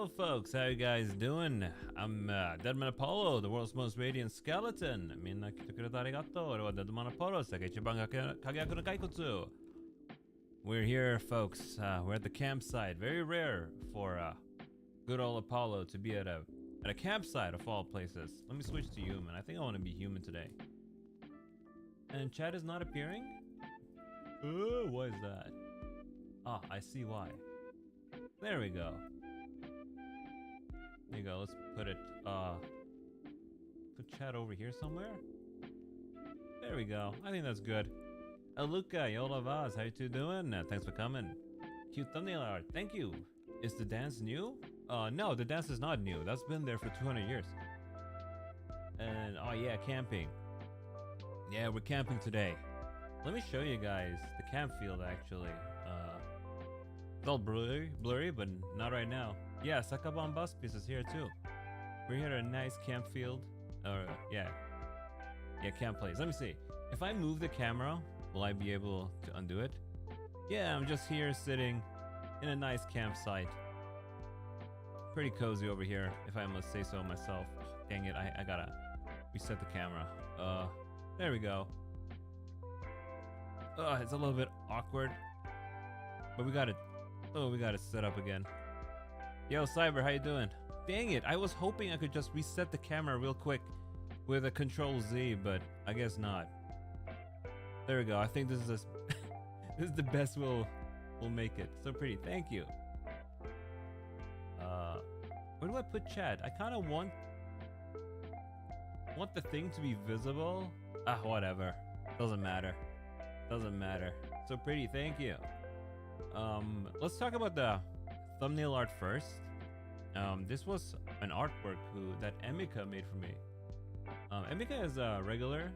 Hello folks, how you guys doing? I'm Deadman Apollo, the world's most radiant skeleton. みんな来てくれてありがとう。俺は Deadman Apollo, 世界一番輝くの骸骨。We're here, folks. We're at the campsite. Very rare for good old Apollo to be at a campsite of all places. Let me switch to human. I think I want to be human today. And chat is not appearing? Oh, why is that? Ah, I see why. There we go. There you go. Let's put it. Put chat over here somewhere. There we go. I think that's good. Luca, Yola Vaz, how you two doing? Thanks for coming. Cute thumbnail art. Thank you. Is the dance new? No, the dance is not new. That's been there for 200 years. And oh yeah, camping. Yeah, we're camping today. Let me show you guys the camp field actually. It's all blurry, but not right now. Yeah, Sakaban bus piece is here too. We're here at a nice camp field. Yeah, camp place. Let me see. If I move the camera, will I be able to undo it? Yeah, I'm just here sitting in a nice campsite. Pretty cozy over here, if I must say so myself. Oh, dang it, I gotta reset the camera. There we go. It's a little bit awkward, but we got it. Oh, we got it set up again. Yo, Cyber, how you doing? Dang it, I was hoping I could just reset the camera real quick with a Control Z, but I guess not. There we go. I think this is this is the best we'll make it. So pretty. Thank you. Where do I put chat? I kind of want the thing to be visible. Whatever. Doesn't matter. Doesn't matter. So pretty. Thank you. Let's talk about the thumbnail art first. This was an artwork that Emika made for me. Emika is a regular.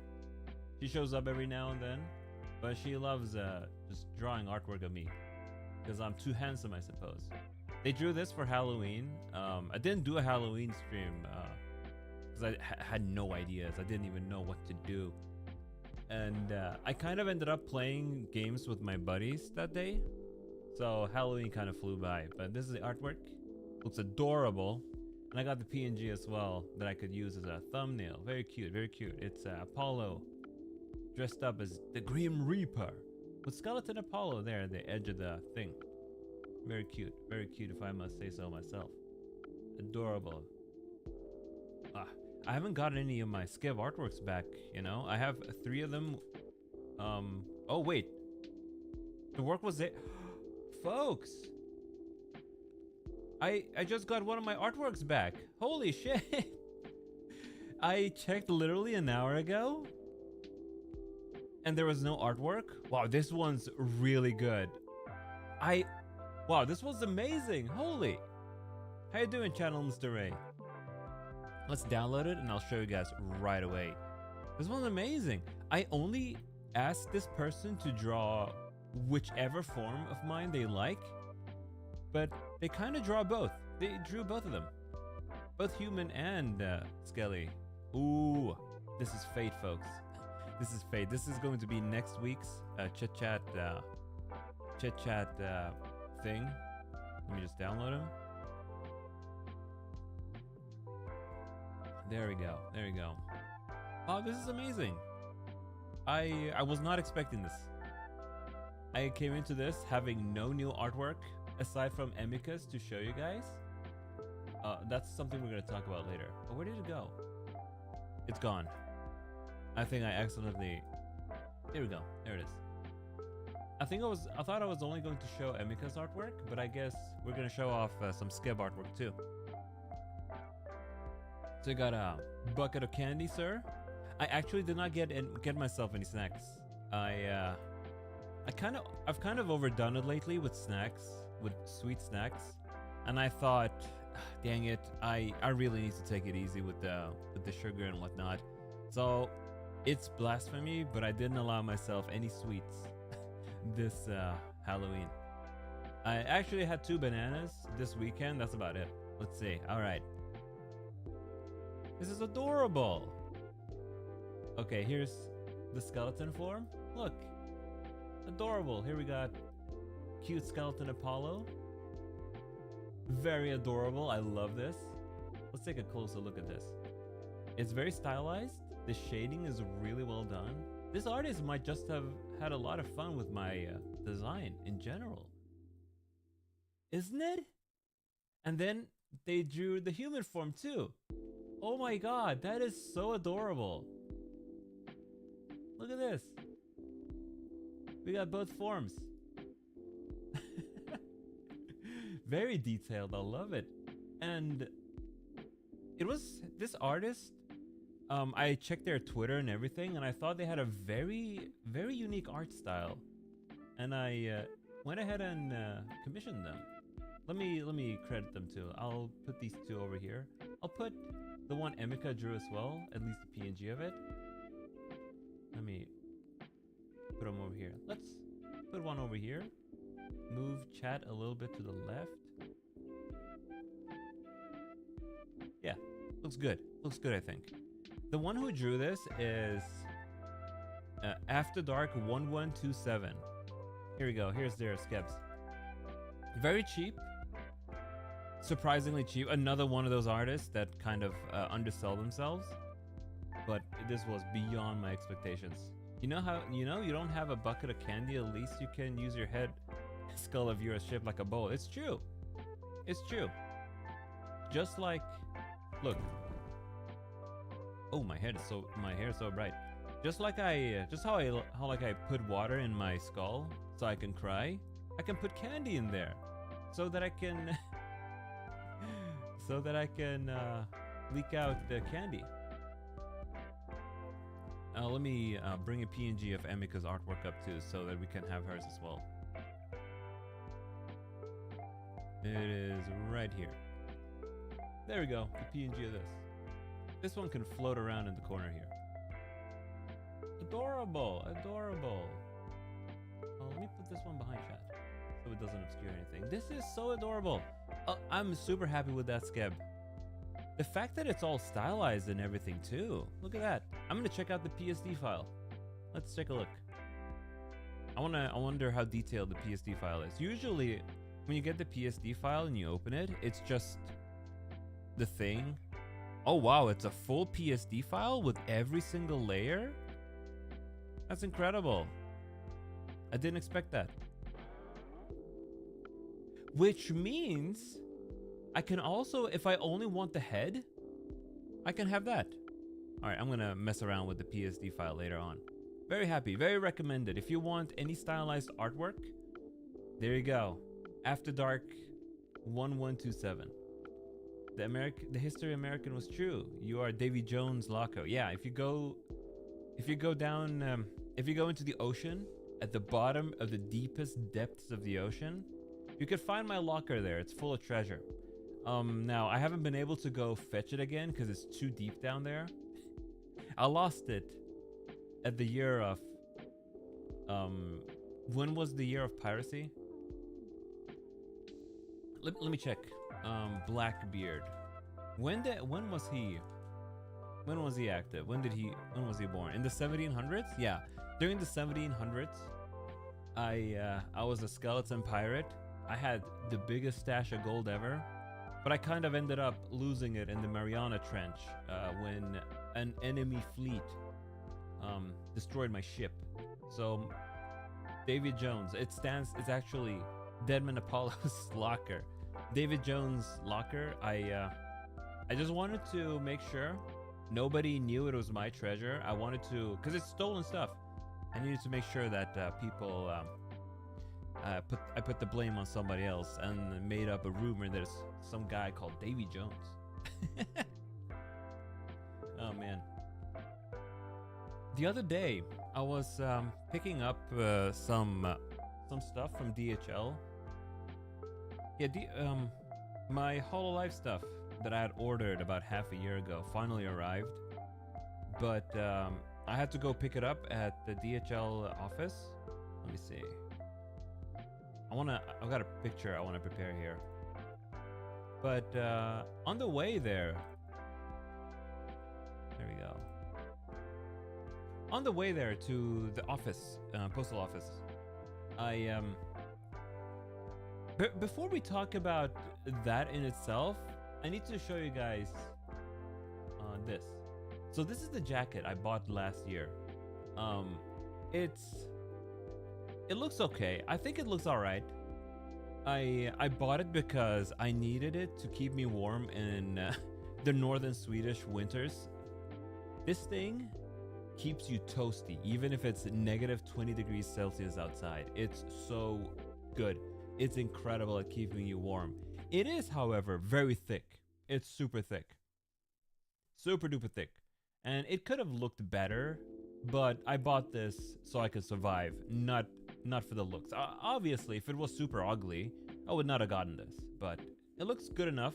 She shows up every now and then, but she loves just drawing artwork of me because I'm too handsome, I suppose. They drew this for Halloween. I didn't do a Halloween stream because I had no ideas. I didn't even know what to do. And I kind of ended up playing games with my buddies that day. So Halloween kind of flew by. But this is the artwork. Looks adorable. And I got the PNG as well that I could use as a thumbnail. Very cute, very cute. It's Apollo dressed up as the Grim Reaper with Skeleton Apollo there at the edge of the thing. Very cute if I must say so myself. Adorable. I haven't gotten any of my Skev artworks back, you know? I have 3 of them. Oh wait. The work was there. Folks! I just got one of my artworks back. Holy shit! I checked literally an hour ago and there was no artwork. Wow, this one's really good. Wow, this was amazing. Holy. How you doing, Channel Mr. Ray? Let's download it and I'll show you guys right away. This one's amazing. I only asked this person to draw whichever form of mine they like, but they kind of draw both. They drew both of them. Both human and Skelly. Ooh, this is fate, folks. This is fate. This is going to be next week's Chit Chat thing. Let me just download him. There we go. There we go. Oh, this is amazing. I was not expecting this. I came into this having no new artwork aside from Emika's to show you guys. That's something we're gonna talk about later. But where did it go? It's gone. I think I accidentally. Here we go. There it is. I thought I was only going to show Emika's artwork, but I guess we're gonna show off some Skeb artwork too. So you got a bucket of candy, sir. I actually did not get myself any snacks. I've kind of overdone it lately with snacks, with sweet snacks, and I thought, dang it, I really need to take it easy with the sugar and whatnot. So it's blasphemy, but I didn't allow myself any sweets this Halloween. I actually had 2 bananas this weekend. That's about it. Let's see. All right. This is adorable. Okay, here's the skeleton form. Look. Adorable. Here we got cute skeleton Apollo. Very adorable. I love this. Let's take a closer look at this. It's very stylized. The shading is really well done. This artist might just have had a lot of fun with my design in general. Isn't it? And then they drew the human form too. Oh my god, that is so adorable. Look at this. We got both forms. Very detailed, I love it. And it was this artist, I checked their Twitter and everything, and I thought they had a very, very unique art style. And I went ahead and commissioned them. Let me credit them too. I'll put these two over here. I'll put the one Emika drew as well, at least the PNG of it. Let me put them over here. Let's put one over here. Move chat a little bit to the left. Yeah, looks good. Looks good, I think. The one who drew this is After Dark 1127. Here we go. Here's their sketches. Very cheap. Surprisingly cheap. Another one of those artists that kind of undersell themselves. But this was beyond my expectations. You know how, you don't have a bucket of candy, at least you can use your head skull of yours shaped like a bowl. It's true. It's true. Just like, look. Oh, my hair is so bright. Just like how I put water in my skull so I can cry, I can put candy in there so that I can leak out the candy. Let me bring a PNG of Emika's artwork up too, so that we can have hers as well. It is right here. There we go, the PNG of this. This one can float around in the corner here. Adorable, adorable. Oh, let me put this one behind chat so it doesn't obscure anything. This is so adorable. I'm super happy with that skeb. The fact that it's all stylized and everything too. Look at that. I'm gonna check out the PSD file. Let's take a look. I wonder how detailed the PSD file is. Usually, when you get the PSD file and you open it, it's just the thing. Oh wow, it's a full PSD file with every single layer? That's incredible. I didn't expect that. Which means I can also, if I only want the head, I can have that. All right, I'm gonna mess around with the PSD file later on. Very happy, very recommended. If you want any stylized artwork, there you go. After Dark 1127. The History American was true. You are Davy Jones Loco. Yeah, if you go down, if you go into the ocean, at the bottom of the deepest depths of the ocean, you could find my locker there. It's full of treasure. Now I haven't been able to go fetch it again because it's too deep down there. I lost it at the year of, when was the year of piracy? Let me check. Blackbeard. When was he active? When was he born? In the 1700s? Yeah. During the 1700s, I was a skeleton pirate. I had the biggest stash of gold ever, but I kind of ended up losing it in the Mariana Trench when an enemy fleet destroyed my ship. So David Jones, it's actually Deadman Apollo's locker. David Jones' locker. I just wanted to make sure nobody knew it was my treasure. I wanted to, because it's stolen stuff. I needed to make sure that people I put the blame on somebody else and made up a rumor that it's some guy called Davy Jones. Oh man. The other day I was picking up some stuff from DHL. Yeah, my HoloLive stuff that I had ordered about half a year ago finally arrived, but I had to go pick it up at the DHL office. Let me see. I've got a picture I want to prepare here. But on the way there we go. On the way there to the office, postal office, Before we talk about that in itself, I need to show you guys this. So this is the jacket I bought last year. It looks okay. I think it looks all right. I bought it because I needed it to keep me warm in the northern Swedish winters. This thing keeps you toasty, even if it's negative 20 degrees Celsius outside. It's so good. It's incredible at keeping you warm. It is, however, very thick. It's super thick. Super duper thick. And it could have looked better, but I bought this so I could survive, not for the looks. Obviously, if it was super ugly, I would not have gotten this, but it looks good enough.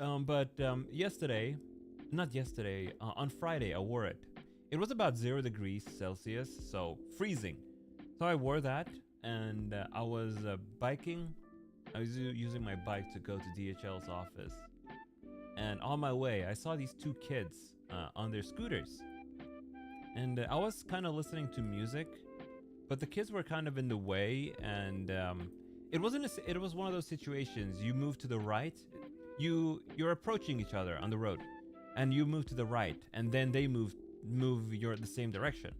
On Friday, I wore it. It was about 0 degrees Celsius, so freezing. So I wore that, and I was biking. I was using my bike to go to DHL's office. And on my way, I saw these two kids on their scooters. And I was kind of listening to music, but the kids were kind of in the way, and it was one of those situations. You move to the right, you're approaching each other on the road, and you move to the right, and then they move the same direction,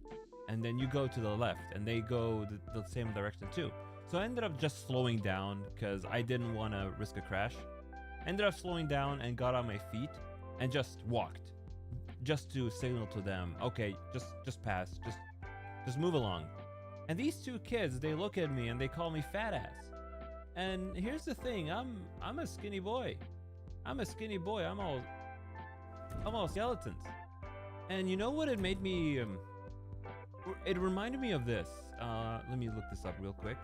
and then you go to the left, and they go the same direction too. So I ended up just slowing down because I didn't want to risk a crash. Ended up slowing down and got on my feet and just walked, just to signal to them, okay, just pass, just move along. And these two kids, they look at me and they call me fat ass. And here's the thing, I'm a skinny boy. I'm all skeletons. And you know what it made me, it reminded me of this. Let me look this up real quick.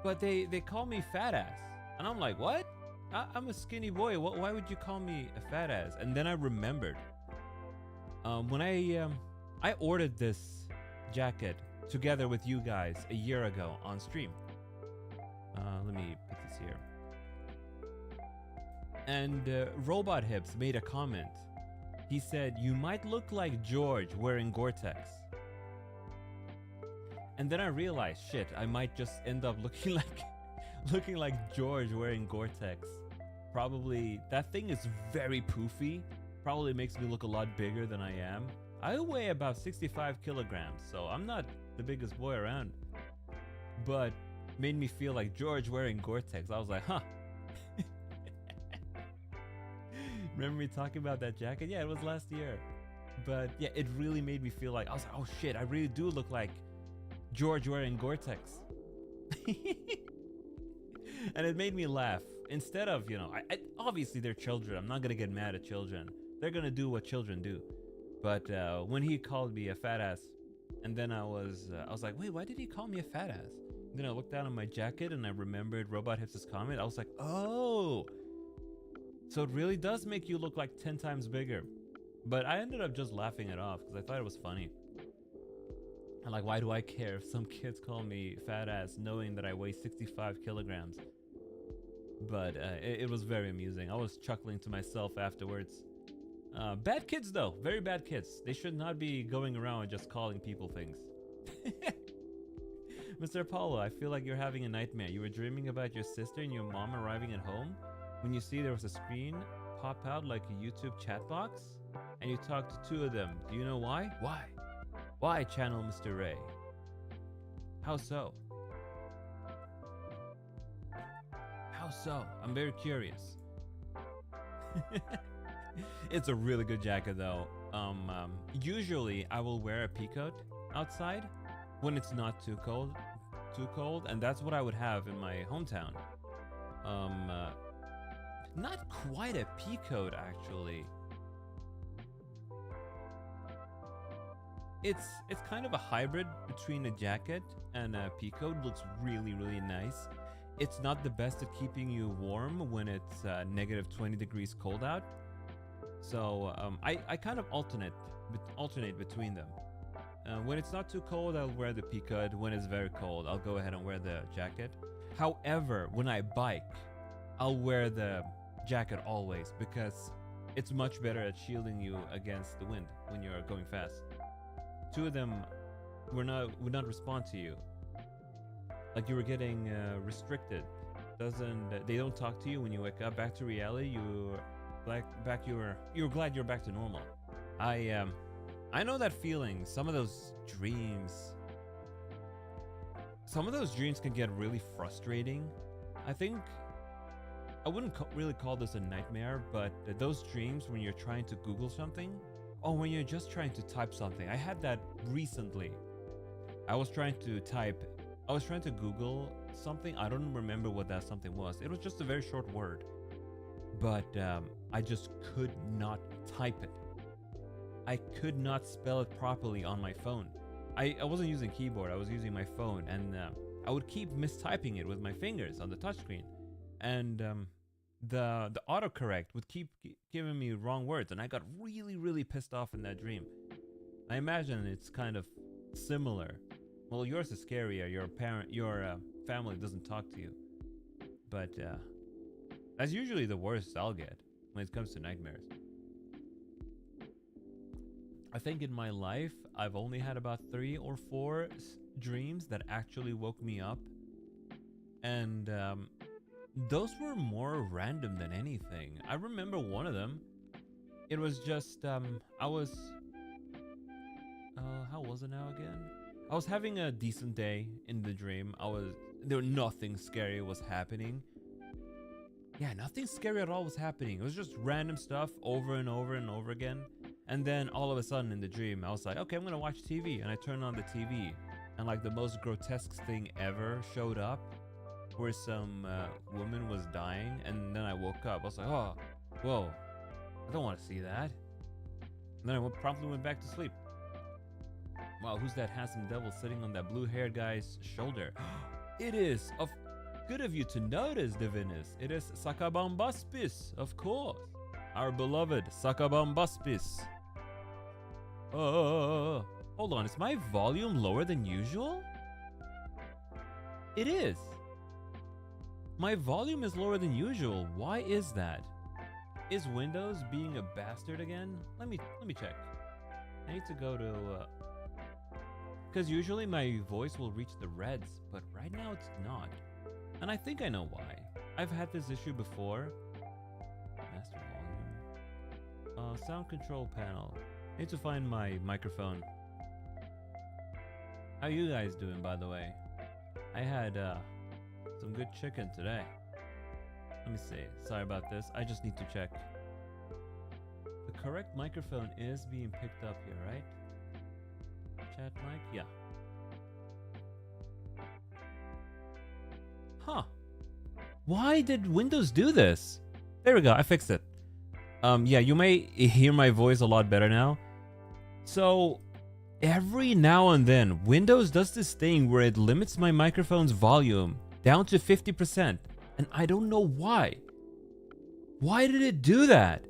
But they call me fat ass. And I'm like, what? I'm a skinny boy. Why would you call me a fat ass? And then I remembered. When I ordered this jacket together with you guys a year ago on stream. Let me put this here. And Robot Hips made a comment. He said, "You might look like George wearing Gore-Tex." And then I realized, shit, I might just end up looking like George wearing Gore-Tex. Probably, that thing is very poofy. Probably makes me look a lot bigger than I am. I weigh about 65 kilograms, so I'm not the biggest boy around. But made me feel like George wearing Gore-Tex. I was like, huh. Remember me talking about that jacket? Yeah, it was last year. But yeah, it really made me feel like, I was like, oh shit, I really do look like George wearing Gore-Tex. And it made me laugh. Instead of, I obviously they're children. I'm not going to get mad at children. They're going to do what children do. But when he called me a fat ass, and then I was like, wait, why did he call me a fat ass? And then I looked down on my jacket and I remembered Robot Hips' comment. I was like, oh, so it really does make you look like 10 times bigger. But I ended up just laughing it off because I thought it was funny. And like, why do I care if some kids call me fat ass knowing that I weigh 65 kilograms? But it was very amusing. I was chuckling to myself afterwards. Bad kids though, very bad kids. They should not be going around just calling people things. Mr. Apollo, I feel like you're having a nightmare. You were dreaming about your sister and your mom arriving at home when you see there was a screen pop out like a YouTube chat box and you talk to two of them. Do you know why? Why, channel Mr. Ray? How so? How so? I'm very curious. It's a really good jacket though. Usually I will wear a peacoat outside when it's not too cold, and that's what I would have in my hometown. Not quite a peacoat actually. It's kind of a hybrid between a jacket and a peacoat. Looks really, really nice. It's not the best at keeping you warm when it's negative 20 degrees cold out. So I kind of alternate between them. When it's not too cold, I'll wear the peacoat. When it's very cold, I'll go ahead and wear the jacket. However, when I bike, I'll wear the jacket always because it's much better at shielding you against the wind when you're going fast. Two of them would not respond to you. Like you were getting restricted. They don't talk to you when you wake up. Back to reality. You're glad you're back to normal. I know that feeling. Some of those dreams can get really frustrating. I think I wouldn't really call this a nightmare, but those dreams when you're trying to Google something, or when you're just trying to type something. I had that recently. I was trying to Google something. I don't remember what that something was. It was just a very short word, but I just could not type it. I could not spell it properly on my phone. I wasn't using keyboard. I was using my phone, and I would keep mistyping it with my fingers on the touchscreen, and the autocorrect would keep giving me wrong words, and I got really pissed off in that dream. I imagine it's kind of similar. Well, yours is scarier. Your family doesn't talk to you, but that's usually the worst I'll get when it comes to nightmares. I think in my life, I've only had about 3 or 4 dreams that actually woke me up. And those were more random than anything. I remember one of them. It was just, how was it now again? I was having a decent day in the dream. There was nothing scary was happening. Yeah, nothing scary at all was happening. It was just random stuff over and over and over again. And then all of a sudden in the dream, I was like, okay, I'm gonna watch TV. And I turned on the TV, and like the most grotesque thing ever showed up, where some woman was dying. And then I woke up. I was like, oh, whoa, I don't want to see that. And then I promptly went back to sleep. Wow, who's that handsome devil sitting on that blue-haired guy's shoulder? It is good of you to notice, Divinus. It is Sakabambaspis, of course. Our beloved Sakabambaspis. Hold on, is my volume lower than usual? It is. My volume is lower than usual. Why is that? Is Windows being a bastard again? Let me check. I need to go to because usually my voice will reach the reds, but right now it's not. And I think I know why. I've had this issue before. Master volume. Sound control panel. I need to find my microphone. How you guys doing, by the way? I had some good chicken today. Let me see. Sorry about this. I just need to check. The correct microphone is being picked up here, right? Chat mic? Yeah. Huh. Why did Windows do this? There we go. I fixed it. Yeah, you may hear my voice a lot better now. So, every now and then, Windows does this thing where it limits my microphone's volume down to 50%. And I don't know why. Why did it do that?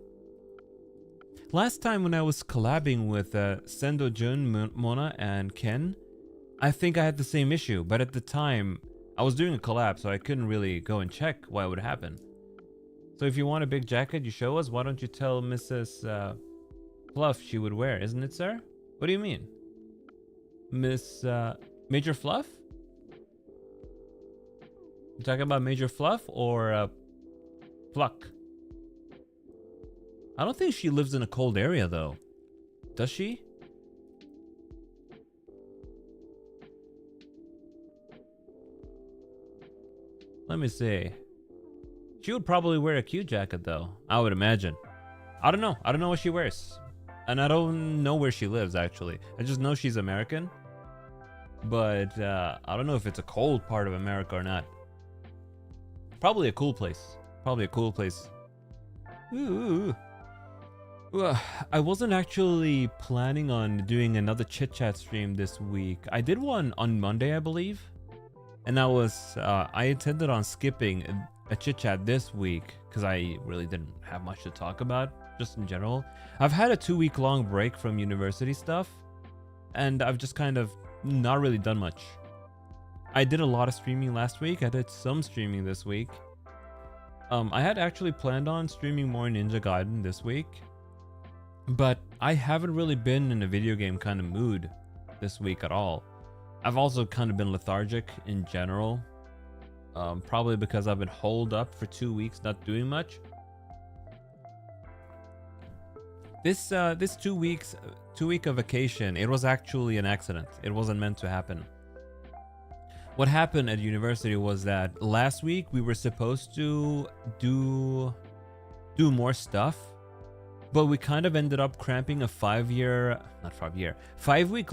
Last time when I was collabing with Sendo Jun, Mona, and Ken, I think I had the same issue. But at the time, I was doing a collab, so I couldn't really go and check why it would happen. So if you want a big jacket you show us, why don't you tell Mrs. Fluff she would wear, isn't it, sir? What do you mean? Miss Major Fluff? You talking about Major Fluff or Pluck? I don't think she lives in a cold area though. Does she? Let me see. She would probably wear a cute jacket though, I would imagine. I don't know. I don't know what she wears. And I don't know where she lives actually. I just know she's American. But I don't know if it's a cold part of America or not. Probably a cool place. Probably a cool place. Ooh. I wasn't actually planning on doing another Chit Chat stream this week. I did one on Monday, I believe. And I intended on skipping a Chit Chat this week because I really didn't have much to talk about, just in general. I've had a 2-week-long break from university stuff, and I've just kind of not really done much. I did a lot of streaming last week. I did some streaming this week. I had actually planned on streaming more Ninja Gaiden this week, but I haven't really been in a video game kind of mood. this week at all. I've also kind of been lethargic in general. Probably because I've been holed up for 2 weeks not doing much. This 2 week of vacation, it was actually an accident. It wasn't meant to happen. What happened at university was that last week we were supposed to do more stuff, but we kind of ended up cramping a 5-week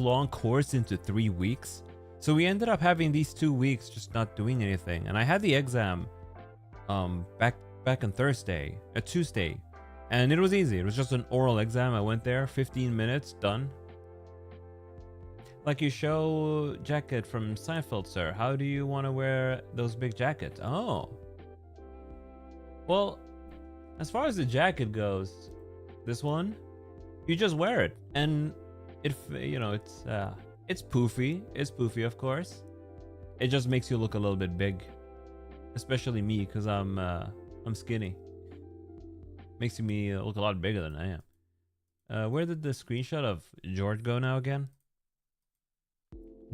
long course into 3 weeks. So we ended up having these 2 weeks just not doing anything. And I had the exam back on Tuesday. And it was easy. It was just an oral exam. I went there, 15 minutes, done. Like you show jacket from Seinfeld, sir. How do you want to wear those big jackets? Oh. Well, as far as the jacket goes, this one, you just wear it. And it's poofy. It's poofy, of course. It just makes you look a little bit big, especially me, because I'm skinny. Makes me look a lot bigger than I am. Where did the screenshot of George go now again?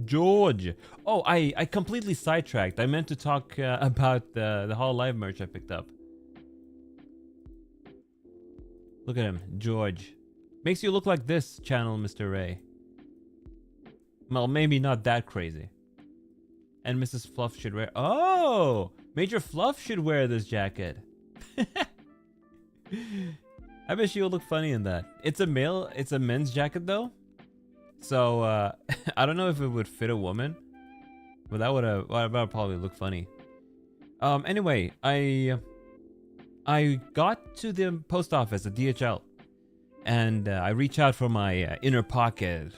George. Oh, I completely sidetracked. I meant to talk about the Hall Live merch I picked up. Look at him, George. Makes you look like this channel, Mr. Ray. Well, maybe not that crazy. And Mrs. Fluff should wear... Oh! Major Fluff should wear this jacket. I bet she would look funny in that. It's a men's jacket though. So, I don't know if it would fit a woman. But that would probably look funny. Anyway, I got to the post office at DHL. And I reach out from my inner pocket.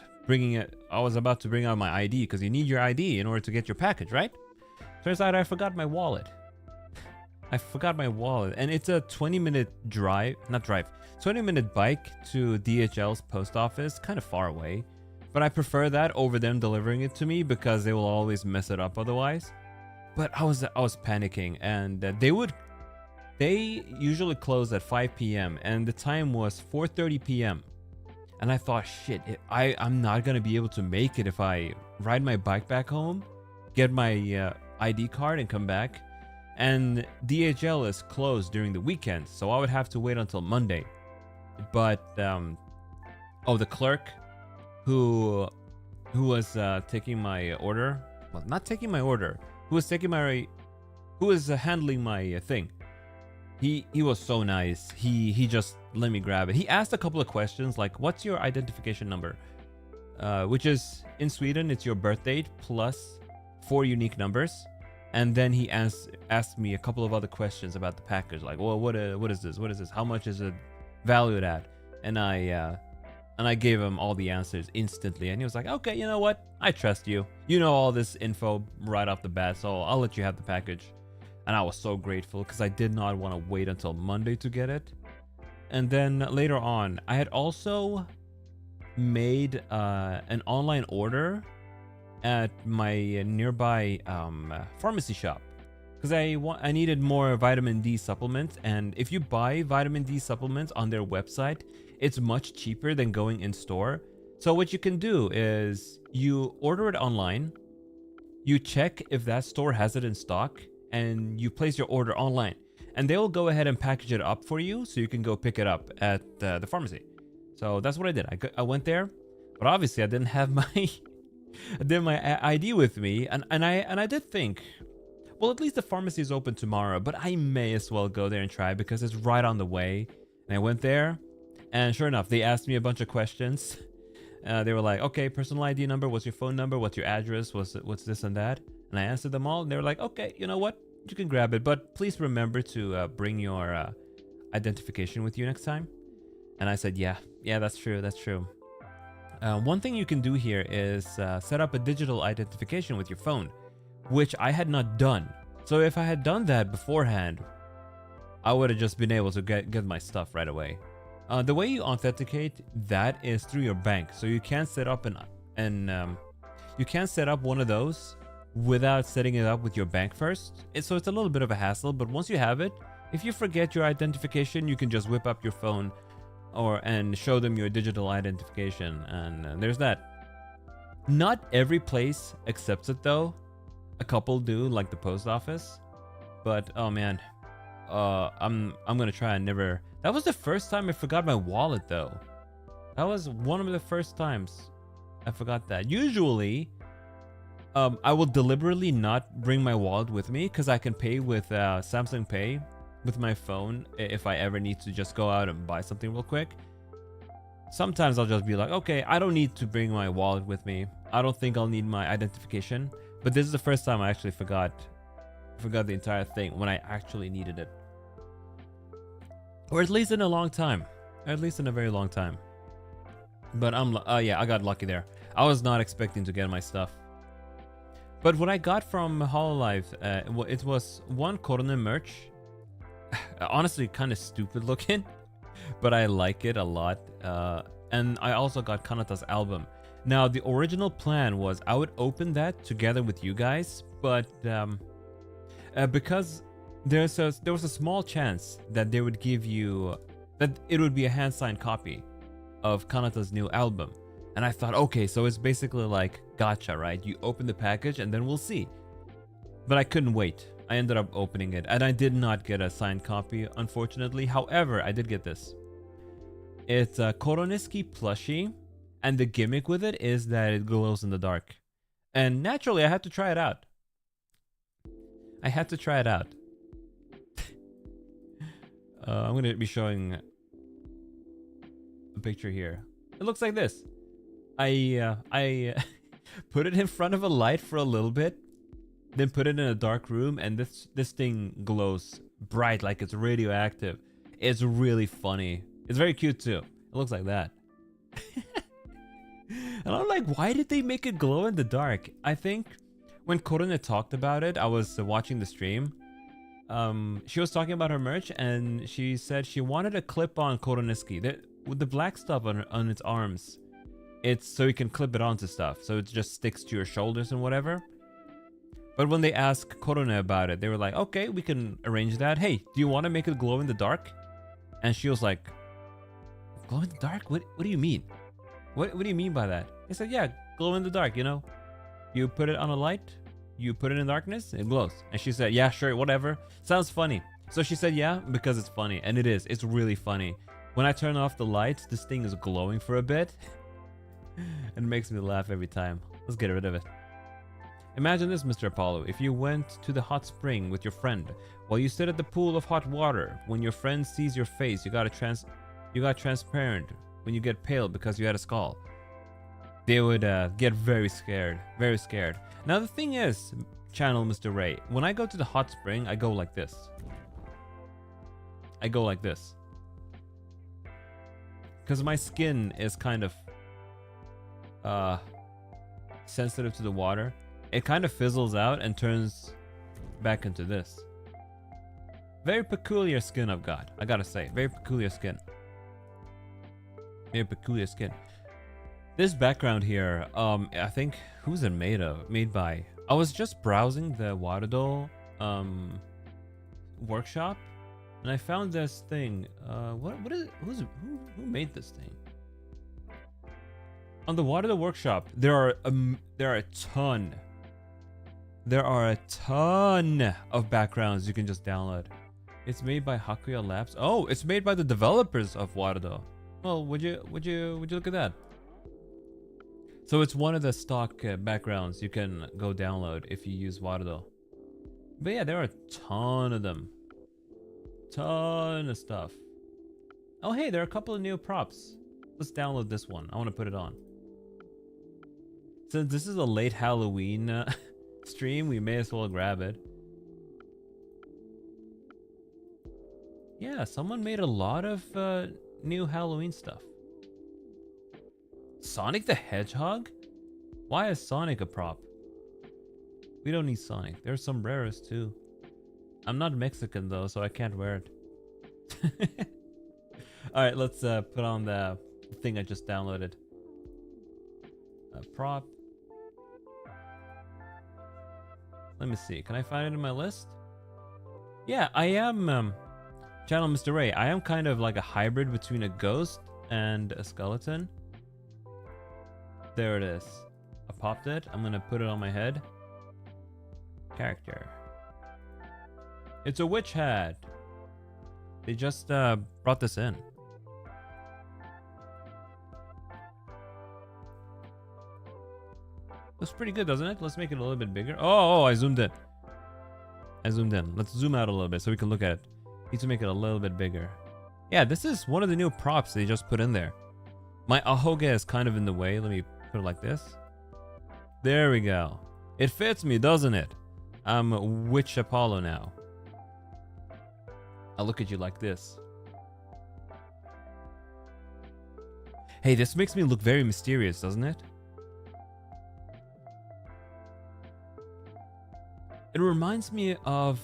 I was about to bring out my ID because you need your ID in order to get your package, right? Turns out I forgot my wallet. And it's a 20-minute 20-minute bike to DHL's post office, kind of far away. But I prefer that over them delivering it to me because they will always mess it up otherwise. But I was panicking, and they usually close at 5 p.m. and the time was 4:30 p.m. And I thought, shit, I'm not going to be able to make it if I ride my bike back home, get my ID card and come back. And DHL is closed during the weekend, so I would have to wait until Monday. But, the clerk who was taking my order, well, not taking my order, who was handling my thing. He was so nice. He just let me grab it. He asked a couple of questions like, what's your identification number? Which is, in Sweden, it's your birth date plus 4 unique numbers. And then he asked me a couple of other questions about the package. Like, well, what is this? What is this? How much is it valued at? And I gave him all the answers instantly. And he was like, okay, you know what? I trust you. You know all this info right off the bat, so I'll let you have the package. And I was so grateful because I did not want to wait until Monday to get it. And then later on, I had also made an online order at my nearby pharmacy shop because I needed more vitamin D supplements. And if you buy vitamin D supplements on their website, it's much cheaper than going in store. So what you can do is you order it online, you check if that store has it in stock, and you place your order online, and they will go ahead and package it up for you so you can go pick it up at the pharmacy. So that's what I did. I went there, but obviously I didn't have my ID with me, and I did think, well, at least the pharmacy is open tomorrow, but I may as well go there and try because it's right on the way. And I went there, and sure enough, they asked me a bunch of questions. They were like, okay, personal ID number, what's your phone number, what's your address, what's this and that. And I answered them all, and they were like, okay, you know what? You can grab it, but please remember to bring your identification with you next time. And I said, yeah, that's true. One thing you can do here is set up a digital identification with your phone, which I had not done. So if I had done that beforehand, I would have just been able to get my stuff right away. The way you authenticate that is through your bank. So you can't set up you can't set up one of those without setting it up with your bank first. So it's a little bit of a hassle, but once you have it, if you forget your identification, you can just whip up your phone and show them your digital identification, and there's that. Not every place accepts it though. A couple do, like the post office. But oh man, I'm gonna try and never. That was the first time I forgot my wallet though. That was one of the first times I forgot that. Usually, I will deliberately not bring my wallet with me because I can pay with Samsung Pay with my phone if I ever need to just go out and buy something real quick. Sometimes I'll just be like, okay, I don't need to bring my wallet with me. I don't think I'll need my identification. But this is the first time I actually forgot the entire thing when I actually needed it. Or at least in a long time. Or at least in a very long time. But yeah, I got lucky there. I was not expecting to get my stuff. But what I got from Hololive, it was one Korone merch. Honestly, kind of stupid looking, but I like it a lot. And I also got Kanata's album. Now, the original plan was I would open that together with you guys, but because there was a small chance that they would give you that it would be a hand-signed copy of Kanata's new album. And I thought, okay, so it's basically like gacha, right? You open the package and then we'll see. But I couldn't wait. I ended up opening it and I did not get a signed copy, unfortunately. However, I did get this. It's a Koroneski plushie, and the gimmick with it is that it glows in the dark. And naturally, I had to try it out. I'm going to be showing a picture here. It looks like this. I put it in front of a light for a little bit, then put it in a dark room, and this thing glows bright like it's radioactive. It's really funny. It's very cute too. It looks like that. And I'm like, why did they make it glow in the dark? I think when Korone talked about it, I was watching the stream. She was talking about her merch, and she said she wanted a clip-on Koroneski with the black stuff on its arms. It's so you can clip it onto stuff, so it just sticks to your shoulders and whatever. But when they asked Korone about it, they were like, okay, we can arrange that. Hey, do you want to make it glow in the dark? And she was like, glow in the dark? What do you mean? What do you mean by that? I said, yeah, glow in the dark, you know? You put it on a light, you put it in darkness, it glows. And she said, yeah, sure, whatever. Sounds funny. So she said, yeah, because it's funny. And it is. It's really funny. When I turn off the lights, this thing is glowing for a bit. It makes me laugh every time. Let's get rid of it. Imagine this, Mr. Apollo. If you went to the hot spring with your friend, while you sit at the pool of hot water, when your friend sees your face, you got transparent. When you get pale because you had a skull, they would get very scared. Very scared. Now the thing is, channel Mr. Ray, when I go to the hot spring, I go like this. Because my skin is kind of sensitive to the water. It kind of fizzles out and turns back into this. Very peculiar skin I've got, I gotta say. Very peculiar skin. This background here, I think, who's it made by? I was just browsing the Warudo workshop, and I found this thing. What is it? Who made this thing? On the Warudo workshop, there are a ton of backgrounds you can just download. It's made by Hakuya Labs. Oh, it's made by the developers of Warudo. Well, would you look at that? So it's one of the stock backgrounds you can go download if you use Warudo. But yeah, there are a ton of them. Ton of stuff. Oh hey, there are a couple of new props. Let's download this one. I want to put it on. Since this is a late Halloween stream, we may as well grab it. Yeah, someone made a lot of new Halloween stuff. Sonic the Hedgehog? Why is Sonic a prop? We don't need Sonic. There's sombreros too. I'm not Mexican though, so I can't wear it. Alright, let's put on the thing I just downloaded. A prop. Let me see. Can I find it in my list? Yeah, I am... Channel Mr. Ray, I am kind of like a hybrid between a ghost and a skeleton. There it is. A popped it. I'm gonna put it on my head. Character. It's a witch hat. They just brought this in. Looks pretty good, doesn't it? Let's make it a little bit bigger. Oh, I zoomed in. Let's zoom out a little bit so we can look at it. Need to make it a little bit bigger. Yeah, this is one of the new props they just put in there. My ahoge is kind of in the way. Let me put it like this. There we go. It fits me, doesn't it? I'm Witch Apollo now. I'll look at you like this. Hey, this makes me look very mysterious, doesn't it? It reminds me of...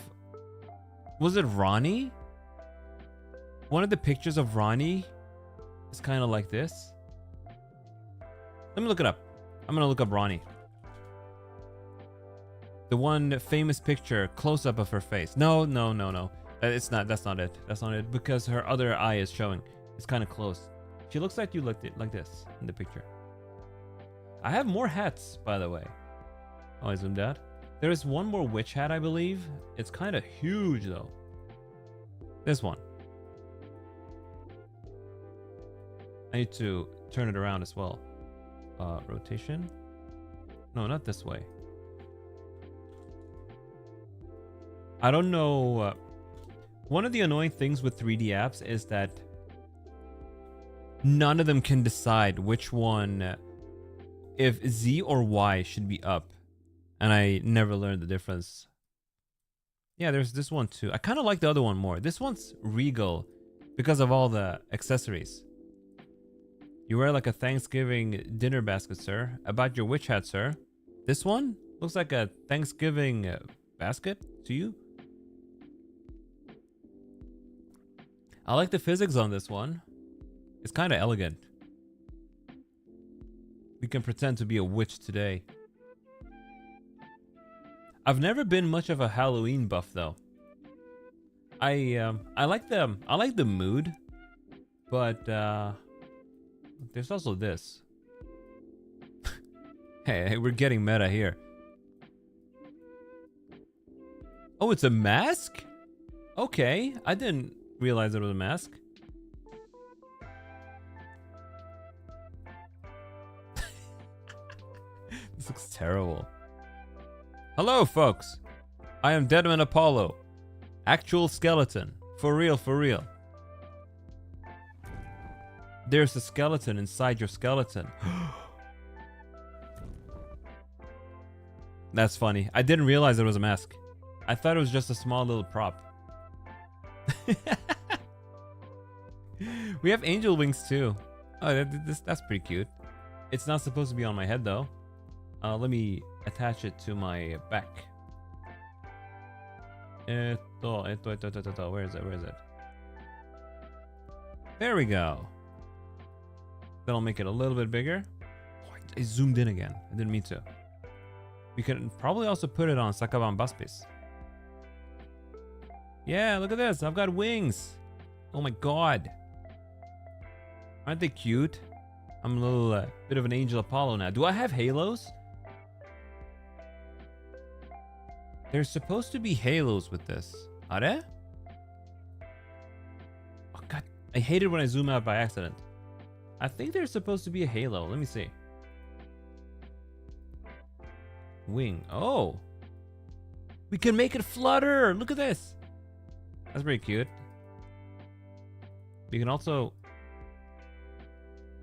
Was it Ronnie? One of the pictures of Ronnie is kind of like this. Let me look it up. I'm gonna look up Ronnie. The one famous picture, close-up of her face. No. It's not. That's not it. That's not it. Because her other eye is showing. It's kind of close. She looks like you looked it like this in the picture. I have more hats, by the way. Oh, I zoomed out. There is one more witch hat, I believe. It's kind of huge, though. This one. I need to turn it around as well. Rotation. No, not this way. I don't know. One of the annoying things with 3D apps is that none of them can decide which one, if Z or Y should be up. And I never learned the difference. Yeah, there's this one too. I kind of like the other one more. This one's regal because of all the accessories. You wear like a Thanksgiving dinner basket, sir. About your witch hat, sir. This one looks like a Thanksgiving basket to you. I like the physics on this one. It's kind of elegant. We can pretend to be a witch today. I've never been much of a Halloween buff though. I like the mood, but there's also this. hey, we're getting meta here. Oh, it's a mask? Okay, I didn't realize it was a mask. This looks terrible. Hello, folks. I am Deadman Apollo. Actual skeleton. For real, for real. There's a skeleton inside your skeleton. That's funny. I didn't realize it was a mask. I thought it was just a small little prop. We have angel wings too. Oh, that's pretty cute. It's not supposed to be on my head though. Let me attach it to my back. Where is it? There we go. That'll make it a little bit bigger. Oh, I zoomed in again. I didn't mean to. We can probably also put it on Sakaban Baspis. Yeah, look at this. I've got wings. Oh my god. Aren't they cute? I'm a little bit of an Angel Apollo now. Do I have halos? There's supposed to be halos with this. Are there? Oh god, I hate it when I zoom out by accident. I think there's supposed to be a halo. Let me see. Wing. Oh. We can make it flutter. Look at this. That's pretty cute. We can also...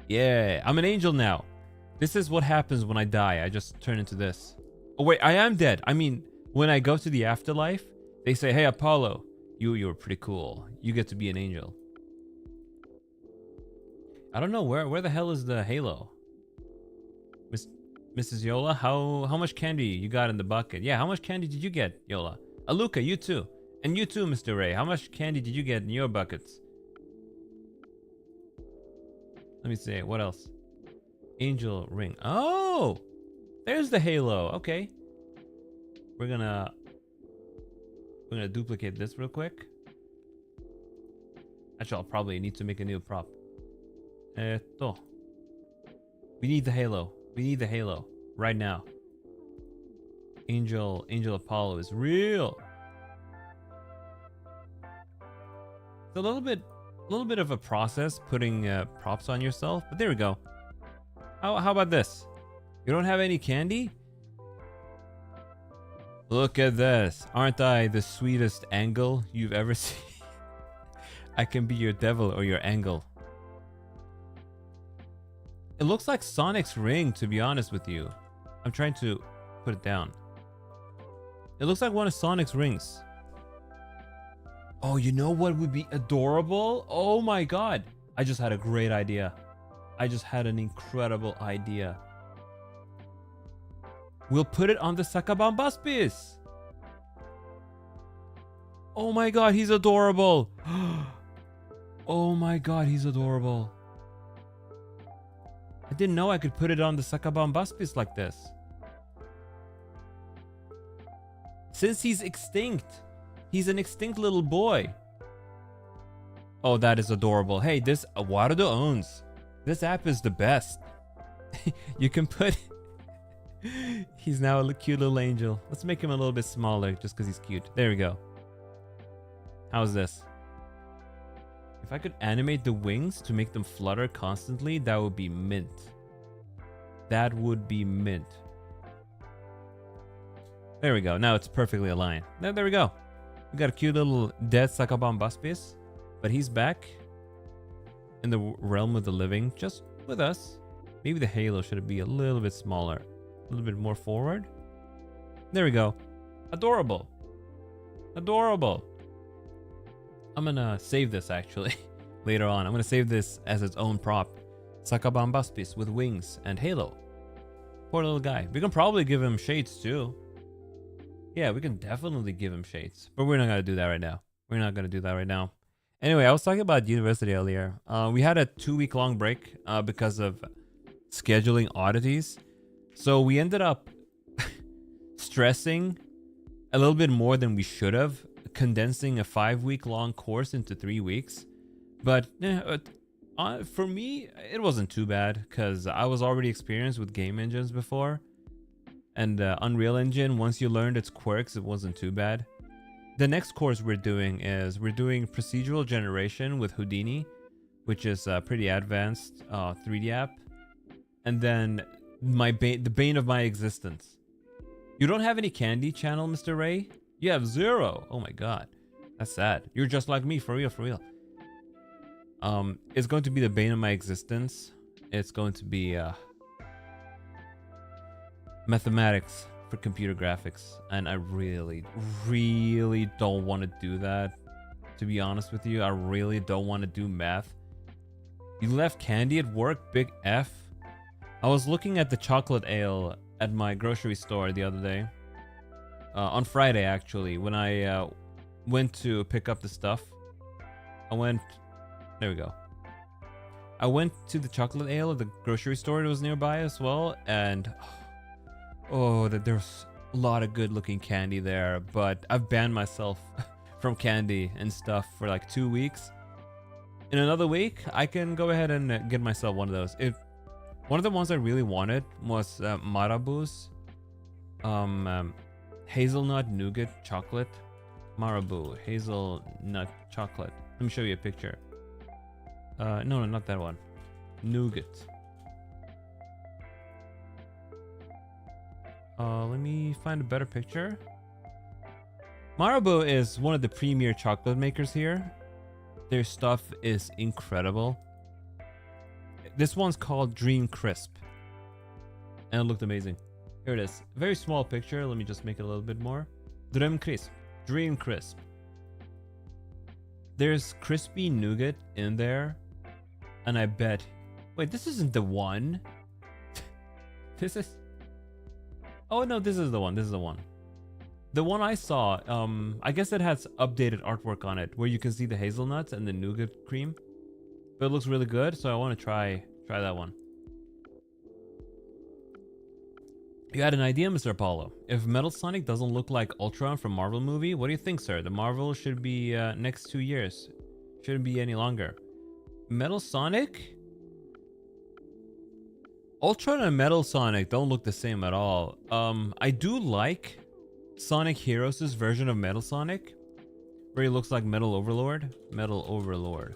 Yeah, I'm an angel now. This is what happens when I die. I just turn into this. Oh wait, I am dead. I mean, when I go to the afterlife, they say, hey Apollo, you were pretty cool. You get to be an angel. I don't know, where the hell is the halo? Mrs. Yola, how much candy you got in the bucket? Yeah, how much candy did you get, Yola? Aluka, you too. And you too, Mr. Ray. How much candy did you get in your buckets? Let me see, what else? Angel ring. Oh! There's the halo. Okay. We're gonna duplicate this real quick. Actually, I'll probably need to make a new prop. We need the halo. We need the halo. right now. Angel Apollo is real. It's a little bit of a process putting props on yourself, but there we go. How about this? You don't have any candy? Look at this. Aren't I the sweetest angle you've ever seen? I can be your devil or your angle. It looks like Sonic's ring, to be honest with you. I'm trying to put it down. It looks like one of Sonic's rings. Oh, you know what would be adorable? Oh my god. I just had a great idea. I just had an incredible idea. We'll put it on the Sakabambaspis. Oh my god, he's adorable. Oh my god, he's adorable. I didn't know I could put it on the Sakabambaspis like this. Since he's extinct. He's an extinct little boy. Oh, that is adorable. Hey, this Eduardo owns. This app is the best. You can put... He's now a cute little angel. Let's make him a little bit smaller just because he's cute. There we go. How's this? If I could animate the wings to make them flutter constantly, that would be mint. That would be mint. There we go. Now it's perfectly aligned. There we go. We got a cute little dead Sakabambaspis, but he's back in the realm of the living, just with us. Maybe the halo should be a little bit smaller, a little bit more forward. There we go. Adorable. Adorable. I'm gonna save this actually later on. I'm gonna save this as its own prop. Sakabambaspis with wings and halo. Poor little guy. We can probably give him shades too. Yeah, we can definitely give him shades, but we're not gonna do that right now. We're not gonna do that right now. Anyway, I was talking about university earlier. We had a 2-week-long break because of scheduling oddities. So we ended up stressing a little bit more than we should have, condensing a 5-week-long course into 3 weeks. But for me, it wasn't too bad because I was already experienced with game engines before. And Unreal Engine, once you learned its quirks, it wasn't too bad. The next course we're doing procedural generation with Houdini, which is a pretty advanced 3D app. And then the bane of my existence. You don't have any candy channel, Mr. Ray? You have 0. Oh my god. That's sad. You're just like me, for real, for real. It's going to be the bane of my existence. It's going to be mathematics for computer graphics, and I really don't want to do that. To be honest with you, I really don't want to do math. You left candy at work? Big F. I was looking at the chocolate ale at my grocery store the other day. On Friday, actually, when I went to pick up the stuff. There we go. I went to the chocolate ale at the grocery store that was nearby as well, and oh, there's a lot of good looking candy there, but I've banned myself from candy and stuff for like 2 weeks. In another week, I can go ahead and get myself one of those. One of the ones I really wanted was Marabou's hazelnut nougat chocolate. Marabou hazelnut chocolate. Let me show you a picture. No, not that one. Nougat. Let me find a better picture. Marabou is one of the premier chocolate makers here. Their stuff is incredible. This one's called Dream Crisp, and it looked amazing. Here it is. Very small picture. Let me just make it a little bit more. Dream Crisp. Dream Crisp. There's crispy nougat in there, and I bet... Wait, this isn't the one. This is... Oh no, this is the one. This is the one. The one I saw, I guess it has updated artwork on it where you can see the hazelnuts and the nougat cream. But it looks really good, so I want to try that one. You had an idea, Mr. Apollo. If Metal Sonic doesn't look like Ultron from Marvel movie, what do you think, sir? The Marvel should be next 2 years. Shouldn't be any longer. Metal Sonic? Ultron and Metal Sonic don't look the same at all. I do like Sonic Heroes' version of Metal Sonic, where he looks like Metal Overlord. Metal Overlord.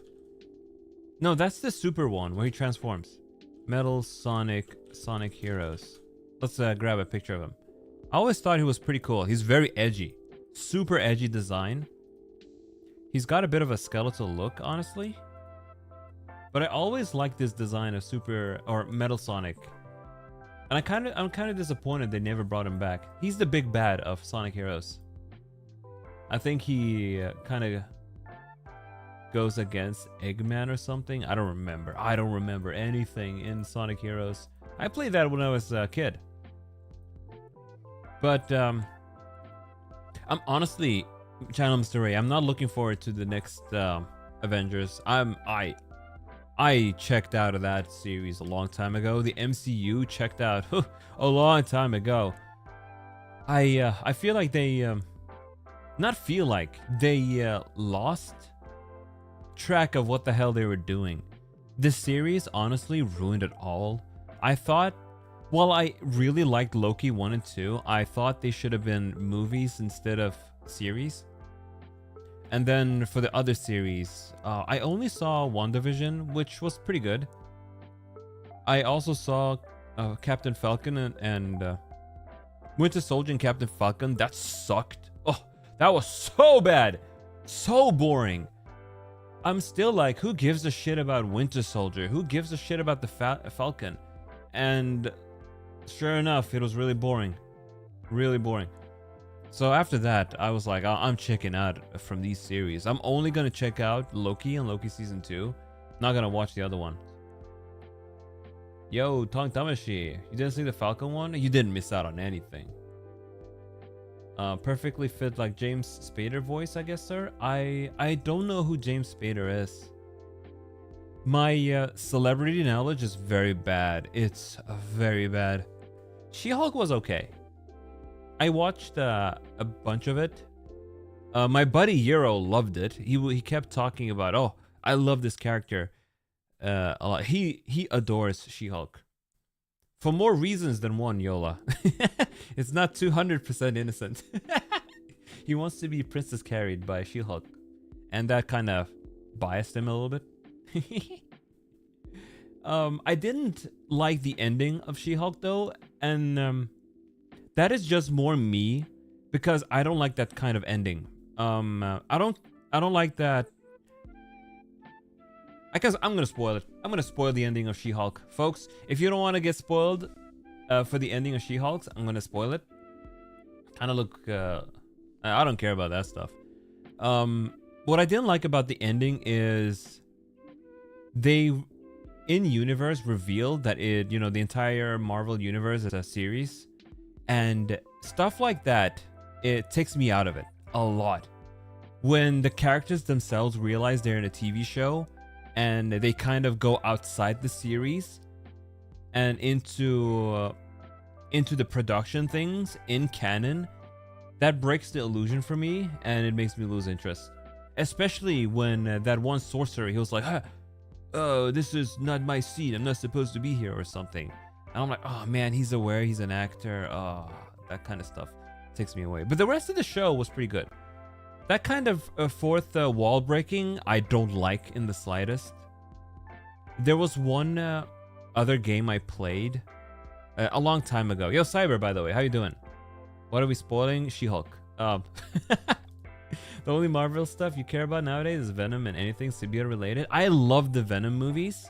No, that's the super one where he transforms. Metal Sonic Heroes. Let's grab a picture of him. I always thought he was pretty cool. He's very edgy. Super edgy design. He's got a bit of a skeletal look, honestly. But I always liked this design of Super or Metal Sonic. And I'm kind of disappointed they never brought him back. He's the big bad of Sonic Heroes. I think he kind of goes against Eggman or something. I don't remember. I don't remember anything in Sonic Heroes. I played that when I was a kid. But I'm honestly, Channel Mr. Ray, I'm not looking forward to the next Avengers. I checked out of that series a long time ago. The MCU checked out a long time ago. I feel like they they lost track of what the hell they were doing. This series honestly ruined it all. I thought, while I really liked Loki 1 and 2, I thought they should have been movies instead of series. And then for the other series, I only saw WandaVision, which was pretty good. I also saw Captain Falcon and Winter Soldier and Captain Falcon. That sucked. Oh, that was so bad. So boring. I'm still like, who gives a shit about Winter Soldier? Who gives a shit about the Falcon? And sure enough, it was really boring. Really boring. So after that, I was like, I'm checking out from these series. I'm only going to check out Loki and Loki Season 2. Not going to watch the other one. Yo, Tong Tamashi, you didn't see the Falcon one? You didn't miss out on anything. Perfectly fit like James Spader voice, I guess, sir. I don't know who James Spader is. My celebrity knowledge is very bad. It's very bad. She-Hulk was okay. I watched a bunch of it. My buddy Euro loved it. He kept talking about, oh, I love this character a lot. He adores She-Hulk. For more reasons than one, Yola. It's not 200% innocent. He wants to be princess carried by She-Hulk. And that kind of biased him a little bit. I didn't like the ending of She-Hulk though. And that is just more me, because I don't like that kind of ending. I don't like that. I guess I'm gonna spoil it. I'm gonna spoil the ending of She-Hulk, folks. If you don't want to get spoiled for the ending of She-Hulk, I'm gonna spoil it. Kind of look. I don't care about that stuff. What I didn't like about the ending is they, in universe, revealed that it, you know, the entire Marvel universe is a series. And stuff like that, it takes me out of it a lot. When the characters themselves realize they're in a TV show and they kind of go outside the series and into the production things in canon, that breaks the illusion for me and it makes me lose interest. Especially when that one sorcerer, he was like, oh, this is not my scene, I'm not supposed to be here or something. And I'm like, oh man, he's aware he's an actor. Oh, that kind of stuff takes me away. But the rest of the show was pretty good. That kind of fourth wall breaking, I don't like in the slightest. There was one other game I played a long time ago. Yo, Cyber, by the way, how you doing? What are we spoiling? She-Hulk. The only Marvel stuff you care about nowadays is Venom and anything symbiote related. I love the Venom movies.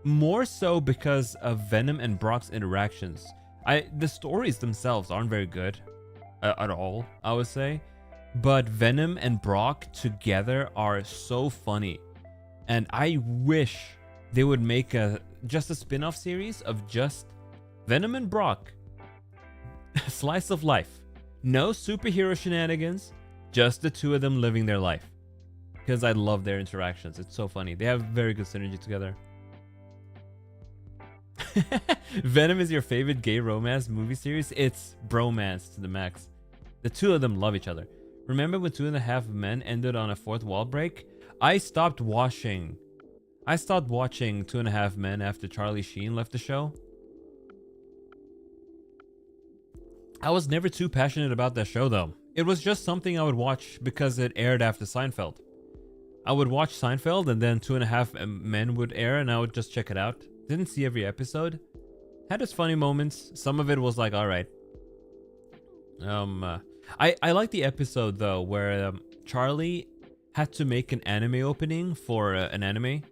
More so because of Venom and Brock's interactions. The stories themselves aren't very good at all, I would say. But Venom and Brock together are so funny. And I wish they would make just a spin-off series of just Venom and Brock. Slice of life. No superhero shenanigans, just the two of them living their life. Because I love their interactions. It's so funny. They have very good synergy together. Venom is your favorite gay romance movie series? It's bromance to the max. The two of them love each other. Remember when 2.5 Men ended on a fourth wall break? I stopped watching I stopped watching 2.5 Men after Charlie Sheen left the show. I was never too passionate about that show though. It was just something I would watch because it aired after Seinfeld. I would watch Seinfeld and then 2.5 Men would air and I would just check it out. Didn't see every episode. Had its funny moments. Some of it was like, alright. I like the episode though where Charlie had to make an anime opening for an anime.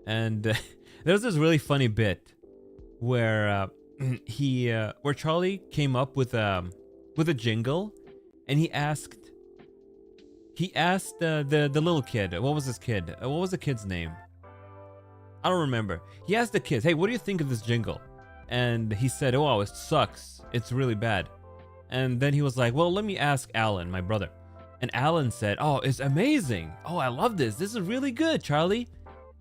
And there was this really funny bit where where Charlie came up with a jingle, and he asked the little kid, what was the kid's name? I don't remember. He asked the kids, hey, what do you think of this jingle? And he said, oh, it sucks, it's really bad. And then he was like, well, let me ask Alan, my brother. And Alan said, oh, it's amazing, oh, I love this is really good, Charlie.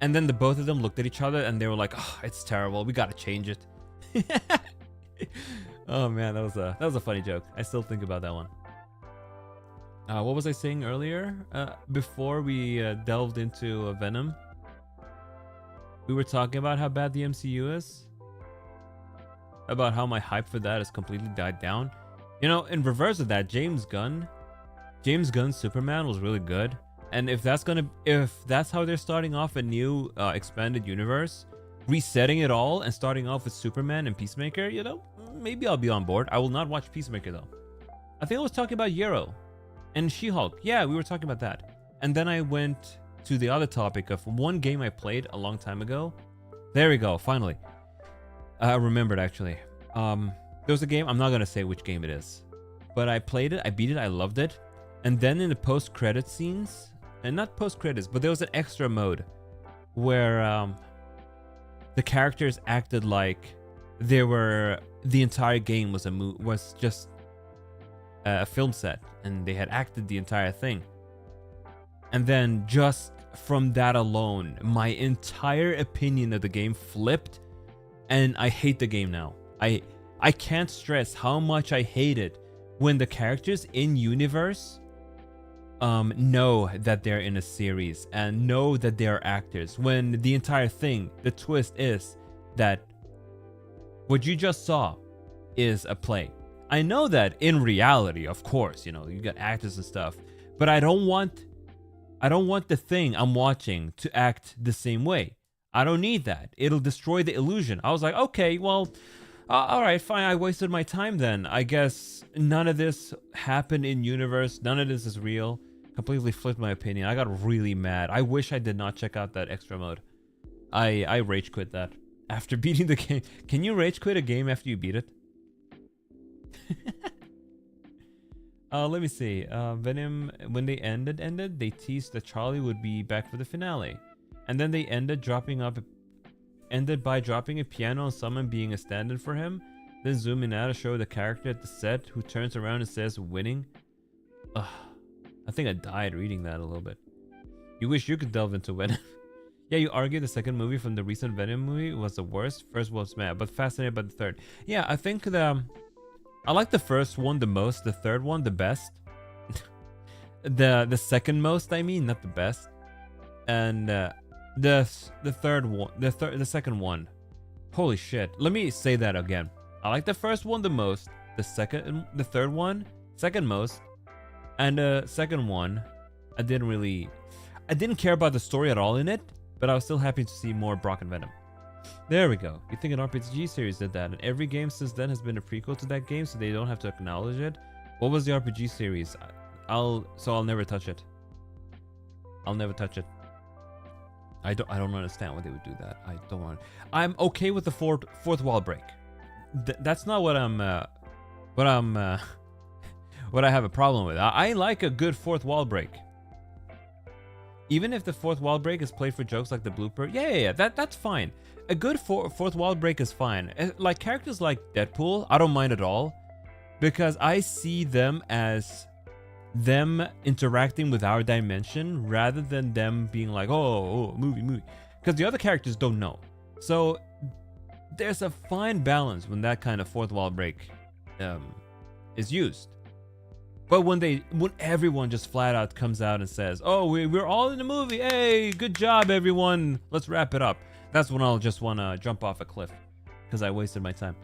And then the both of them looked at each other and they were like, oh, it's terrible, we gotta change it. Oh man, that was a funny joke. I still think about that one. What was I saying earlier? Before we delved into Venom, we were talking about how bad the MCU is, about how my hype for that has completely died down. You know, in reverse of that, James Gunn's Superman was really good. And if that's how they're starting off a new expanded universe, resetting it all and starting off with Superman and Peacemaker, you know, maybe I'll be on board. I will not watch Peacemaker though. I think I was talking about Yarrow and She-Hulk. Yeah, we were talking about that. And then I went to the other topic of one game I played a long time ago. There we go, finally. I remembered actually. There was a game, I'm not gonna say which game it is, but I played it, I beat it, I loved it. And then in the post-credit scenes, and not post-credits, but there was an extra mode where the characters acted like the entire game was just a film set, and they had acted the entire thing. And then just from that alone, my entire opinion of the game flipped, and I hate the game now. I can't stress how much I hate it when the characters in universe know that they're in a series and know that they're actors, when the entire thing, the twist is that what you just saw is a play. I know that in reality, of course, you know, you got actors and stuff, but I don't want the thing I'm watching to act the same way. I don't need that. It'll destroy the illusion. I was like, okay, well, all right, fine. I wasted my time then. I guess none of this happened in universe. None of this is real. Completely flipped my opinion. I got really mad. I wish I did not check out that extra mode. I rage quit that after beating the game. Can you rage quit a game after you beat it? Let me see. Venom, when they ended, they teased that Charlie would be back for the finale. And then they ended by dropping a piano on someone being a stand-in for him. Then zooming out to show the character at the set who turns around and says, winning. Ugh. I think I died reading that a little bit. You wish you could delve into Venom. Yeah, you argue the second movie from the recent Venom movie was the worst. First was mad, but fascinated by the third. Yeah, I think I like the first one the most, the third one the best. the second most, I mean, not the best. And the second one. Holy shit. Let me say that again. I like the first one the most, the third one second most. And the second one, I didn't care about the story at all in it, but I was still happy to see more Brock and Venom. There we go. You think an RPG series did that, and every game since then has been a prequel to that game, so they don't have to acknowledge it. What was the RPG series? I'll never touch it. I'll never touch it. I don't understand why they would do that. I don't want. I'm okay with the fourth wall break. That's not what what I have a problem with. I like a good fourth wall break. Even if the fourth wall break is played for jokes like the blooper, yeah, that's fine. A good fourth wall break is fine. Like characters like Deadpool, I don't mind at all, because I see them as them interacting with our dimension rather than them being like, oh movie. Because the other characters don't know. So there's a fine balance when that kind of fourth wall break is used. But when everyone just flat out comes out and says, "Oh, we're all in the movie. Hey, good job, everyone. Let's wrap it up." That's when I'll just want to jump off a cliff because I wasted my time.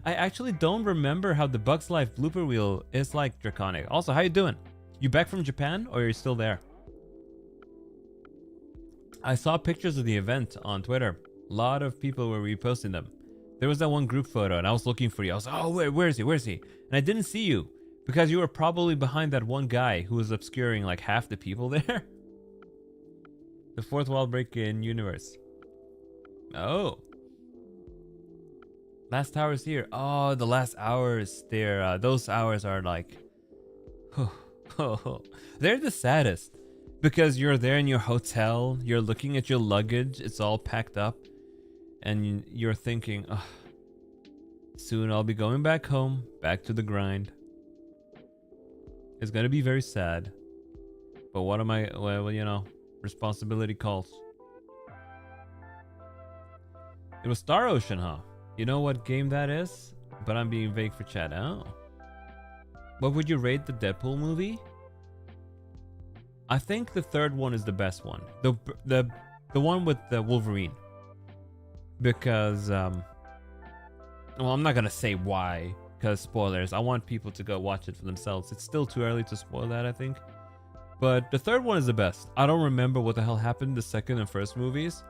I actually don't remember how the Bugs Life blooper reel is like, Draconic. Also, how you doing? You back from Japan or are you still there? I saw pictures of the event on Twitter. A lot of people were reposting them. There was that one group photo and I was looking for you. I was like, oh, where is he? Where is he? And I didn't see you because you were probably behind that one guy who was obscuring like half the people there. The fourth wall break in universe. Oh. Last hours here. Oh, the last hours there. Those hours are like... they're the saddest. Because you're there in your hotel. You're looking at your luggage. It's all packed up. And you're thinking, oh, soon I'll be going back home. Back to the grind. It's going to be very sad. But what am I... Well, you know... Responsibility calls. It was Star Ocean, huh? You know what game that is? But I'm being vague for chat. Oh. What would you rate the Deadpool movie? I think the third one is the best one. The one with the Wolverine. Because well, I'm not gonna say why, because spoilers. I want people to go watch it for themselves. It's still too early to spoil that, I think. But the third one is the best. I don't remember what the hell happened in the second and first movies.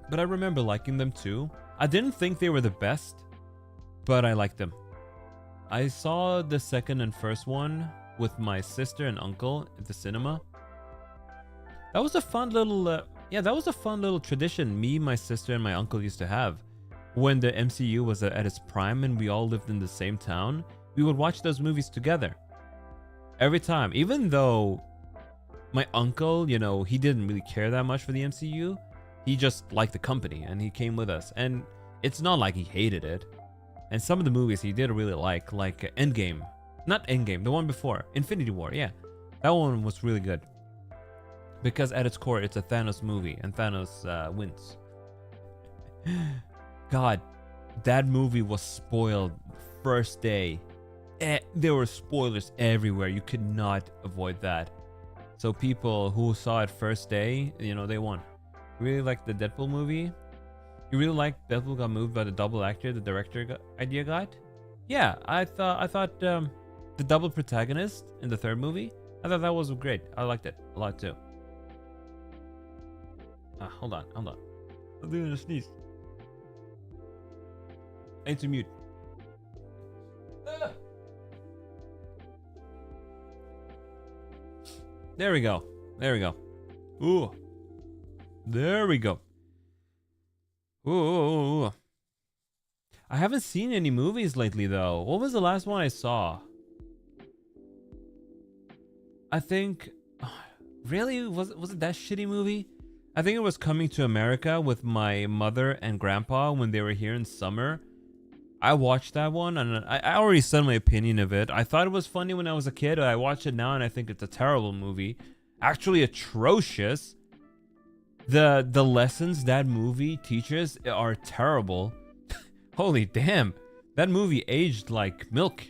But I remember liking them too. I didn't think they were the best, but I liked them. I saw the second and first one with my sister and uncle at the cinema. That was a fun little, yeah, that was a fun little tradition me, my sister, and my uncle used to have. When the MCU was at its prime and we all lived in the same town, we would watch those movies together. Every time, even though my uncle, you know, he didn't really care that much for the MCU. He just liked the company and he came with us. And it's not like he hated it. And some of the movies he did really like Endgame. Not Endgame, the one before. Infinity War, yeah. That one was really good. Because at its core, it's a Thanos movie and Thanos wins. God, that movie was spoiled first day. There were spoilers everywhere. You could not avoid that. So people who saw it first day, you know, they won. Really like the Deadpool movie? You really like Deadpool got moved by the double actor the director idea got? Yeah, I thought the double protagonist in the third movie, I thought that was great. I liked it a lot too. Hold on. I'm doing a sneeze. I need to mute. There we go. Ooh. There we go. Ooh. I haven't seen any movies lately though. What was the last one I saw? I think... Really? Was it that shitty movie? I think it was Coming to America with my mother and grandpa when they were here in summer. I watched that one and I already said my opinion of it. I thought it was funny when I was a kid. I watched it now and I think it's a terrible movie. Actually atrocious. The lessons that movie teaches are terrible. Holy damn. That movie aged like milk.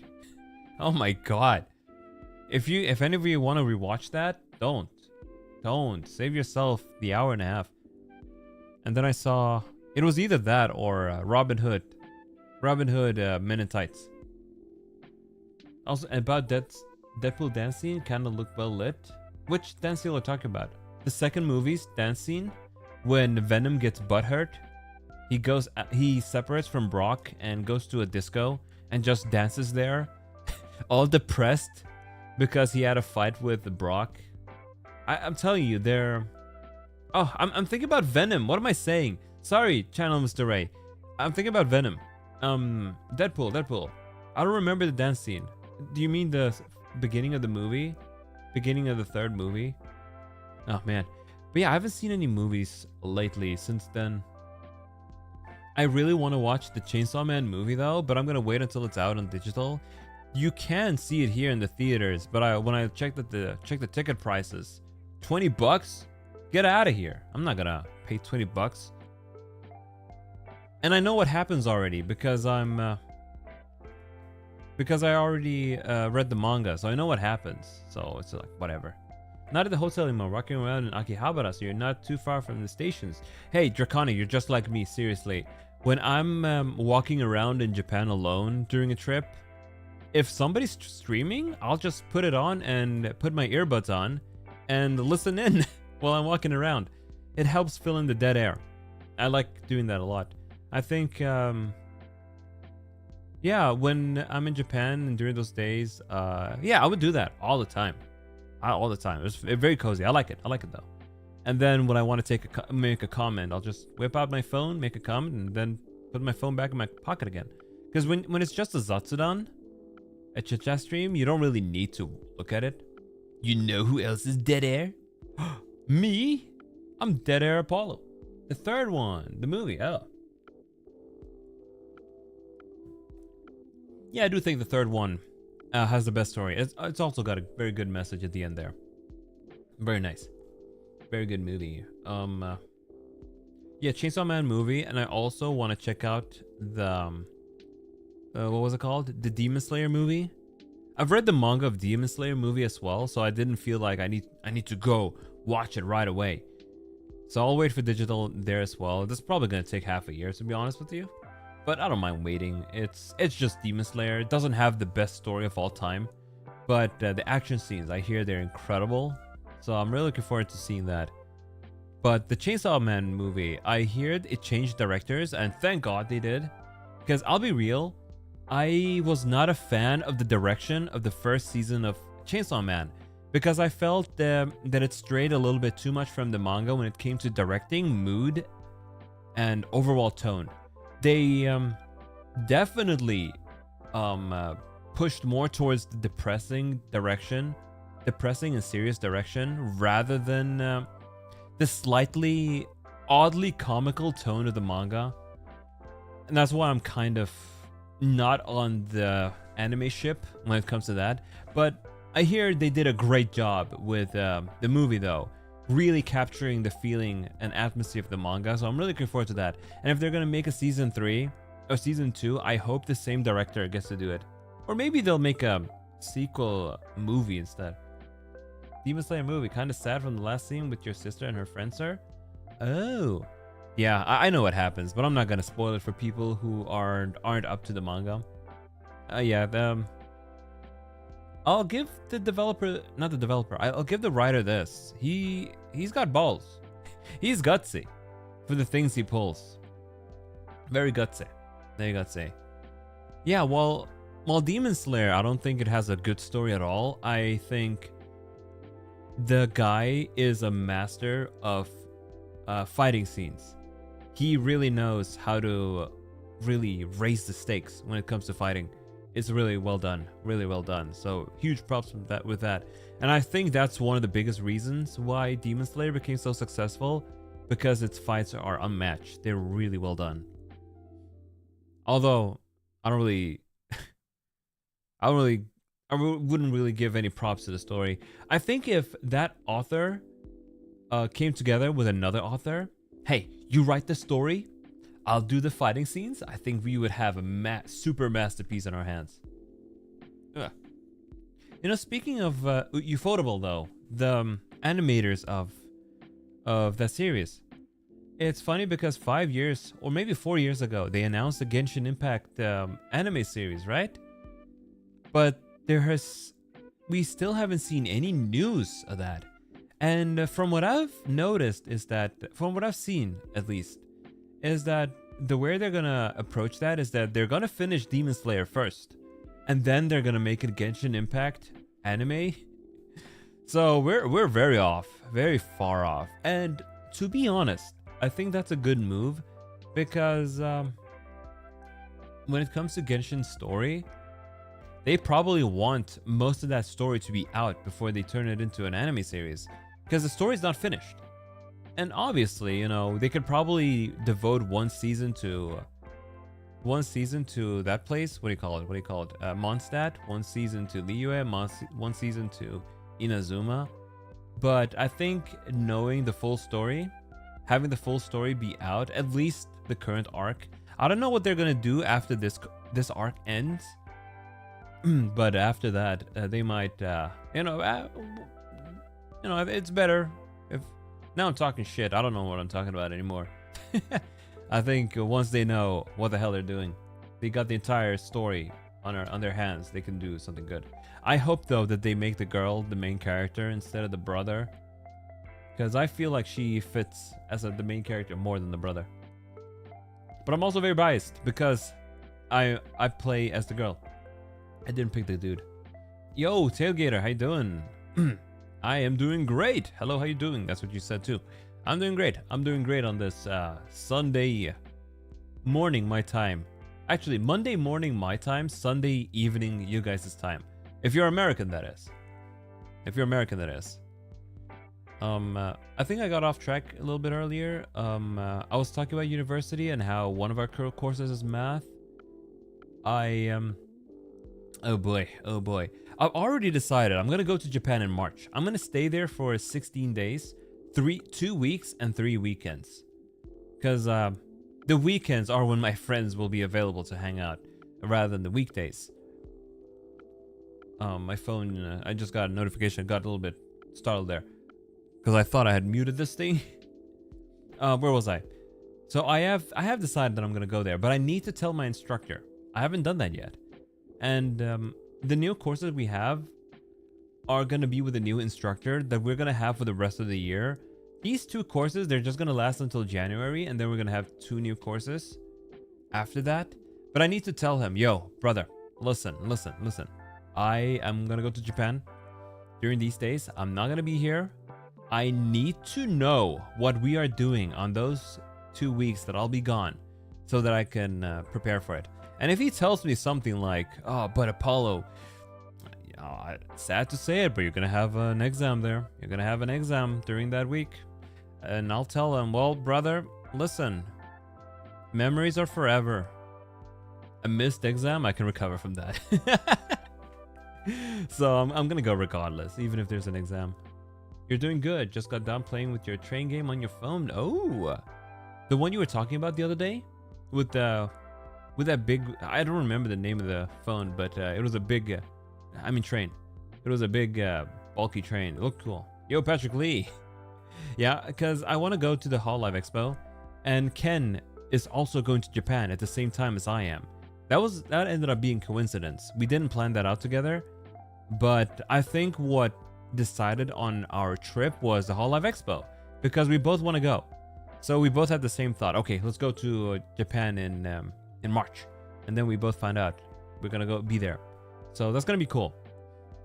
Oh my god. If any of you want to rewatch that, don't. Save yourself the hour and a half. And then I saw... It was either that or Robin Hood. Men in Tights. Also, about Deadpool dance scene, kind of looked well lit. Which dance scene are we talking about? The second movie's dance scene, when Venom gets butthurt, he separates from Brock and goes to a disco and just dances there, all depressed because he had a fight with Brock. I'm telling you, they're... Oh, I'm thinking about Venom. What am I saying? Sorry, channel Mr. Ray. I'm thinking about Venom. Deadpool. I don't remember the dance scene. Do you mean the beginning of the movie? Beginning of the third movie? Oh man. But yeah, I haven't seen any movies lately since then. I really want to watch the Chainsaw Man movie though, but I'm gonna wait until it's out on digital. You can see it here in the theaters, but when I checked the ticket prices, $20? Get out of here. I'm not gonna pay $20. And I know what happens already because I'm because I already read the manga, so I know what happens. So it's like whatever. Not at the hotel anymore, walking around in Akihabara, so you're not too far from the stations. Hey, Draconi, you're just like me, seriously. When I'm walking around in Japan alone during a trip, if somebody's streaming, I'll just put it on and put my earbuds on and listen in while I'm walking around. It helps fill in the dead air. I like doing that a lot. I think, yeah, when I'm in Japan and during those days, yeah, I would do that all the time. All the time. It's very cozy. I like it. I like it though. And then when I want to make a comment, I'll just whip out my phone, make a comment, and then put my phone back in my pocket again. Because when it's just a Zatsudan, a Chit Chat stream, you don't really need to look at it. You know who else is dead air? Me? I'm Dead Air Apollo. The third one, the movie. Oh. Yeah, I do think the third one has the best story. It's also got a very good message at the end there. Very nice. Very good movie. Yeah, Chainsaw Man movie, and I also want to check out the what was it called? The Demon Slayer movie. I've read the manga of Demon Slayer movie as well, so I didn't feel like I need to go watch it right away. So I'll wait for digital there as well. This is probably gonna take half a year, to be honest with you. But I don't mind waiting. It's just Demon Slayer. It doesn't have the best story of all time, but the action scenes, I hear they're incredible. So I'm really looking forward to seeing that. But the Chainsaw Man movie, I hear it changed directors, and thank God they did. Because I'll be real, I was not a fan of the direction of the first season of Chainsaw Man, because I felt that it strayed a little bit too much from the manga when it came to directing, mood, and overall tone. They definitely pushed more towards the depressing and serious direction, rather than the slightly oddly comical tone of the manga. And that's why I'm kind of not on the anime ship when it comes to that. But I hear they did a great job with the movie though, really capturing the feeling and atmosphere of the manga. So I'm really looking forward to that. And if they're gonna make a season 3 or season 2, I hope the same director gets to do it. Or maybe they'll make a sequel movie instead. Demon Slayer movie, kind of sad from the last scene with your sister and her friend, sir. Oh, yeah, I know what happens, but I'm not gonna spoil it for people who aren't up to the manga. Yeah, I'll give the developer, not the developer, I'll give the writer this. He's got balls. He's gutsy for the things he pulls. Very gutsy. Very gutsy. Yeah, while Demon Slayer, I don't think it has a good story at all. I think the guy is a master of fighting scenes. He really knows how to really raise the stakes when it comes to fighting. It's really well done, really well done. So huge props with that. And I think that's one of the biggest reasons why Demon Slayer became so successful, because its fights are unmatched. They're really well done. Although I wouldn't really give any props to the story. I think if that author came together with another author, hey, you write the story, I'll do the fighting scenes, I think we would have a super masterpiece in our hands. Ugh. You know, speaking of Ufotable though, the animators of that series, it's funny because 5 years or maybe 4 years ago, they announced the Genshin Impact anime series, right? But we still haven't seen any news of that. And from what I've noticed from what I've seen at least, is that the way they're gonna approach that is that they're gonna finish Demon Slayer first, and then they're gonna make it Genshin Impact anime. So we're very far off. And to be honest, I think that's a good move, because when it comes to Genshin's story, they probably want most of that story to be out before they turn it into an anime series, because the story's not finished. And obviously, you know, they could probably devote one season to that place. What do you call it? Mondstadt. One season to Liyue. One season to Inazuma. But I think knowing the full story, having the full story be out, at least the current arc. I don't know what they're gonna do after this arc ends. But after that, they might, it's better if. Now I'm talking shit. I don't know what I'm talking about anymore. I think once they know what the hell they're doing, they got the entire story on their hands. They can do something good. I hope though that they make the girl the main character instead of the brother, because I feel like she fits as the main character more than the brother. But I'm also very biased because I play as the girl. I didn't pick the dude. Yo, Tailgater, how you doing? I am doing great. Hello, how you doing? That's what you said too. I'm doing great. I'm doing great on this Sunday morning my time. Actually, Monday morning my time, Sunday evening you guys' time. If you're American, that is. If you're American, that is. I think I got off track a little bit earlier. I was talking about university and how one of our courses is math. Oh boy. I've already decided I'm gonna go to Japan in March. I'm gonna stay there for 16 days, 2 weeks and 3 weekends. Because the weekends are when my friends will be available to hang out, rather than the weekdays. My phone, I just got a notification, got a little bit startled there. Because I thought I had muted this thing. Where was I? So I have decided that I'm gonna go there, but I need to tell my instructor. I haven't done that yet. And the new courses we have are going to be with a new instructor that we're going to have for the rest of the year. These 2 courses, they're just going to last until January, and then we're going to have 2 new courses after that. But I need to tell him, yo, brother, listen. I am going to go to Japan during these days. I'm not going to be here. I need to know what we are doing on those 2 weeks that I'll be gone so that I can prepare for it. And if he tells me something like, oh, but Apollo, sad to say it, but you're going to have an exam there. You're going to have an exam during that week. And I'll tell him, well, brother, listen, memories are forever. A missed exam, I can recover from that. So I'm going to go regardless, even if there's an exam. You're doing good. Just got done playing with your train game on your phone. Oh, the one you were talking about the other day with that big, I don't remember the name of the phone, but it was a big, train. It was a big, bulky train. It looked cool. Yo, Patrick Lee. Yeah, because I want to go to the Hololive Expo, and Ken is also going to Japan at the same time as I am. That ended up being coincidence. We didn't plan that out together, but I think what decided on our trip was the Hololive Expo, because we both want to go. So we both had the same thought. Okay, let's go to Japan in March, and then we both found out we're gonna go be there, so that's gonna be cool.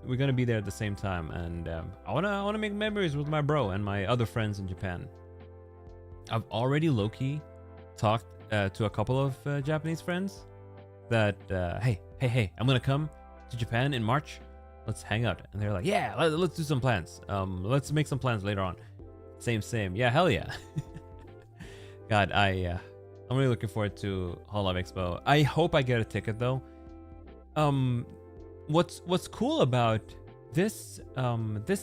We're gonna be there at the same time, and I wanna make memories with my bro and my other friends in Japan. I've already low-key talked to a couple of Japanese friends that hey, I'm gonna come to Japan in March, let's hang out. And they're like, yeah, let's do some plans. Let's make some plans later on. Same, yeah, hell yeah. God, I'm really looking forward to Hololive Expo. I hope I get a ticket though. What's cool about this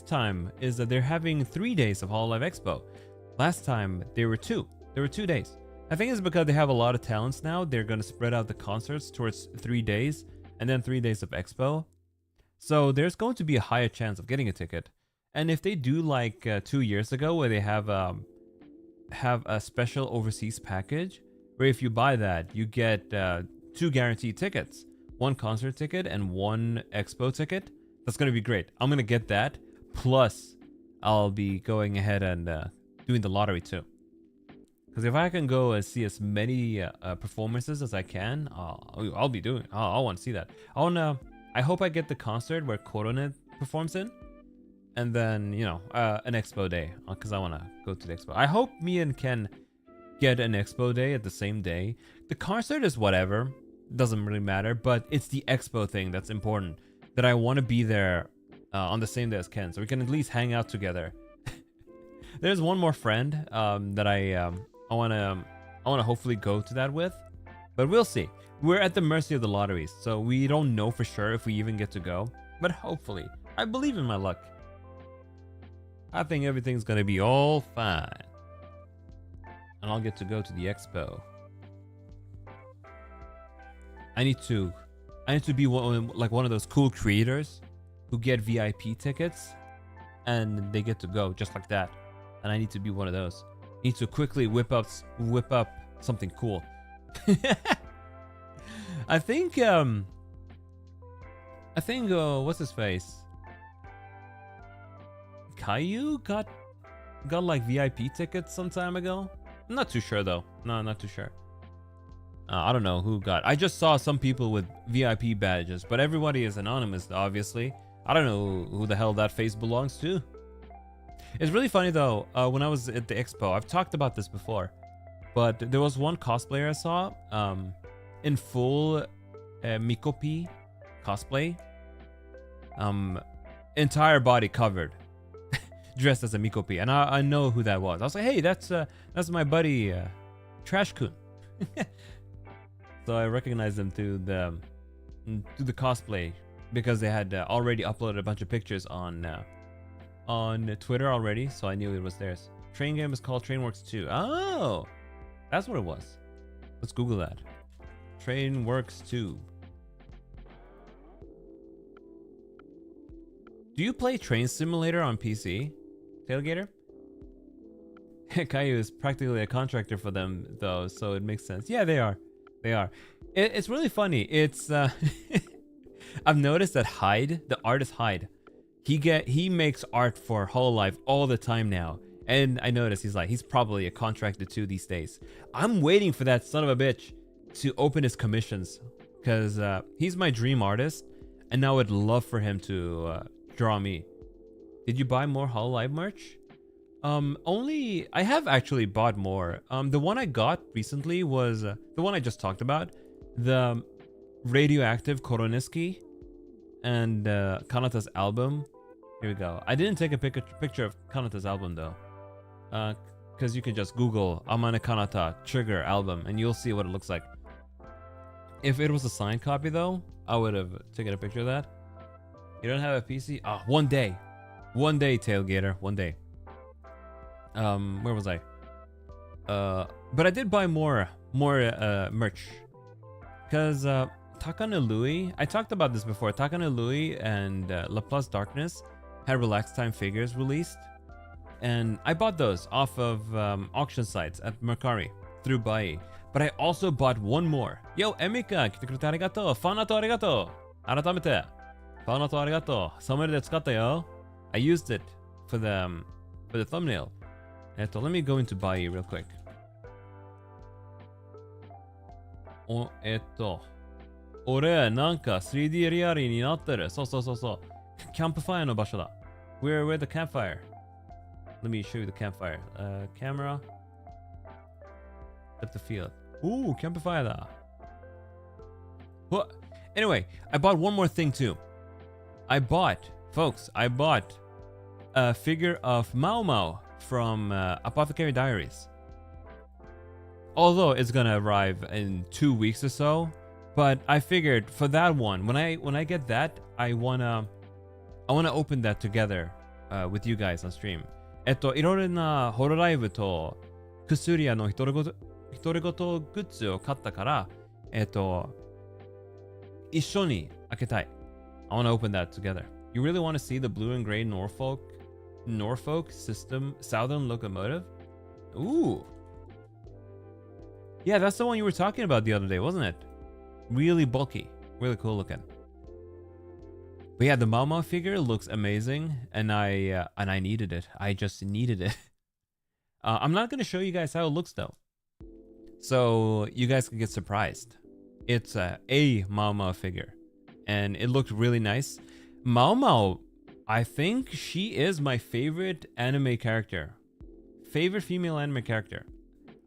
time is that they're having 3 days of Hololive Expo. Last time there were 2. There were 2 days. I think it's because they have a lot of talents now. They're gonna spread out the concerts towards 3 days and then 3 days of Expo. So there's going to be a higher chance of getting a ticket. And if they do like 2 years ago, where they have a special overseas package, where if you buy that, you get 2 guaranteed tickets, 1 concert ticket and 1 expo ticket. That's going to be great. I'm going to get that. Plus, I'll be going ahead and doing the lottery too. Because if I can go and see as many performances as I can, I'll be doing. I want to see that. I hope I get the concert where Coronet performs in. And then, an expo day. Because I want to go to the expo. I hope me and Ken get an expo day at the same day. The concert is whatever, doesn't really matter, but it's the expo thing that's important, that I want to be there on the same day as Ken, so we can at least hang out together. There's one more friend that I want to hopefully go to that with, but we'll see. We're at the mercy of the lotteries, so we don't know for sure if we even get to go, but hopefully. I believe in my luck. I think everything's gonna be all fine. And I'll get to go to the expo. I need to I need to be one of those cool creators who get VIP tickets and they get to go just like that. And I need to be one of those. Need to quickly whip up something cool. I think what's his face? Caillou got like VIP tickets some time ago. I'm not too sure though. No, not too sure. I don't know who got. I just saw some people with VIP badges, but everybody is anonymous, obviously. I don't know who the hell that face belongs to. It's really funny though. When I was at the expo, I've talked about this before, but there was one cosplayer I saw in full Mikopi cosplay, entire body covered, dressed as a Mikopi, and I know who that was. I was like, hey, that's my buddy Trash Kun. So I recognized them through the cosplay because they had already uploaded a bunch of pictures on Twitter already, so I knew it was theirs. Train game is called Trainworks 2. Oh, that's what it was. Let's Google that. Trainworks 2. Do you play Train Simulator on PC, Tailgater? Caillou is practically a contractor for them, though, so it makes sense. Yeah, they are. They are. It's really funny. It's I've noticed that Hyde, the artist Hyde, he makes art for Hololive all the time now, and I noticed he's probably a contractor too these days. I'm waiting for that son of a bitch to open his commissions, because he's my dream artist, and now I'd love for him to draw me. Did you buy more Hololive merch? Only I have actually bought more. The one I got recently was the one I just talked about, the Radioactive Koroniski and Kanata's album. Here we go. I didn't take a picture of Kanata's album though, because you can just Google Amane Kanata Trigger album and you'll see what it looks like. If it was a signed copy though, I would have taken a picture of that. You don't have a PC? Ah, one day, Tailgater, one day. Where was I? But I did buy more merch, because Takane Louis, I talked about this before. Takane Louis and Laplace Darkness had Relax Time figures released, and I bought those off of auction sites at Mercari through Bai. But I also bought one more. Yo, Emika, 来てくれてありがとう。ファンアートありがとう。改めて、ファンアートありがとう。サムネで使ったよ。I used it for the thumbnail. Let me go into Bai real quick. 俺、なんか 3D リアリーになってる。そう。キャンプファイヤーの場所だ。We're the campfire. Let me show you the campfire. Camera. Depth of field. Ooh, campfire da. What? Anyway, I bought one more thing too. I bought a figure of Mao Mao from Apothecary Diaries. Although it's gonna arrive in 2 weeks or so, but I figured for that one, when I get that, I wanna open that together with you guys on stream. いろいろなホロライブとクスリアの独り言グッズを買ったから、一緒に開けたい。I wanna open that together. You really want to see the blue and gray Norfolk system Southern locomotive? Ooh. Yeah, that's the one you were talking about the other day, wasn't it? Really bulky, really cool looking. But yeah, the Mao Mao figure looks amazing, and I needed it. I just needed it. I'm not gonna show you guys how it looks though, so you guys can get surprised. It's a Mao Mao figure, and it looked really nice. Mao Mao, I think she is my favorite anime character. Favorite female anime character.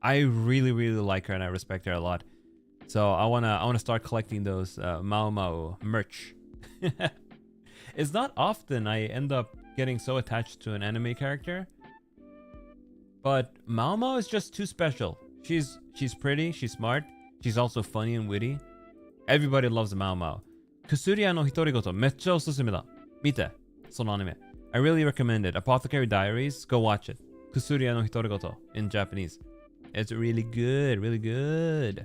I really like her and I respect her a lot. So I wanna start collecting those Mao Mao merch. It's not often I end up getting so attached to an anime character, but Mao Mao is just too special. She's pretty, she's smart, she's also funny and witty. Everybody loves Mao Mao. Kusuria no Hitorigoto, meccha osusume da. Mite, sono anime. I really recommend it. Apothecary Diaries, go watch it. Kusuria no Hitorigoto in Japanese. It's really good, really good.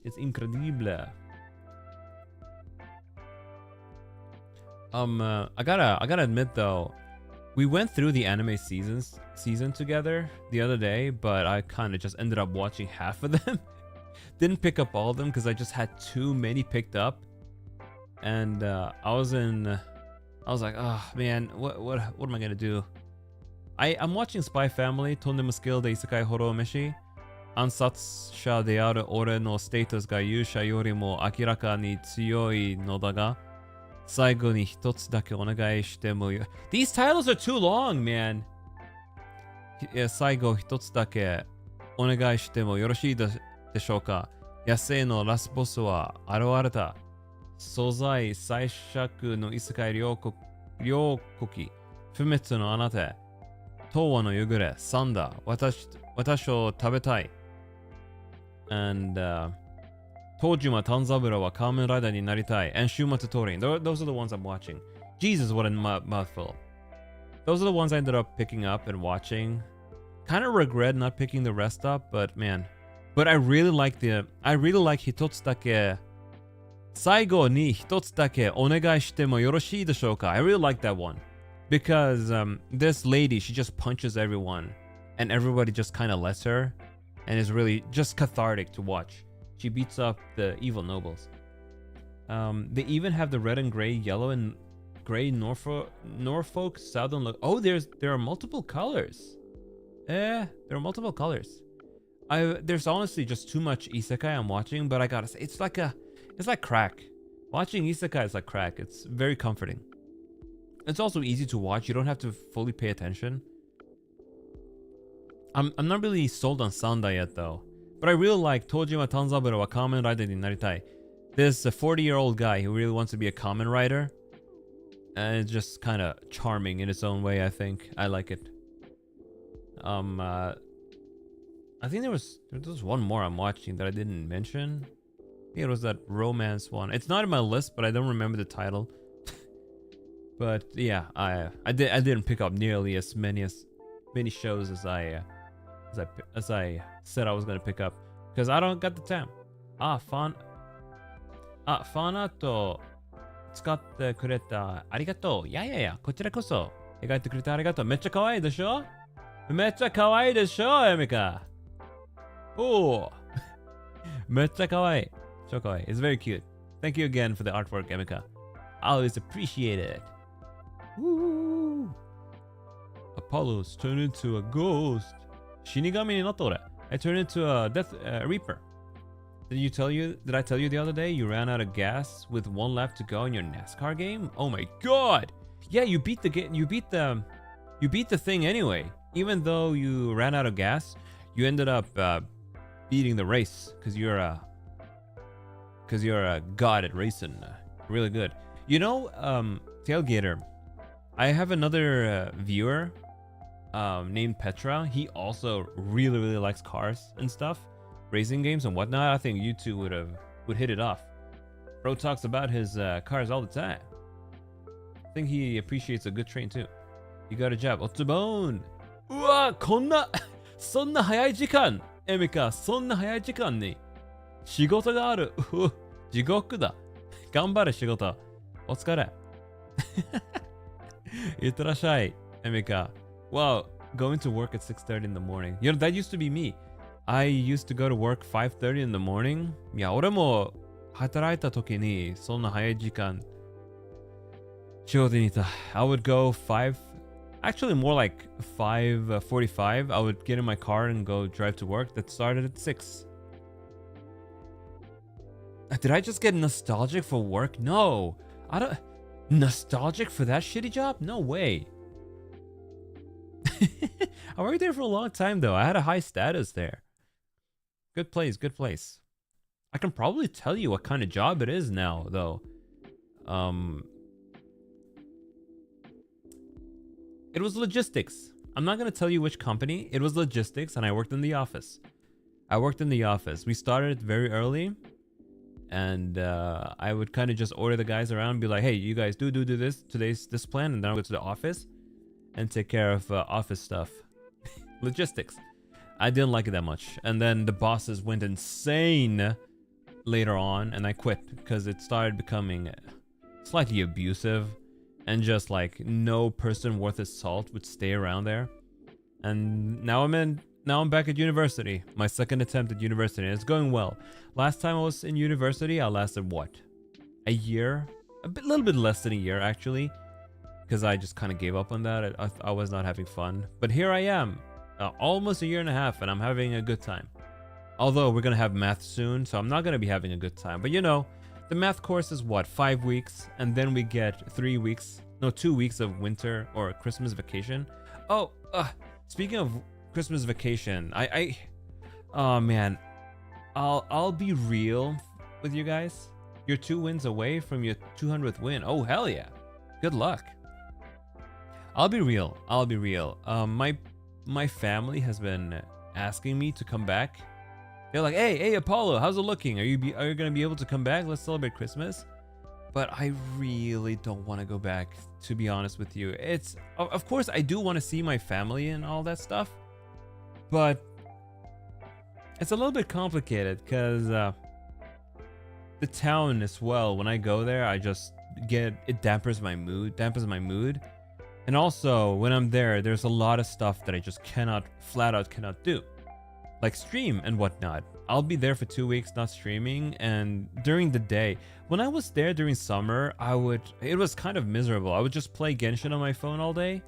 It's incredible. I gotta admit though, we went through the anime season together the other day, but I kind of just ended up watching half of them. Didn't pick up all of them because I just had too many picked up, and I was like, oh man, what am I gonna do? I'm watching Spy Family, とんでもスキルで異世界ホロー飯。暗殺者である俺のステータスが勇者よりも明らかに強いのだが、最後に一つだけお願いしてもよ。These titles are too long, man. 最後一つだけお願いしてもよろしいでしょうか。野生のラスボスは現れた。素材最弱の異世界両国不滅のあなた。東和の夕暮れ、サンダー、私を食べたい。And, 東島丹三郎は仮面ライダーになりたい。And 週末トーリン。Those are the ones I'm watching. Jesus, what a mouthful. Those are the ones I ended up picking up and watching. Kind of regret not picking the rest up, but man. But I really like 一つだけ。最後に一つだけお願いしてもよろしいでしょうか。I really like that one. Because this lady, she just punches everyone. And everybody just kind of lets her. And it's really just cathartic to watch. She beats up the evil nobles. They even have the red and gray, yellow and gray Norfolk Southern look. Oh, there are multiple colors. There are multiple colors. There's honestly just too much isekai I'm watching, but I gotta say, it's like crack. Watching isekai is like crack. It's very comforting. It's also easy to watch. You don't have to fully pay attention. I'm not really sold on Sanda yet though. But I really like Tojima Tanzaburo wa Kamen Rider ni naritai. This 40-year-old guy who really wants to be a Kamen Rider. And it's just kind of charming in its own way, I think. I like it. I think there was one more I'm watching that I didn't mention. I think it was that romance one. It's not in my list, but I don't remember the title. But yeah, I didn't pick up nearly as many shows as I said I was gonna pick up because I don't got the time. ファナと使ってくれたありがとう。いやこちらこそ描いてくれてありがとう。めっちゃ可愛いでしょ？めっちゃ可愛いでしょ、エミカ。おーめっちゃ可愛い。超可愛い。It's very cute. Thank you again for the artwork, Emika. I always appreciate it. Woo! Apollo's turned into a ghost. Shinigami ni natta ore. I turned into a death reaper. Did I tell you the other day you ran out of gas with one lap to go in your NASCAR game? Oh my god! Yeah, you beat the game. You beat the thing anyway. Even though you ran out of gas, you ended up beating the race because you're a god at racing. Really good. You know, Tailgater, I have another viewer named Petra. He also really likes cars and stuff, racing games and whatnot. I think you two would hit it off. Bro talks about his cars all the time. I think he appreciates a good train too. You got a job. Otsubone! うわ、そんな早い時間エミカ、そんな早い時間に仕事がある。地獄だ。頑張れ仕事。お疲れ。いってらっしゃい、エミカ。Wow, going to work at 6:30 in the morning. You know, that used to be me. I used to go to work 5:30 in the morning. いや、俺も働いた時にそんな早い時間仕事にいた。I would go actually more like 5:45. I would get in my car and go drive to work. That started at 6. Did I just get nostalgic for work? No. I don't... Nostalgic for that shitty job? No way. I worked there for a long time though. I had a high status there. Good place, good place. I can probably tell you what kind of job it is now though. It was logistics. I'm not going to tell you which company. It was logistics and I worked in the office. We started very early. And I would kind of just order the guys around and be like, hey, you guys do this, today's this plan. And then I'll go to the office and take care of office stuff. Logistics. I didn't like it that much. And then the bosses went insane later on and I quit because it started becoming slightly abusive. and just like no person worth his salt would stay around there. And now I'm back at university. My second attempt at university, and it's going well. Last time I was in university, I lasted what? A year? Little bit less than a year actually, because I just kind of gave up on that. I was not having fun. But here I am, almost a year and a half, and I'm having a good time. Although we're gonna have math soon, so I'm not gonna be having a good time. But you know, the math course is what, 5 weeks, and then we get 2 weeks of winter or Christmas vacation. Oh, speaking of Christmas vacation, oh man, I'll be real with you guys. You're 2 wins away from your 200th win. Oh hell yeah, good luck. I'll be real. My family has been asking me to come back. They're like, hey Apollo, how's it looking? Are you gonna be able to come back? Let's celebrate Christmas. But I really don't want to go back, to be honest with you. It's, of course I do want to see my family and all that stuff, but it's a little bit complicated because the town as well, when I go there, I just it dampens my mood. And also when I'm there, there's a lot of stuff that I just flat out cannot do, like stream and whatnot. I'll be there for 2 weeks not streaming, and during the day, when I was there during summer, it was kind of miserable. I would just play Genshin on my phone all day,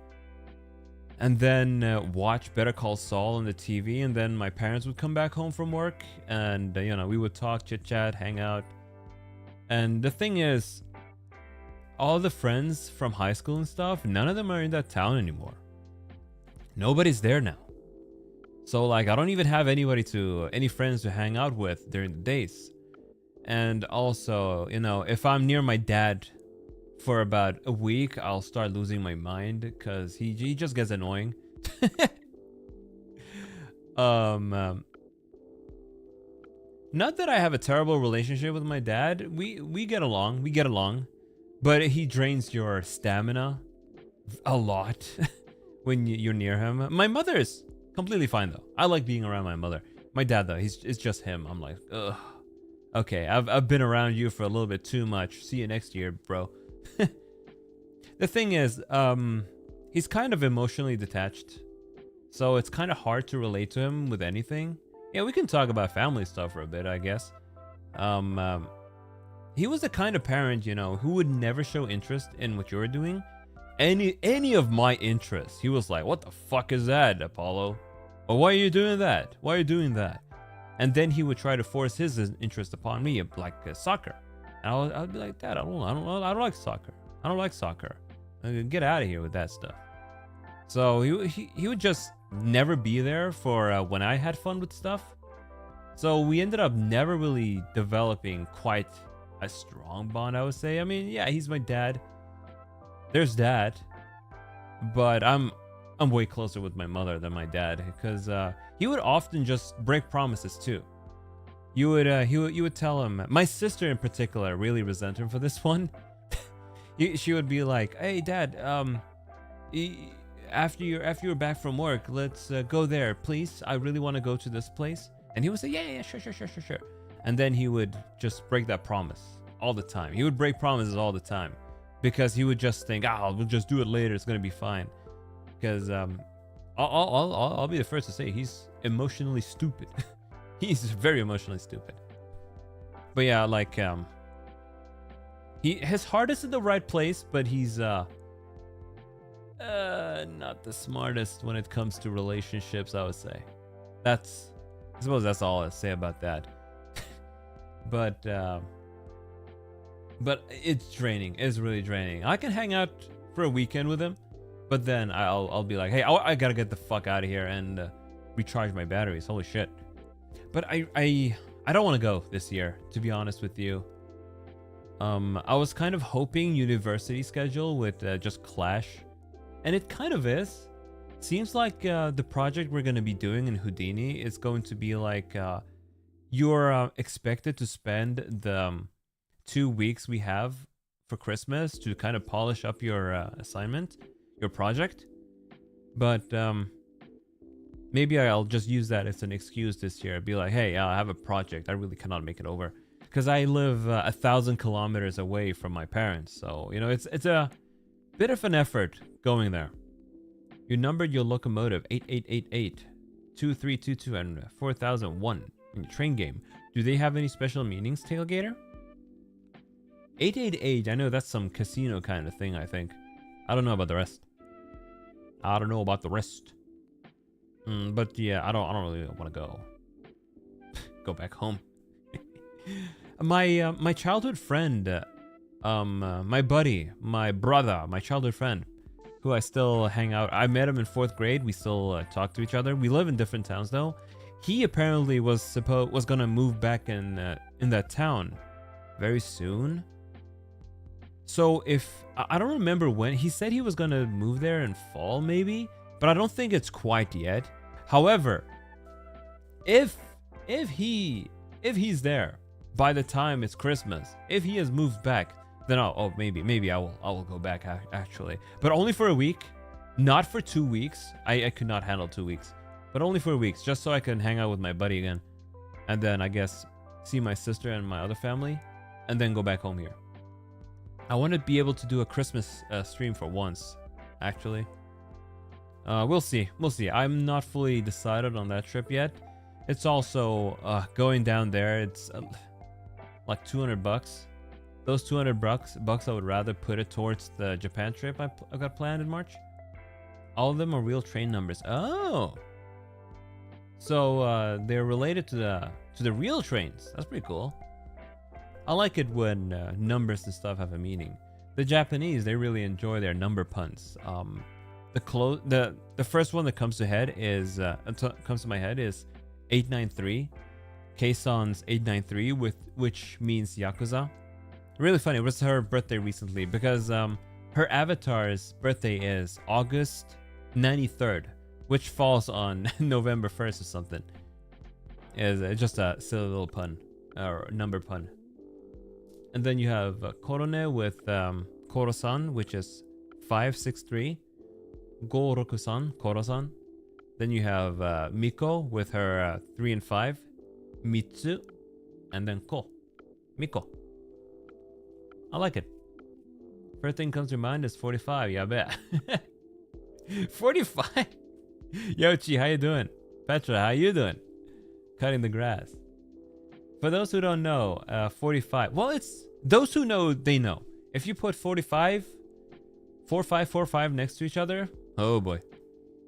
and then watch Better Call Saul on the TV, and then my parents would come back home from work, and you know, we would talk, chit chat, hang out. And the thing is, all the friends from high school and stuff, none of them are in that town anymore. Nobody's there now. So like, I don't even have any friends to hang out with during the days. And also, you know, if I'm near my dad for about a week, I'll start losing my mind because he just gets annoying. Not that I have a terrible relationship with my dad. We get along, but he drains your stamina a lot when you're near him. My mother's completely fine though. I like being around my mother. My dad though, it's just him. I'm like, ugh. Okay, I've been around you for a little bit too much. See you next year, bro. The thing is, he's kind of emotionally detached, so it's kind of hard to relate to him with anything. Yeah, we can talk about family stuff for a bit, I guess. He was the kind of parent, you know, who would never show interest in what you're doing. Any of my interests, he was like, what the fuck is that, Apollo? Or why are you doing that? Why are you doing that? And then he would try to force his interest upon me, like soccer. And I'd be like, Dad, I don't like soccer. I don't like soccer. Get out of here with that stuff. So he would just never be there for when I had fun with stuff. So we ended up never really developing quite a strong bond, I would say. I mean, yeah, he's my dad. There's that. But I'm way closer with my mother than my dad, because he would often just break promises too. You would tell him. My sister in particular really resent him for this one. She would be like, "Hey, Dad, after you're back from work, let's go there, please. I really want to go to this place." And he would say, "Yeah, sure." And then he would just break that promise all the time. He would break promises all the time because he would just think, we'll just do it later. It's gonna be fine." Because I'll be the first to say he's emotionally stupid. He's very emotionally stupid. But yeah, like his heart is in the right place, but he's not the smartest when it comes to relationships, I would say. I suppose that's all I'll say about that. But it's draining. It's really draining. I can hang out for a weekend with him, but then I'll be like, hey, I gotta get the fuck out of here and recharge my batteries. Holy shit. But I don't want to go this year, to be honest with you. I was kind of hoping university schedule would just clash, and it kind of is. Seems like the project we're going to be doing in Houdini is going to be like you're expected to spend the 2 weeks we have for Christmas to kind of polish up your assignment, your project. But maybe I'll just use that as an excuse this year. Be like, hey, I have a project. I really cannot make it over because I live 1,000 kilometers away from my parents. So, you know, it's a Bit of an effort going there. You numbered your locomotive 8888, 2322, and 4001 in your train game. Do they have any special meanings, Tailgater? 888, I know that's some casino kind of thing, I think. I don't know about the rest. But yeah, I don't really want to go. Go back home. My childhood friend, my buddy, my brother, my childhood friend, who I still hang out. I met him in 4th grade. We still talk to each other. We live in different towns though. He apparently was gonna move back in that town very soon. So I don't remember when he said he was gonna move there in fall maybe, but I don't think it's quite yet. However, if he's there by the time it's Christmas, if he has moved back, then maybe I will go back actually, but only for a week, not for 2 weeks. I could not handle 2 weeks, but only for weeks, just so I can hang out with my buddy again, and then I guess see my sister and my other family, and then go back home here. I want to be able to do a Christmas stream for once, actually. We'll see. I'm not fully decided on that trip yet. It's also going down there. It's like $200. Those $200 I would rather put it towards the Japan trip I got planned in March. All of them are real train numbers. Oh, so they're related to the real trains. That's pretty cool. I like it when numbers and stuff have a meaning. The Japanese, they really enjoy their number puns. The first one that comes to my head is 893. Kei-san's 893, which means Yakuza. Really funny. It was her birthday recently because her avatar's birthday is August 93rd, which falls on November 1st or something. It's just a silly little pun or number pun. And then you have Korone with Koro-san, which is 563. Go-roku-san, Koro-san. Then you have Miko with her 3 and 5. Mitsu. And then Ko. Miko. I like it. First thing comes to mind is 45. Yeah, I bet. 45? Yochi, how you doing? Petra, how you doing? Cutting the grass. For those who don't know, 45. Well, it's those who know, they know. If you put 45, 4545 next to each other, oh boy,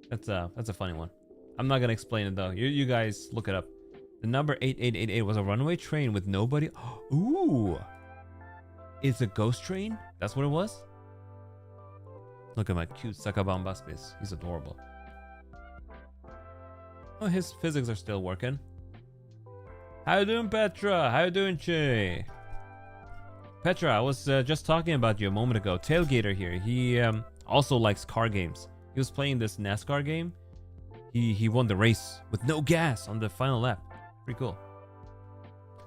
that's a funny one. I'm not gonna explain it though. You guys look it up. The number 8888 was a runaway train with nobody. Ooh, it's a ghost train. That's what it was. Look at my cute Sakabamba space. He's adorable. Oh, his physics are still working. How you doing, Petra? How you doing, Che? Petra, I was just talking about you a moment ago. Tailgater here. He also likes car games. He was playing this NASCAR game. He won the race with no gas on the final lap. Pretty cool.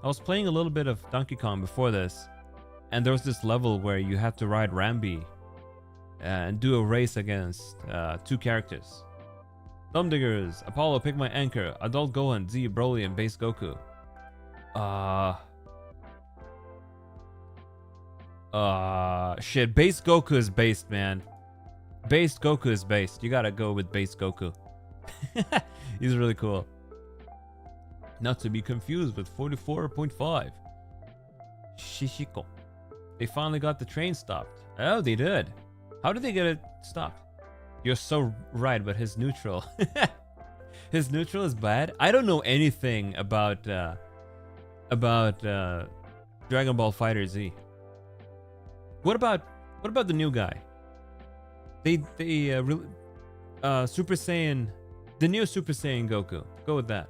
I was playing a little bit of Donkey Kong before this, and there was this level where you had to ride Rambi and do a race against 2 characters. Thumbdiggers, Apollo, Pick My Anchor, Adult Gohan, Z, Broly, and Base Goku. Shit, Base Goku is based, man. Base Goku is based. You gotta go with Base Goku. He's really cool. Not to be confused with 44.5. Shishiko. They finally got the train stopped. Oh, they did. How did they get it stopped? You're so right, but his neutral. His neutral is bad. I don't know anything about Dragon Ball Fighter Z. What about the new guy? Super Saiyan, the new Super Saiyan Goku. Go with that.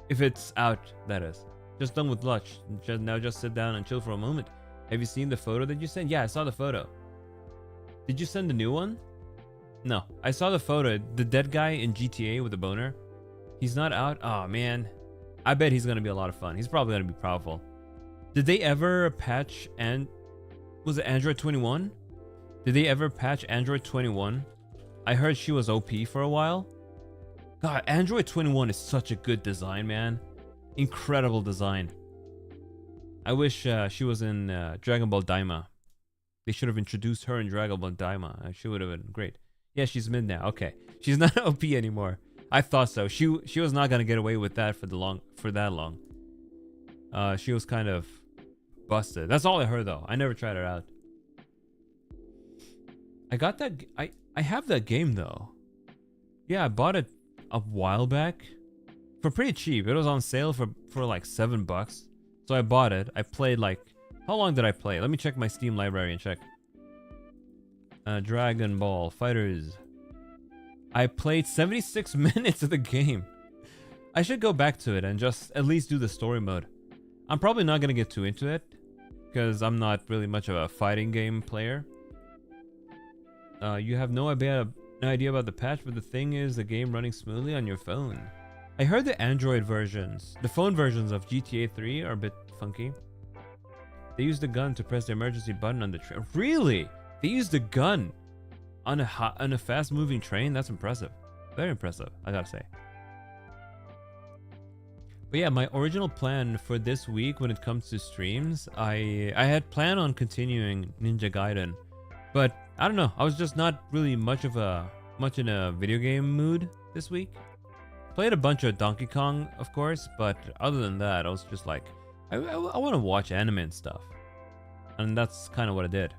If it's out, that is. Just done with lunch. Just sit down and chill for a moment. Have you seen the photo that you sent? Yeah, I saw the photo. Did you send the new one? No, I saw the photo. The dead guy in GTA with the boner. He's not out. Oh man, I bet he's gonna be a lot of fun. He's probably gonna be powerful. Did they ever patch was it Android 21? Did they ever patch Android 21? I heard she was OP for a while. God, Android 21 is such a good design, man. Incredible design. I wish she was in Dragon Ball Daima. They should have introduced her in Dragon Ball Daima. She would have been great. Yeah, she's mid now. Okay, she's not OP anymore. I thought so. She was not gonna get away with that for that long. She was kind of busted. That's all I heard though. I never tried her out. I got that. I have that game though. Yeah, I bought it a while back for pretty cheap. It was on sale for like $7. So I bought it. I played like, how long did I play? Let me check my Steam library and check. Dragon Ball Fighters. I played 76 minutes of the game. I should go back to it and just at least do the story mode. I'm probably not gonna get too into it because I'm not really much of a fighting game player. You have no idea about the patch, but the thing is the game running smoothly on your phone. I heard the Android versions, the phone versions of GTA 3 are a bit funky. They use the gun to press the emergency button on the train. Really? They use the gun on a fast-moving train? That's impressive. Very impressive, I gotta say. But yeah, my original plan for this week when it comes to streams, I had planned on continuing Ninja Gaiden, but I don't know. I was just not really much in a video game mood this week. Played a bunch of Donkey Kong, of course, but other than that, I was just like, I want to watch anime and stuff, and that's kind of what I did.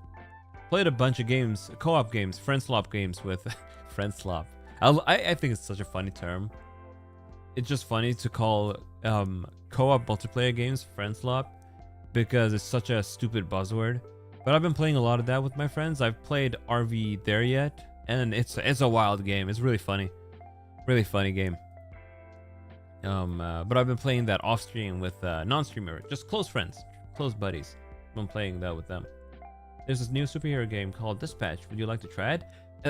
Played a bunch of games, co-op games, friend slop games with friend slop. I think it's such a funny term. It's just funny to call co-op multiplayer games friend slop because it's such a stupid buzzword. But I've been playing a lot of that with my friends. I've played RV There Yet, and it's a wild game. It's really funny game. But I've been playing that off stream with non-streamer, just close friends, close buddies. I've been playing that with them. There's this new superhero game called Dispatch. Would you like to try it?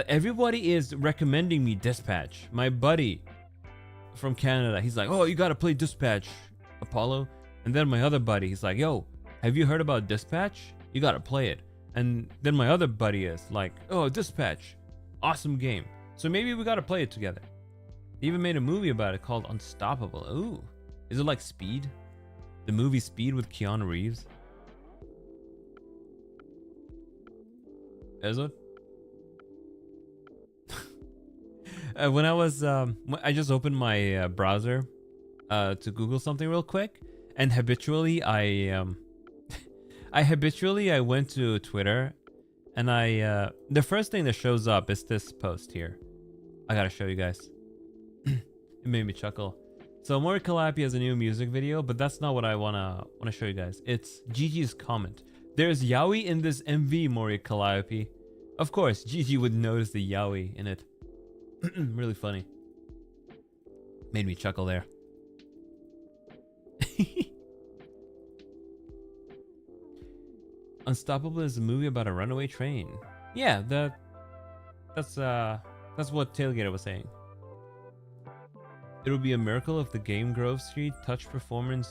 Everybody is recommending me Dispatch. My buddy from Canada, he's like, oh, you gotta play Dispatch, Apollo. And then my other buddy, he's like, yo, have you heard about Dispatch? You gotta play it. And then my other buddy is like, oh, Dispatch, awesome game. So maybe we gotta play it together. They even made a movie about it called Unstoppable. Ooh, is it like Speed? The movie Speed with Keanu Reeves? Is it? When I was, I just opened my browser to Google something real quick, and habitually I went to Twitter, and the first thing that shows up is this post here. I gotta show you guys. It made me chuckle. So Mori Calapi has a new music video, but that's not what I wanna show you guys. It's Gigi's comment. There's yaoi in this MV, Mori Calliope. Of course, Gigi would notice the yaoi in it. Really funny. Made me chuckle there. Unstoppable is a movie about a runaway train. Yeah, that's what Tailgater was saying. It would be a miracle if the game Grove Street touch perform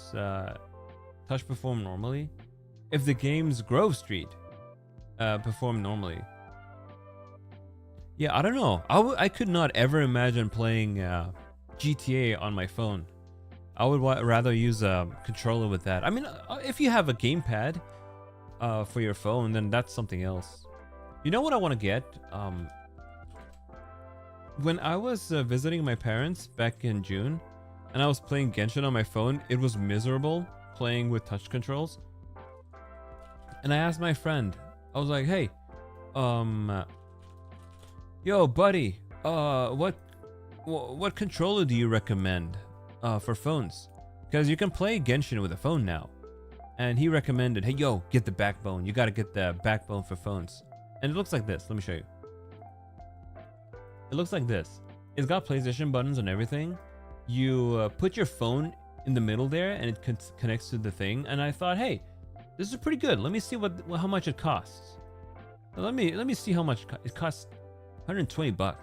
normally. If the game's Grove Street perform normally. Yeah, I don't know. I could not ever imagine playing GTA on my phone. I would rather use a controller with that. I mean, if you have a gamepad for your phone, then that's something else. You know what I want to get? When I was visiting my parents back in June, and I was playing Genshin on my phone, it was miserable playing with touch controls. And I asked my friend, I was like, hey, yo, buddy, what controller do you recommend for phones? Because you can play Genshin with a phone now. And he recommended, hey, yo, get the backbone. You got to get the backbone for phones. And it looks like this. Let me show you. It looks like this. It's got PlayStation buttons and everything. You put your phone in the middle there, and it connects to the thing. And I thought, hey, this is pretty good. Let me see how much it costs. Let me see how much it costs. $120.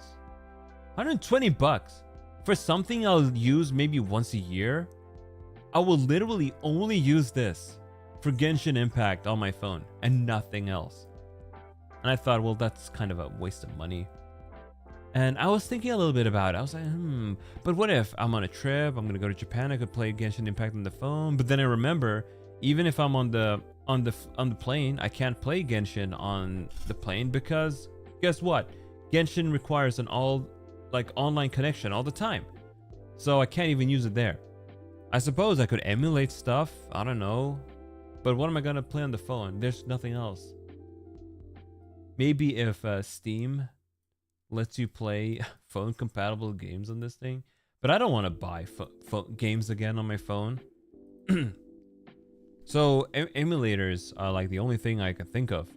$120 for something I'll use maybe once a year. I will literally only use this for Genshin Impact on my phone and nothing else. And I thought, well, that's kind of a waste of money. And I was thinking a little bit about it. I was like, but what if I'm on a trip? I'm going to go to Japan. I could play Genshin Impact on the phone. But then I remember, Even if I'm on the plane, I can't play Genshin on the plane because guess what? Genshin requires an online connection all the time. So I can't even use it there. I suppose I could emulate stuff, I don't know. But what am I gonna play on the phone? There's nothing else. Maybe if Steam lets you play phone compatible games on this thing. But I don't want to buy games again on my phone. So emulators are like the only thing I can think of.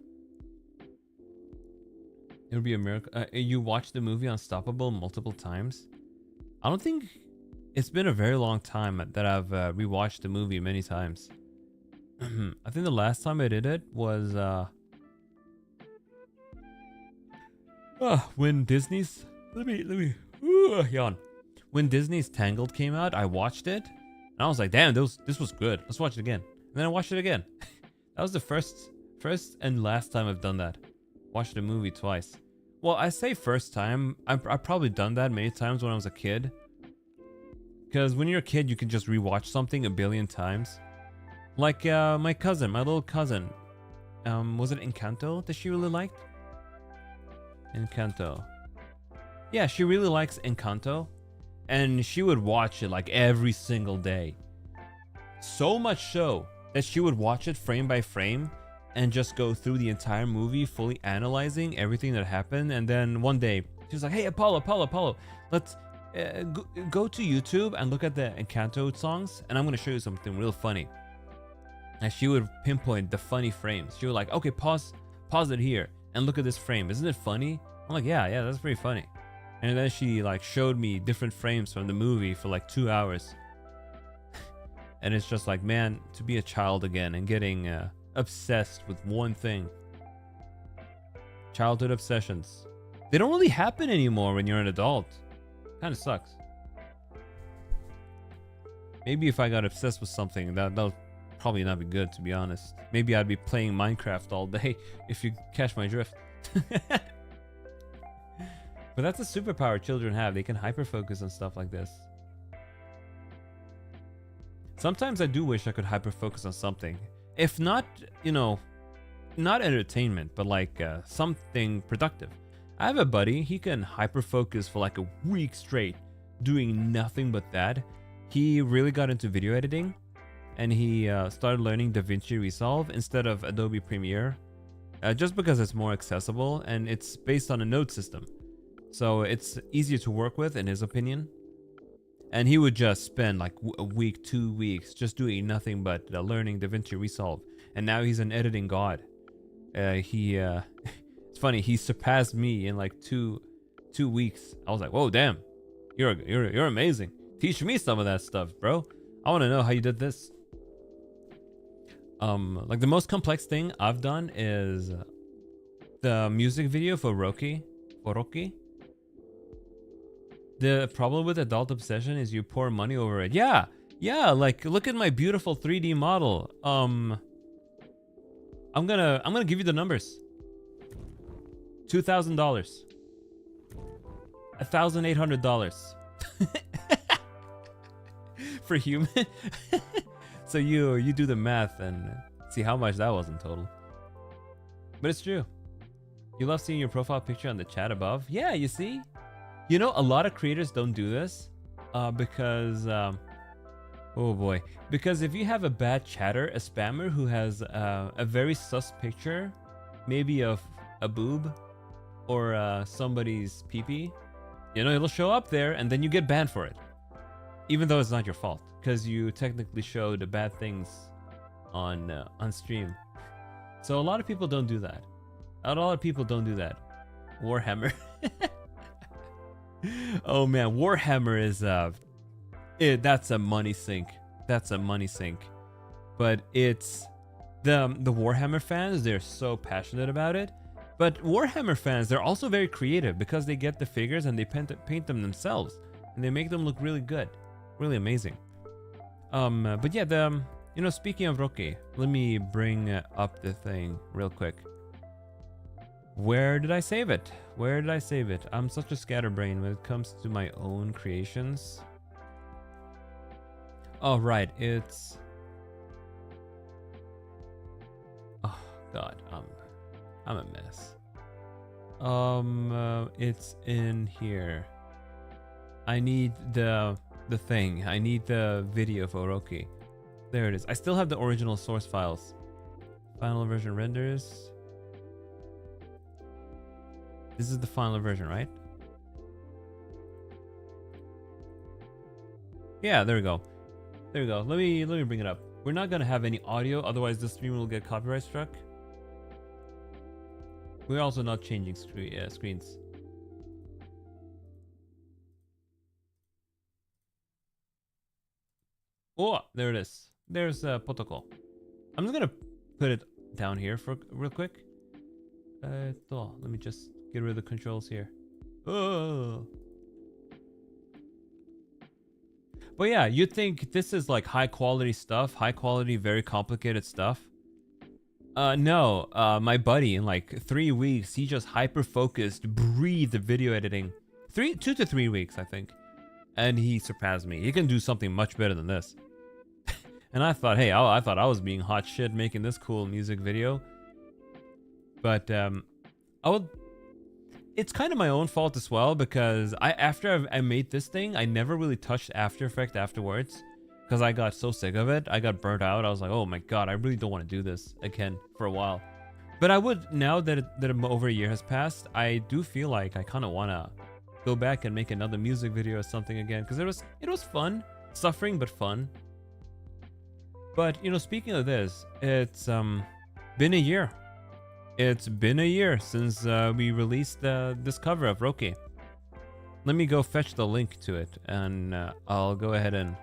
It would be a miracle. You watched the movie Unstoppable multiple times? I don't think it's been a very long time that I've rewatched the movie many times. I think the last time I did it was when Disney's let me yawn. When Disney's Tangled came out, I watched it and I was like, damn, this was good. Let's watch it again. And then I watched it again. That was the first and last time I've done that. Watched a movie twice. Well, I say first time. I've probably done that many times when I was a kid. Because when you're a kid, you can just rewatch something a billion times. Like my little cousin. Was it Encanto that she really liked? Encanto. Yeah, she really likes Encanto. And she would watch it like every single day. So much so that she would watch it frame by frame and just go through the entire movie, fully analyzing everything that happened. And then one day, she was like, hey, Apollo, let's go to YouTube and look at the Encanto songs, and I'm going to show you something real funny. And she would pinpoint the funny frames. She would like, okay, pause it here and look at this frame. Isn't it funny? I'm like, yeah, that's pretty funny. And then she like showed me different frames from the movie for like 2 hours. And it's just like, man, to be a child again and getting obsessed with one thing. Childhood obsessions. They don't really happen anymore when you're an adult. Kind of sucks. Maybe if I got obsessed with something, that'll probably not be good, to be honest. Maybe I'd be playing Minecraft all day, if you catch my drift. But that's a superpower children have. They can hyperfocus on stuff like this. Sometimes I do wish I could hyperfocus on something. If not, not entertainment, but like something productive. I have a buddy, he can hyperfocus for like a week straight, doing nothing but that. He really got into video editing, and he started learning DaVinci Resolve instead of Adobe Premiere, just because it's more accessible and it's based on a node system. So it's easier to work with, in his opinion. And he would just spend like a week, 2 weeks, just doing nothing but learning DaVinci Resolve. And now he's an editing god. It's funny, he surpassed me in like two weeks. I was like, whoa, damn, you're amazing. Teach me some of that stuff, bro. I want to know how you did this. Like the most complex thing I've done is the music video for Rocky. The problem with adult obsession is you pour money over it. Yeah, like look at my beautiful 3D model. I'm gonna give you the numbers. $2,000. $1,800 for human. So you do the math and see how much that was in total. But it's true. You love seeing your profile picture on the chat above. Yeah, you see. A lot of creators don't do this because, oh boy, because if you have a bad chatter, a spammer who has a very sus picture, maybe of a boob or somebody's pee-pee, it'll show up there and then you get banned for it, even though it's not your fault because you technically showed bad things on stream. So a lot of people don't do that. Warhammer. Oh man, Warhammer is that's a money sink. But it's the Warhammer fans, they're so passionate about it. But Warhammer fans, they're also very creative because they get the figures and they paint them themselves and they make them look really good, really amazing. But yeah, speaking of Rocky, let me bring up the thing real quick. Where did I save it? I'm such a scatterbrain when it comes to my own creations. Oh, right. It's I'm a mess. It's in here. I need the thing. I need the video for Orochi. There it is. I still have the original source files. Final version renders. This is the final version, right? Yeah, there we go. There we go. Let me bring it up. We're not gonna have any audio, otherwise the stream will get copyright struck. We're also not changing screens. Oh, there it is. There's protocol. I'm just gonna put it down here for real quick. Let me just get rid of the controls here. Oh. But yeah, you'd think this is like high quality stuff, high quality, very complicated stuff. No, my buddy in like 3 weeks, he just hyper focused, breathed video editing. 2 to 3 weeks, I think. And he surpassed me. He can do something much better than this. And I thought, hey, I thought I was being hot shit making this cool music video. But it's kind of my own fault as well, because after I made this thing, I never really touched After Effects afterwards because I got so sick of it. I got burnt out. I was like, oh my god, I really don't want to do this again for a while. But I would, now that over a year has passed, I do feel like I kind of want to go back and make another music video or something again, because it was fun, suffering but fun. But you know, speaking of this, it's been a year. It's been a year since we released this cover of Roki. Let me go fetch the link to it, and I'll go ahead and...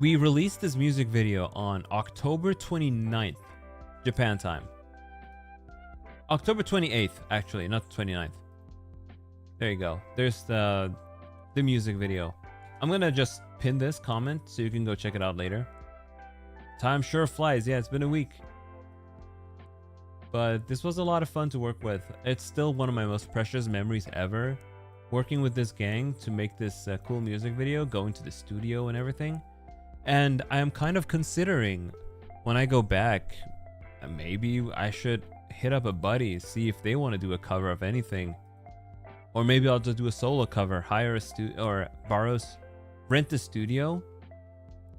We released this music video on October 29th, Japan time. October 28th, actually, not 29th. There you go. There's the music video. I'm gonna just pin this comment so you can go check it out later. Time sure flies. Yeah, it's been a week. But this was a lot of fun to work with. It's still one of my most precious memories ever. Working with this gang to make this cool music video, going to the studio and everything. And I'm kind of considering, when I go back, maybe I should hit up a buddy, see if they want to do a cover of anything. Or maybe I'll just do a solo cover, hire a studio, or rent a studio,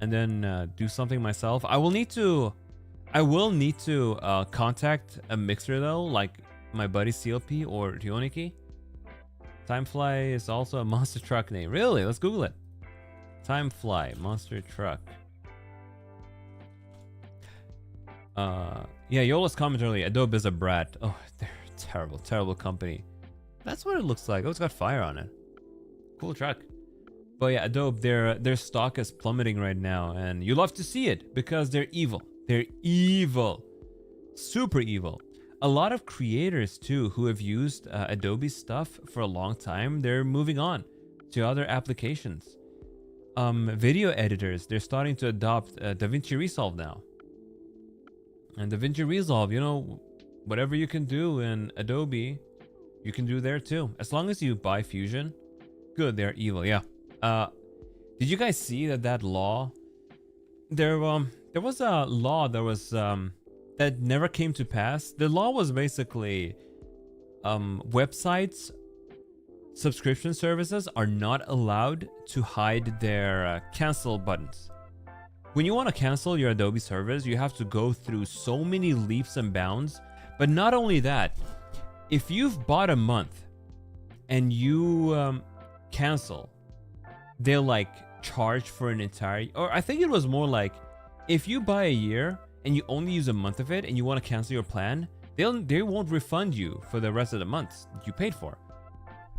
and then do something myself. I will need to contact a mixer though, like my buddy CLP or Rioniki. Timefly is also a monster truck name. Really? Let's Google it. Timefly, monster truck. Yeah, Yola's comment earlier, Adobe is a brat. Oh, they're a terrible, terrible company. That's what it looks like. Oh, it's got fire on it. Cool truck. But yeah, Adobe, their stock is plummeting right now, and you love to see it because they're evil. They're evil. Super evil. A lot of creators too who have used Adobe stuff for a long time, they're moving on to other applications. Video editors, they're starting to adopt DaVinci Resolve now. And DaVinci Resolve, you know, whatever you can do in Adobe, you can do there too. As long as you buy Fusion. Good, they're evil, yeah. Did you guys see that law? There was a law that was that never came to pass. The law was basically websites, subscription services are not allowed to hide their cancel buttons. When you want to cancel your Adobe service, you have to go through so many leaps and bounds. But not only that, if you've bought a month and you cancel, they'll like charge for an entire, or I think it was more like, if you buy a year and you only use a month of it and you want to cancel your plan, they won't refund you for the rest of the months that you paid for.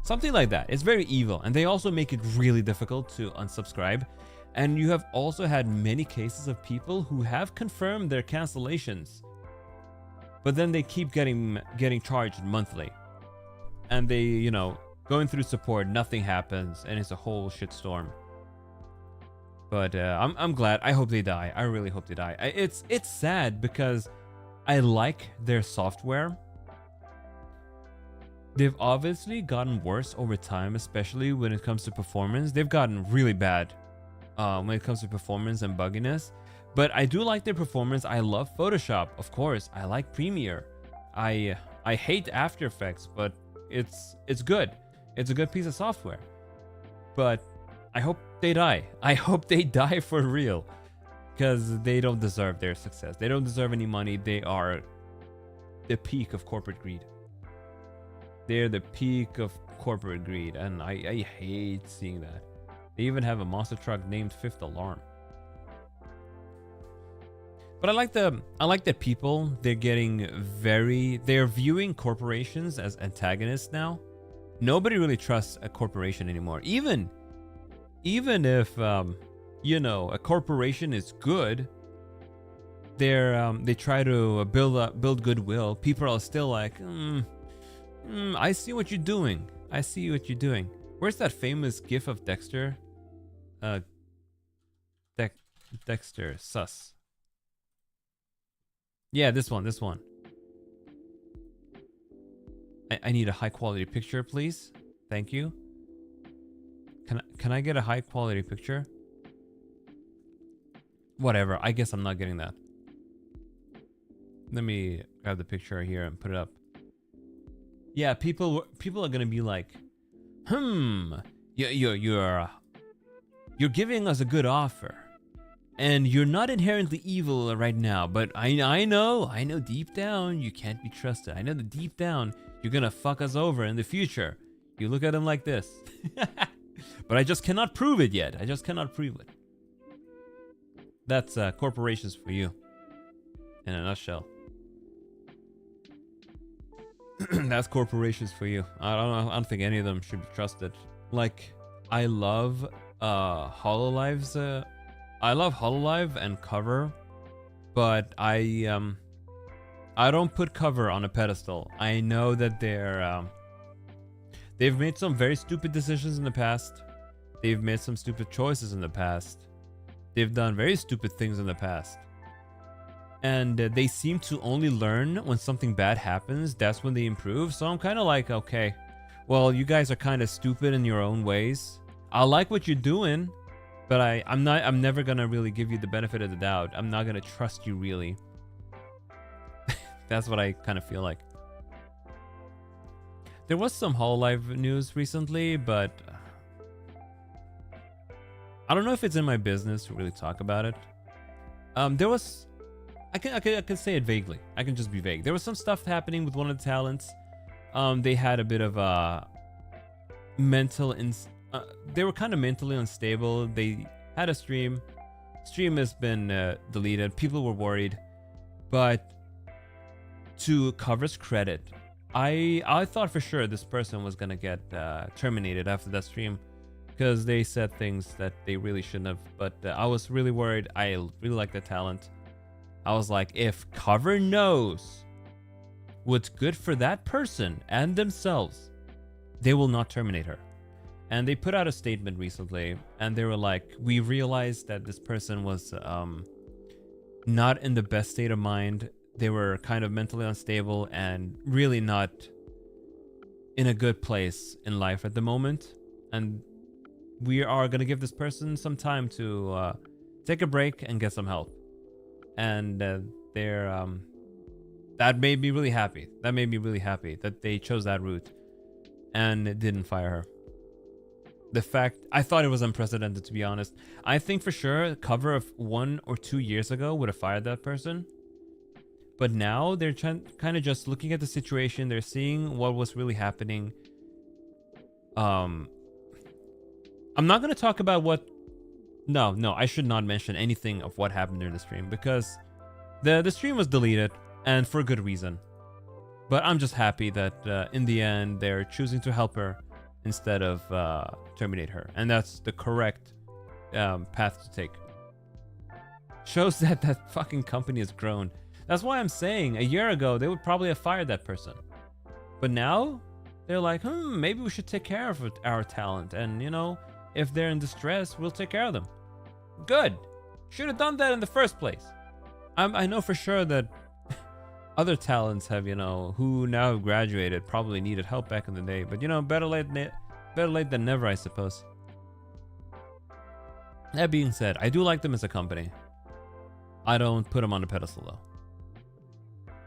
Something like that. It's very evil. And they also make it really difficult to unsubscribe. And you have also had many cases of people who have confirmed their cancellations, but then they keep getting charged monthly. And they, you know, going through support, nothing happens, and it's a whole shitstorm. But I'm glad. I hope they die. I really hope they die. It's sad because I like their software. They've obviously gotten worse over time, especially when it comes to performance. They've gotten really bad when it comes to performance and bugginess. But I do like their performance. I love Photoshop, of course. I like Premiere. I hate After Effects, but it's good. It's a good piece of software. But I hope they die. I hope they die for real, because they don't deserve their success. They don't deserve any money. They are the peak of corporate greed. They're the peak of corporate greed, and I hate seeing that. They even have a monster truck named Fifth Alarm. But I like that people, they're viewing corporations as antagonists now. Nobody really trusts a corporation anymore. Even if a corporation is good, they try to build goodwill. People are still like, I see what you're doing. I see what you're doing. Where's that famous gif of Dexter? Dexter, sus. Yeah, this one. I need a high quality picture, please. Thank you. Can I get a high quality picture? Whatever. I guess I'm not getting that. Let me grab the picture here and put it up. Yeah, people are gonna be like, you're giving us a good offer, and you're not inherently evil right now, but I know deep down you can't be trusted. I know that deep down you're gonna fuck us over in the future. You look at them like this. But I just cannot prove it yet. I just cannot prove it. That's corporations for you, in a nutshell. That's corporations for you. I don't think any of them should be trusted. Like, I love Hololive's. I love Hololive and Cover, but I don't put Cover on a pedestal. I know that they've made some very stupid decisions in the past. They've made some stupid choices in the past. They've done very stupid things in the past. And they seem to only learn when something bad happens. That's when they improve. So I'm kind of like, okay, well, you guys are kind of stupid in your own ways. I like what you're doing, but I'm never gonna really give you the benefit of the doubt. I'm not gonna trust you really. That's what I kind of feel like. There was some Hololive news recently, but I don't know if it's in my business to really talk about it. There was. I can say it vaguely. I can just be vague. There was some stuff happening with one of the talents. They had a bit of a they were kind of mentally unstable. They had a stream. Stream has been deleted. People were worried, but to Cover's credit, I thought for sure this person was gonna get terminated after that stream, because they said things that they really shouldn't have. But I was really worried. I really like the talent. I was like, if Cover knows what's good for that person and themselves, they will not terminate her. And they put out a statement recently, and they were like, we realized that this person was not in the best state of mind. They were kind of mentally unstable and really not in a good place in life at the moment. And we are going to give this person some time to take a break and get some help. And that made me really happy. That made me really happy that they chose that route and didn't fire her. The fact, I thought it was unprecedented, to be honest. I think for sure Cover of 1 or 2 years ago would have fired that person. But now they're kind of just looking at the situation. They're seeing what was really happening. I'm not going to talk about what... No, I should not mention anything of what happened during the stream, because the stream was deleted, and for good reason. But I'm just happy that in the end they're choosing to help her instead of terminate her, and that's the correct path to take. Shows that fucking company has grown. That's why I'm saying a year ago they would probably have fired that person, but now they're like, maybe we should take care of our talent, and if they're in distress, we'll take care of them. Good. Should have done that in the first place. I know for sure that other talents have, who now have graduated, probably needed help back in the day. But, better late than never, I suppose. That being said, I do like them as a company. I don't put them on a pedestal, though.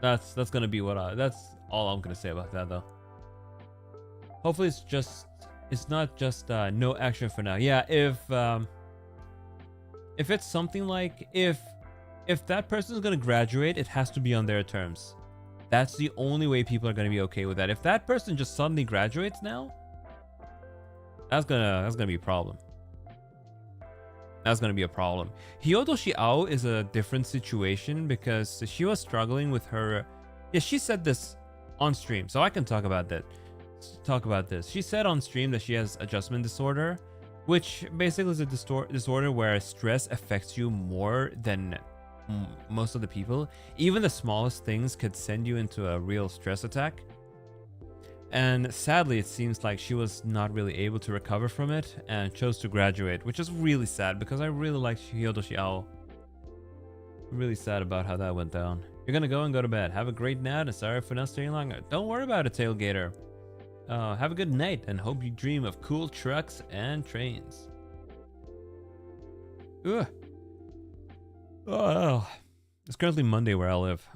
That's gonna be that's all I'm gonna say about that though. Hopefully it's not just no action for now. Yeah, if it's something like if that person is gonna graduate, it has to be on their terms. That's the only way people are gonna be okay with that. If that person just suddenly graduates now, that's gonna be a problem. That's gonna be a problem. Hyodoshi Ao is a different situation because she was struggling with her. Yeah, she said this on stream, so I can talk about that. She said on stream that she has adjustment disorder, which basically is a disorder where stress affects you more than most of the people. Even the smallest things could send you into a real stress attack. And sadly, it seems like she was not really able to recover from it and chose to graduate, which is really sad because I really like Hyodoshi Ao. Really sad about how that went down. You're gonna go to bed. Have a great night and sorry for not staying longer. Don't worry about it, Tailgater. Have a good night and hope you dream of cool trucks and trains. Ugh. Oh, it's currently Monday where I live.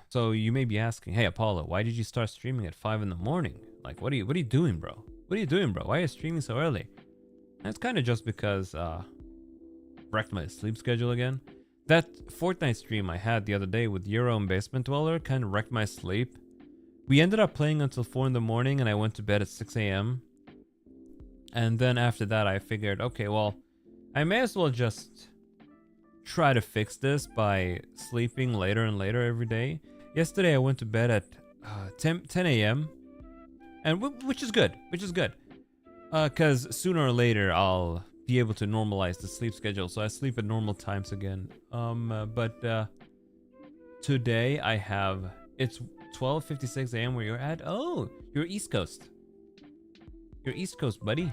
So you may be asking, hey Apollo, why did you start streaming at 5 in the morning? Like, what are you doing, bro? What are you doing, bro? Why are you streaming so early? And it's kind of just because wrecked my sleep schedule again. That Fortnite stream I had the other day with Euro and Basement Dweller kind of wrecked my sleep. We ended up playing until 4 in the morning and I went to bed at 6 a.m. And then after that I figured, okay, well, I may as well just try to fix this by sleeping later and later every day. Yesterday I went to bed at 10 a.m. and which is good, because sooner or later I'll be able to normalize the sleep schedule, so I sleep at normal times again. But today it's 12:56 a.m. where you're at. Oh, you're East Coast. You're East Coast, buddy.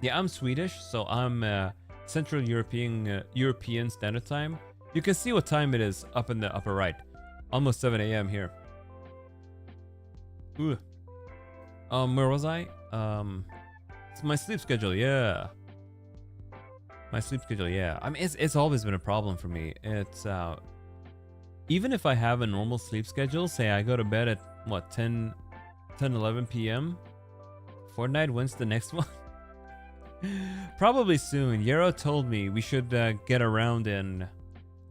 Yeah, I'm Swedish, so I'm Central European Standard Time. You can see what time it is up in the upper right. Almost 7 a.m. here. Ooh. Where was I? It's my sleep schedule. Yeah. My sleep schedule. Yeah. I mean, it's always been a problem for me. It's even if I have a normal sleep schedule, say I go to bed at what 11 p.m. Fortnite, when's the next one? Probably soon. Yero told me we should get around in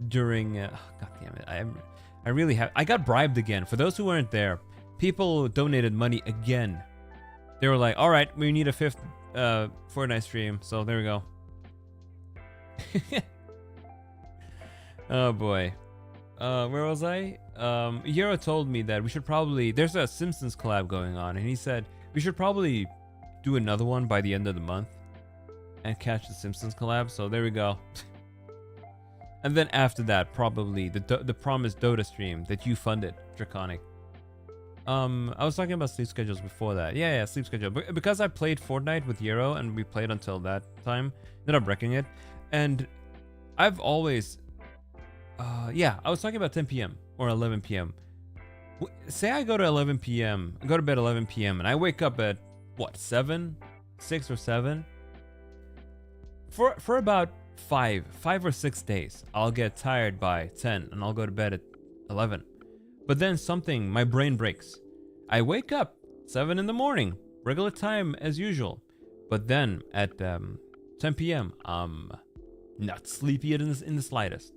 during. God damn it! I really have. I got bribed again. For those who weren't there, people donated money again. They were like, "All right, we need a 5th Fortnite stream." So there we go. Oh boy. Where was I? Yero told me that we should probably. There's a Simpsons collab going on, and he said we should probably do another one by the end of the month. And catch the Simpsons collab, so there we go. And then after that, probably the promised Dota stream that you funded, Draconic. I was talking about sleep schedules before that. Yeah, sleep schedule. Because I played Fortnite with Yero and we played until that time, ended up wrecking it. And I've always, yeah, I was talking about 10 p.m. or 11 p.m. Say I go to 11 p.m., go to bed 11 p.m. and I wake up at what, 6 or 7? For about 5 or 6 days, I'll get tired by 10 and I'll go to bed at 11. But then my brain breaks. I wake up 7 in the morning, regular time as usual. But then at 10 p.m., I'm not sleepy in the slightest.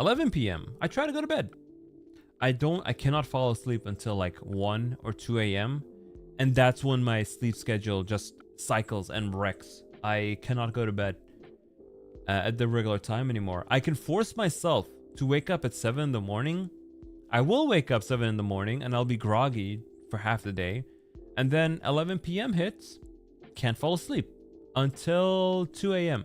11 p.m., I try to go to bed. I cannot fall asleep until like 1 or 2 a.m. And that's when my sleep schedule just cycles and wrecks. I cannot go to bed at the regular time anymore. I can force myself to wake up at 7 in the morning. I will wake up 7 in the morning and I'll be groggy for half the day. And then 11 p.m. hits, can't fall asleep until 2 a.m.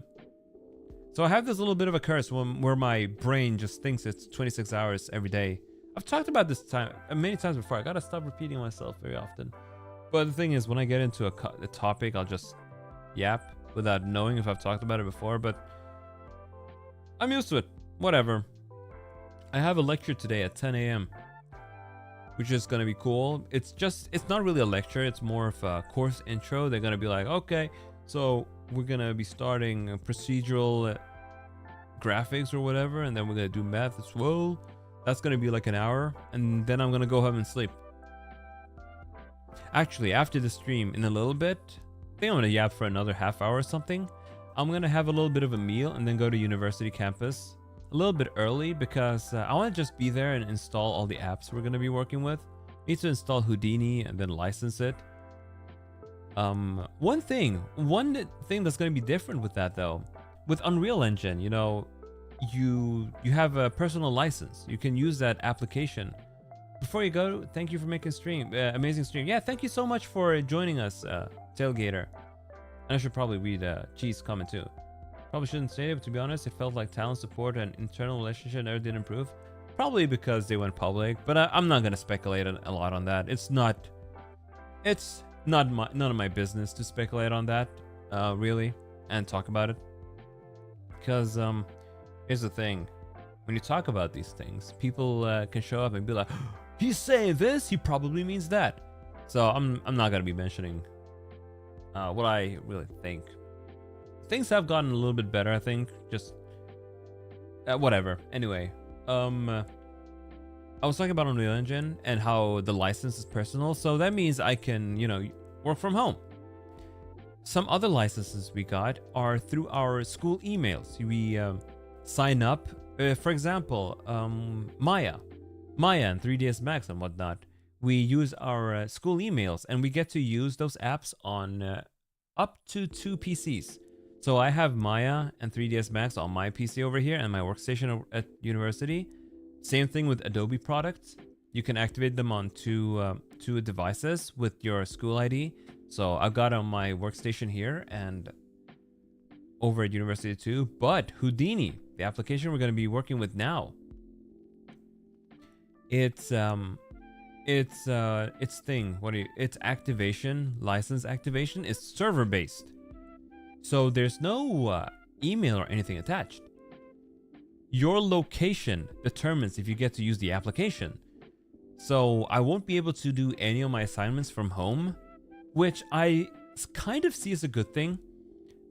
So I have this little bit of a curse where my brain just thinks it's 26 hours every day. I've talked about this many times before. I gotta stop repeating myself very often. But the thing is, when I get into a topic, I'll just yap without knowing if I've talked about it before, but I'm used to it. Whatever. I have a lecture today at 10 a.m., which is going to be cool. It's not really a lecture. It's more of a course intro. They're going to be like, okay, so we're going to be starting procedural graphics or whatever, and then we're going to do math as well. That's gonna be like an hour, and then I'm gonna go home and sleep. Actually, after the stream, in a little bit, I think I'm gonna yap for another half hour or something. I'm gonna have a little bit of a meal and then go to university campus a little bit early because I want to just be there and install all the apps we're gonna be working with. Need to install Houdini and then license it. One thing that's gonna be different with that though, with Unreal Engine, you know, you have a personal license. You can use that application. Before you go, thank you for making stream, amazing stream. Yeah, thank you so much for joining us, Tailgater. And I should probably read Cheese comment too. Probably shouldn't say it, but to be honest, it felt like talent support and internal relationship never did improve. Probably because they went public, but I'm not gonna speculate a lot on that. It's not none of my business to speculate on that, really, and talk about it. Because here's the thing, when you talk about these things, people can show up and be like, he's saying this, he probably means that. So I'm not gonna be mentioning what I really think. Things have gotten a little bit better, I think. Just whatever. Anyway, I was talking about Unreal Engine and how the license is personal, so that means I can, you know, work from home. Some other licenses we got are through our school emails. We sign up, for example, Maya and 3ds Max and whatnot. We use our school emails and we get to use those apps on up to 2 PCs. So I have Maya and 3ds Max on my PC over here and my workstation at university. Same thing with Adobe products. You can activate them on two devices with your school ID. So I've got on my workstation here and over at university too. But Houdini, the application we're going to be working with now, its activation, license activation is server based. So there's no email or anything attached. Your location determines if you get to use the application. So I won't be able to do any of my assignments from home, which I kind of see as a good thing.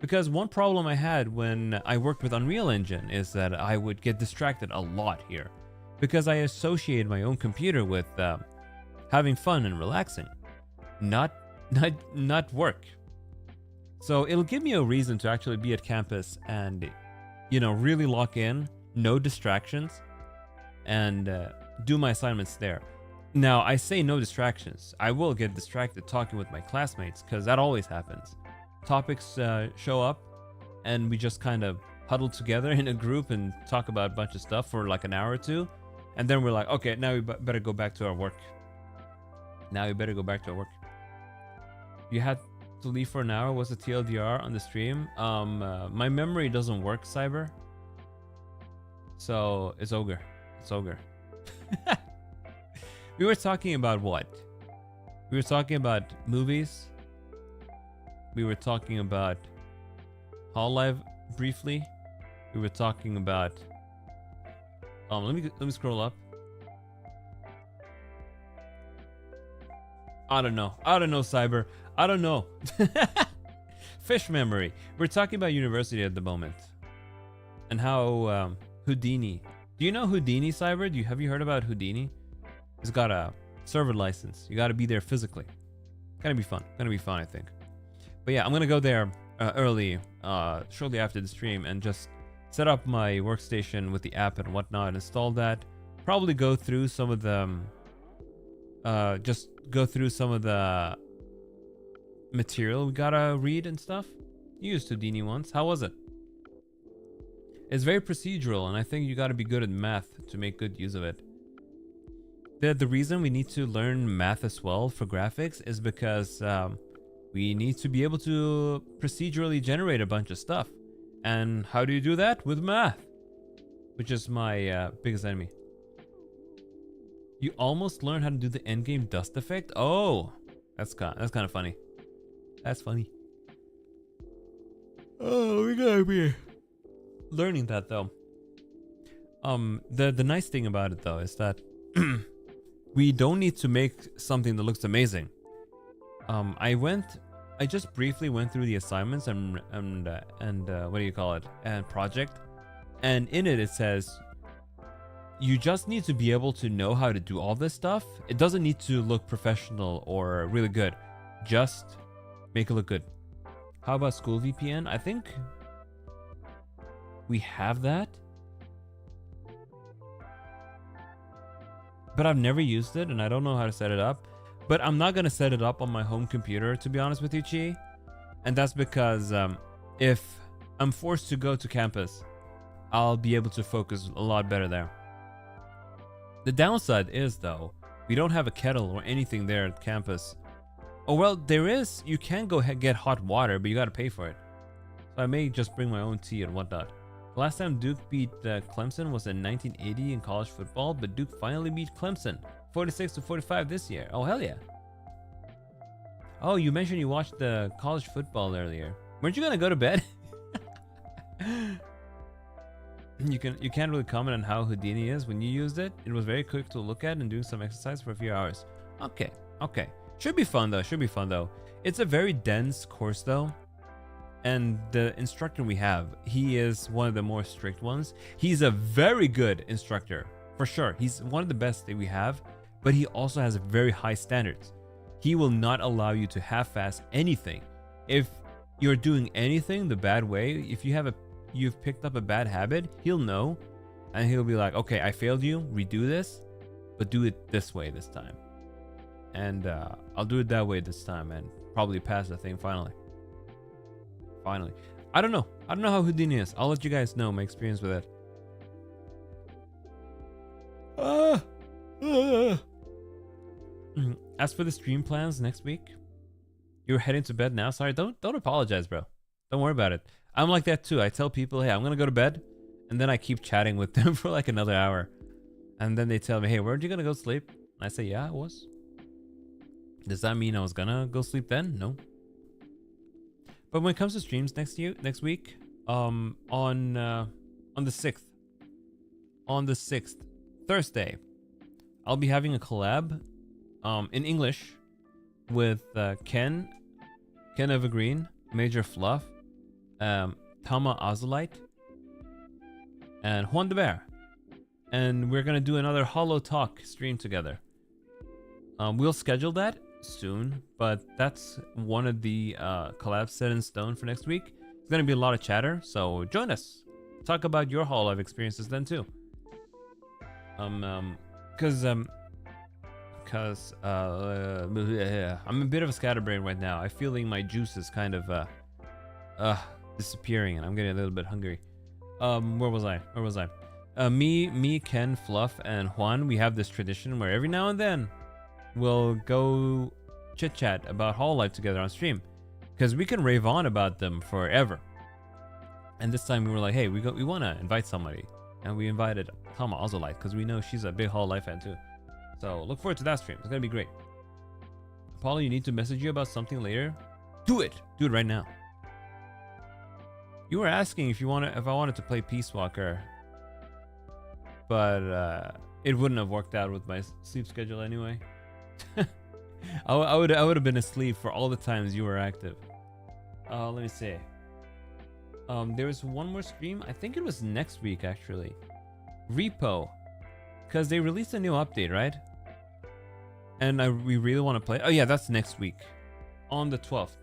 Because one problem I had when I worked with Unreal Engine is that I would get distracted a lot here. Because I associate my own computer with having fun and relaxing, not work. So it'll give me a reason to actually be at campus and, you know, really lock in, no distractions, and do my assignments there. Now, I say no distractions. I will get distracted talking with my classmates because that always happens. Topics show up and we just kind of huddle together in a group and talk about a bunch of stuff for like an hour or two. And then we're like, okay, now we better go back to our work. You had to leave for an hour. Was a TLDR on the stream? My memory doesn't work, Cyber. So it's ogre. We were talking about what? We were talking about movies. We were talking about Hololive briefly. We were talking about let me scroll up. I don't know, Cyber. I don't know. Fish memory. We're talking about university at the moment. And how Houdini. Do you know Houdini, Cyber? Have you heard about Houdini? It's got a server license. You got to be there physically. Gonna be fun, I think. But yeah, I'm gonna go there early, shortly after the stream, and just set up my workstation with the app and whatnot, install that. Probably go through some of the material we gotta read and stuff. You used Houdini once. How was it? It's very procedural, and I think you gotta be good at math to make good use of it. The reason we need to learn math as well for graphics is because we need to be able to procedurally generate a bunch of stuff. And how do you do that? With math, which is my biggest enemy. You almost learned how to do the endgame dust effect? Oh, that's kind of funny. That's funny. Oh, we gotta be learning that though. The nice thing about it though is that we don't need to make something that looks amazing. I just briefly went through the assignments and what do you call it? And project. And in it says you just need to be able to know how to do all this stuff. It doesn't need to look professional or really good. Just make it look good. How about school VPN? I think we have that, but I've never used it and I don't know how to set it up. But I'm not gonna set it up on my home computer, to be honest with you, Chi. And that's because if I'm forced to go to campus, I'll be able to focus a lot better there. The downside is, though, we don't have a kettle or anything there at campus. Oh, well, there is. You can go get hot water, but you gotta pay for it. So I may just bring my own tea and whatnot. The last time Duke beat Clemson was in 1980 in college football, but Duke finally beat Clemson 46-45 this year. Oh, hell yeah. Oh, you mentioned you watched the college football earlier. Weren't you gonna go to bed? You can't really comment on how Houdini is when you used it. It was very quick to look at and doing some exercise for a few hours. Okay. Should be fun though. It's a very dense course though. And the instructor we have, he is one of the more strict ones. He's a very good instructor, for sure. He's one of the best that we have, but he also has very high standards. He will not allow you to half-ass anything. If you're doing anything the bad way, if you've picked up a bad habit, he'll know, and he'll be like, okay, I failed you, redo this, but do it this way this time. And I'll do it that way this time and probably pass the thing finally. I don't know how Houdini is. I'll let you guys know my experience with it. As for the stream plans next week, you're heading to bed now. Sorry, don't apologize, bro. Don't worry about it. I'm like that too. I tell people, hey, I'm gonna go to bed, and then I keep chatting with them for like another hour, and then they tell me, hey, weren't you gonna go sleep? And I say, yeah, I was. Does that mean I was gonna go sleep then? No. But when it comes to streams next week, on the 6th, Thursday, I'll be having a collab in English with Ken Evergreen, Major Fluff, Tama Azulite, and Juan de Bear. And we're gonna do another Hollow Talk stream together. We'll schedule that soon, but that's one of the collabs set in stone for next week. It's gonna be a lot of chatter, so join us. Talk about your Hololive experiences then too. I'm a bit of a scatterbrain right now. I'm feeling my juice is kind of disappearing, and I'm getting a little bit hungry. Where was I? Me, Ken, Fluff, and Juan, we have this tradition where every now and then we'll go chit chat about Hololive together on stream, because we can rave on about them forever. And this time we were like, hey, we want to invite somebody, and we invited Tama Azulite because we know she's a big Hololive fan too. So look forward to that stream. It's gonna be great. Paulo, you need to message you about something later. Do it right now. You were asking if I wanted to play Peace Walker, but it wouldn't have worked out with my sleep schedule anyway. I would have been asleep for all the times you were active. Let me see. There was one more stream. I think it was next week actually. Repo, because they released a new update, right? And we really want to play. Oh yeah, that's next week, on the 12th.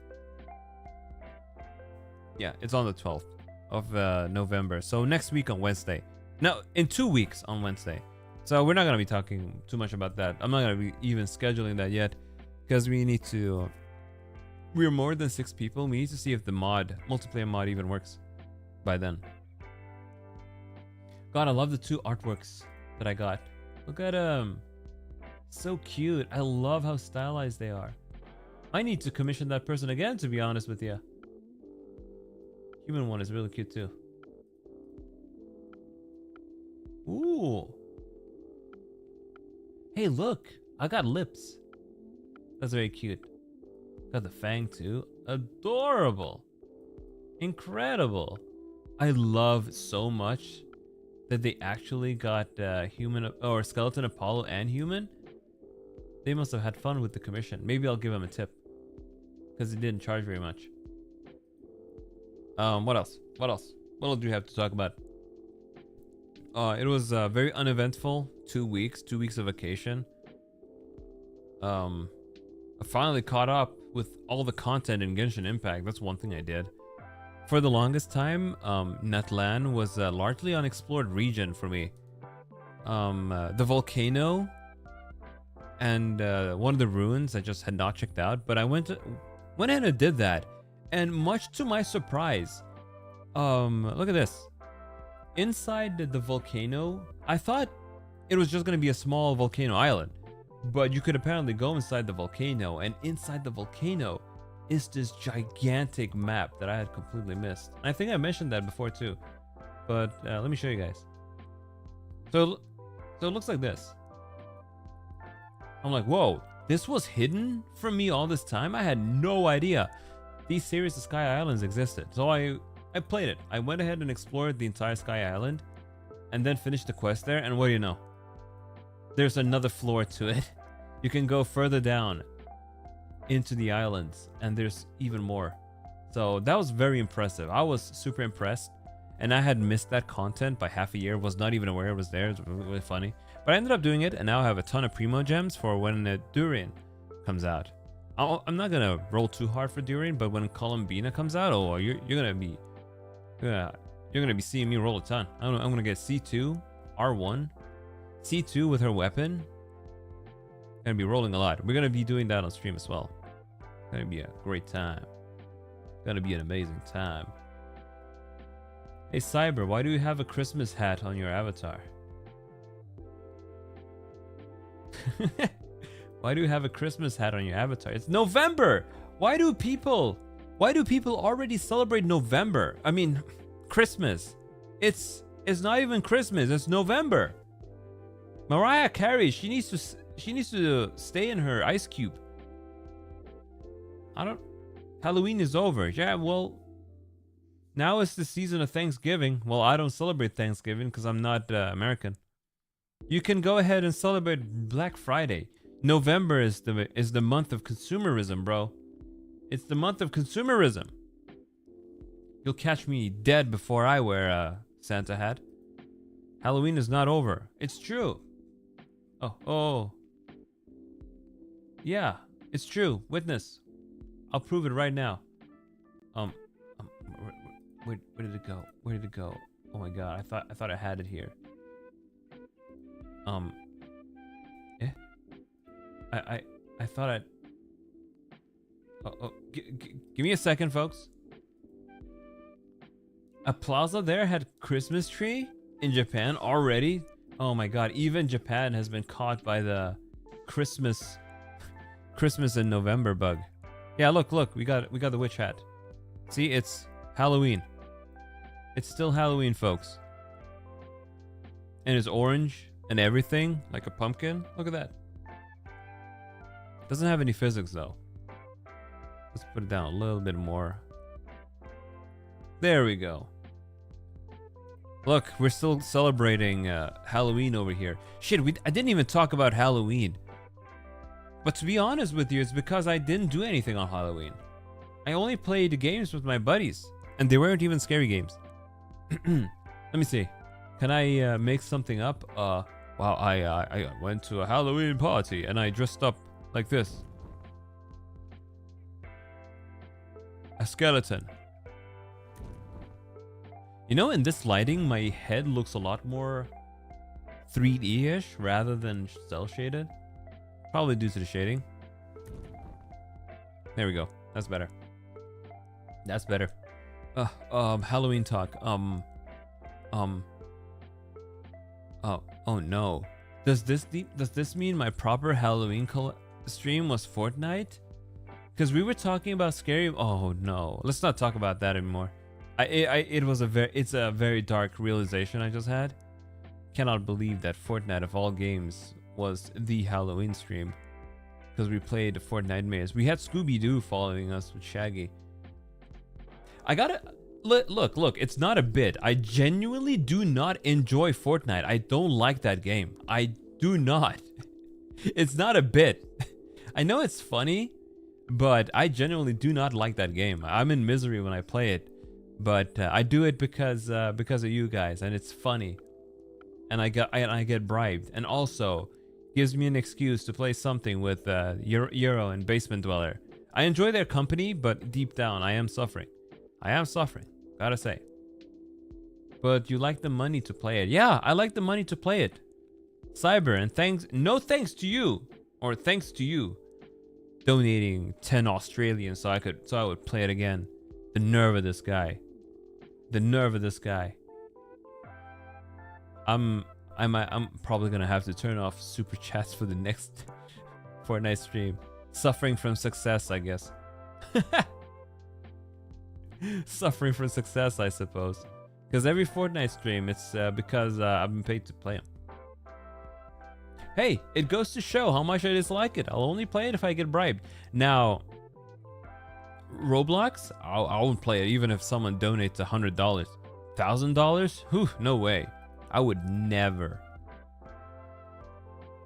Yeah, it's on the 12th of November. So next week on Wednesday. No, in 2 weeks on Wednesday. So we're not gonna be talking too much about that. I'm not gonna be even scheduling that yet, because we need to. We're more than 6 people. We need to see if the multiplayer mod even works by then. God, I love the 2 artworks that I got. Look at them. So cute. I love how stylized they are. I need to commission that person again, to be honest with you. Human one is really cute too. Ooh. Hey, look. I got lips. That's very cute. Got the fang too. Adorable. Incredible. I love so much that they actually got human or skeleton Apollo and human. They must have had fun with the commission. Maybe I'll give them a tip, because it didn't charge very much. What else? What else do we have to talk about? It was very uneventful. 2 weeks, 2 weeks of vacation. I finally caught up with all the content in Genshin Impact. That's one thing I did. For the longest time, Netland was a largely unexplored region for me. The volcano and one of the ruins I just had not checked out, but I went ahead and did that, and much to my surprise, look at this. Inside the volcano, I thought it was just gonna be a small volcano island, but you could apparently go inside the volcano, and inside the volcano is this gigantic map that I had completely missed. And I think I mentioned that before too, but let me show you guys. So it looks like this. I'm like, whoa, this was hidden from me all this time? I had no idea these series of Sky Islands existed. So I played it. I went ahead and explored the entire Sky Island and then finished the quest there. And what do you know? There's another floor to it. You can go further down into the islands and there's even more. So that was very impressive. I was super impressed. And I had missed that content by half a year. Was not even aware it was there. It was really funny. But I ended up doing it, and now I have a ton of Primo Gems for when Durian comes out. I'm not gonna roll too hard for Durian, but when Columbina comes out, oh, you're gonna be seeing me roll a ton. I'm gonna get C2, R1, C2 with her weapon. Gonna be rolling a lot. We're gonna be doing that on stream as well. Gonna be a great time. Gonna be an amazing time. Hey Cyber, why do you have a Christmas hat on your avatar? Why do you have a Christmas hat on your avatar? It's November! Why do people already celebrate November? I mean, Christmas. It's not even Christmas, it's November. Mariah Carey, she needs to stay in her ice cube. Halloween is over. Yeah, well, now it's the season of Thanksgiving. Well, I don't celebrate Thanksgiving because I'm not American. You can go ahead and celebrate Black Friday. November is the month of consumerism, bro. It's the month of consumerism. You'll catch me dead before I wear a Santa hat. Halloween is not over. It's true. Oh. Yeah, it's true. Witness. I'll prove it right now. Where did it go? Where did it go? Oh my god, I thought I had it here. I thought I'd... give me a second, folks. A plaza there had Christmas tree in Japan already? Oh my god, even Japan has been caught by the Christmas in November bug. Yeah, look, we got the witch hat. See, it's Halloween. It's still Halloween, folks. And it's orange and everything, like a pumpkin. Look at that. Doesn't have any physics though. Let's put it down a little bit more. There we go. Look, we're still celebrating Halloween over here. Shit, I didn't even talk about Halloween. But to be honest with you, it's because I didn't do anything on Halloween. I only played games with my buddies, and they weren't even scary games. Let me see. Can I make something up? Wow, I went to a Halloween party and I dressed up like this. A skeleton. You know, in this lighting, my head looks a lot more 3D-ish rather than cel-shaded. Probably due to the shading. There we go. That's better. That's better. Halloween talk. Oh no. Does this mean my proper Halloween stream was Fortnite? Because we were talking about scary. Oh no. Let's not talk about that anymore. It's a very dark realization I just had. Cannot believe that Fortnite of all games was the Halloween stream. Because we played Fortnite Maze. We had Scooby-Doo following us with Shaggy. I gotta... Look, it's not a bit. I genuinely do not enjoy Fortnite. I don't like that game. I do not. It's not a bit. I know it's funny, but I genuinely do not like that game. I'm in misery when I play it, but I do it because of you guys, and it's funny. and I get bribed, and also gives me an excuse to play something with Euro and Basement Dweller. I enjoy their company, but deep down I am suffering. Gotta say. But you like the money to play it. Yeah, I like the money to play it. Cyber, and thanks to you, or thanks to you, donating 10 Australian so I would play it again. The nerve of this guy. I'm probably gonna have to turn off super chats for the next Fortnite stream. Suffering from success, I guess. Suffering from success, I suppose. Because every Fortnite stream, it's because I've been paid to play them. Hey, it goes to show how much I dislike it. I'll only play it if I get bribed. Now, Roblox, I won't play it even if someone donates $100. $1,000? Whew, no way. I would never.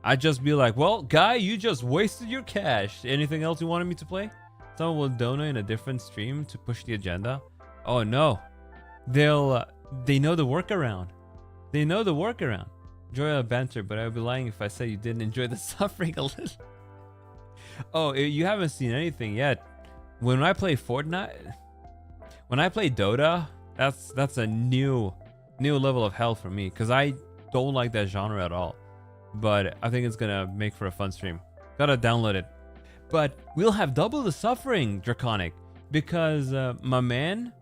I'd just be like, well, guy, you just wasted your cash. Anything else you wanted me to play? Someone will donate in a different stream to push the agenda. Oh no. They know the workaround. Enjoy our banter, but I would be lying if I said you didn't enjoy the suffering a little. Oh, you haven't seen anything yet. When I play Fortnite, when I play Dota, that's a new level of hell for me, because I don't like that genre at all. But I think it's gonna make for a fun stream. Gotta download it. But we'll have double the suffering, Draconic, because my man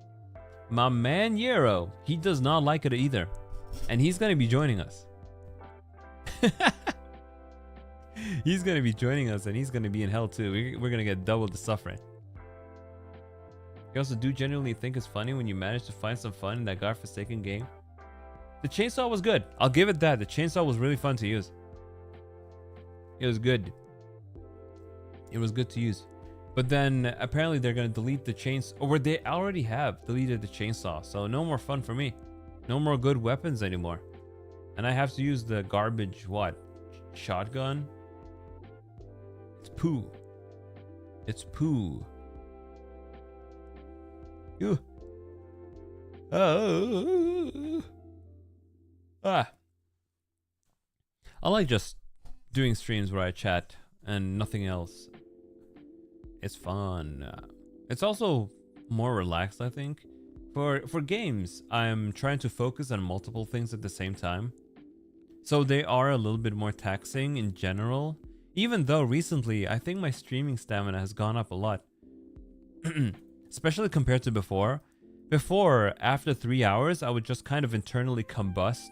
Yero, he does not like it either, and he's gonna be joining us. He's gonna be joining us, and he's gonna be in hell too. We're gonna get double the suffering. You also do genuinely think it's funny when you manage to find some fun in that godforsaken game. The chainsaw was good. I'll give it that. The chainsaw was really fun to use. It was good. It was good to use. But then apparently they're gonna delete the chainsaw, or they already have deleted the chainsaw. So no more fun for me. No more good weapons anymore. And I have to use the garbage, shotgun? It's poo. Ew. I like just doing streams where I chat and nothing else. It's fun. It's also more relaxed, I think. For games, I'm trying to focus on multiple things at the same time. So they are a little bit more taxing in general. Even though recently, I think my streaming stamina has gone up a lot. Especially compared to before. Before, after 3 hours, I would just kind of internally combust,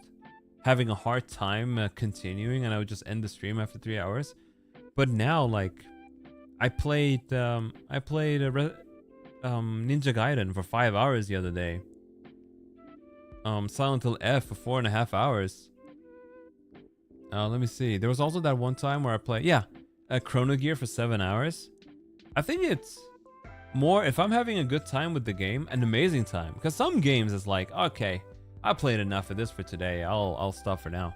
having a hard time continuing, and I would just end the stream after 3 hours. But now, like, I played Ninja Gaiden for 5 hours the other day. Silent Hill F for 4.5 hours. Let me see. There was also that one time where I played, Chrono Gear for 7 hours. I think it's more, if I'm having a good time with the game, an amazing time. Because some games it's like, okay, I played enough of this for today. I'll stop for now.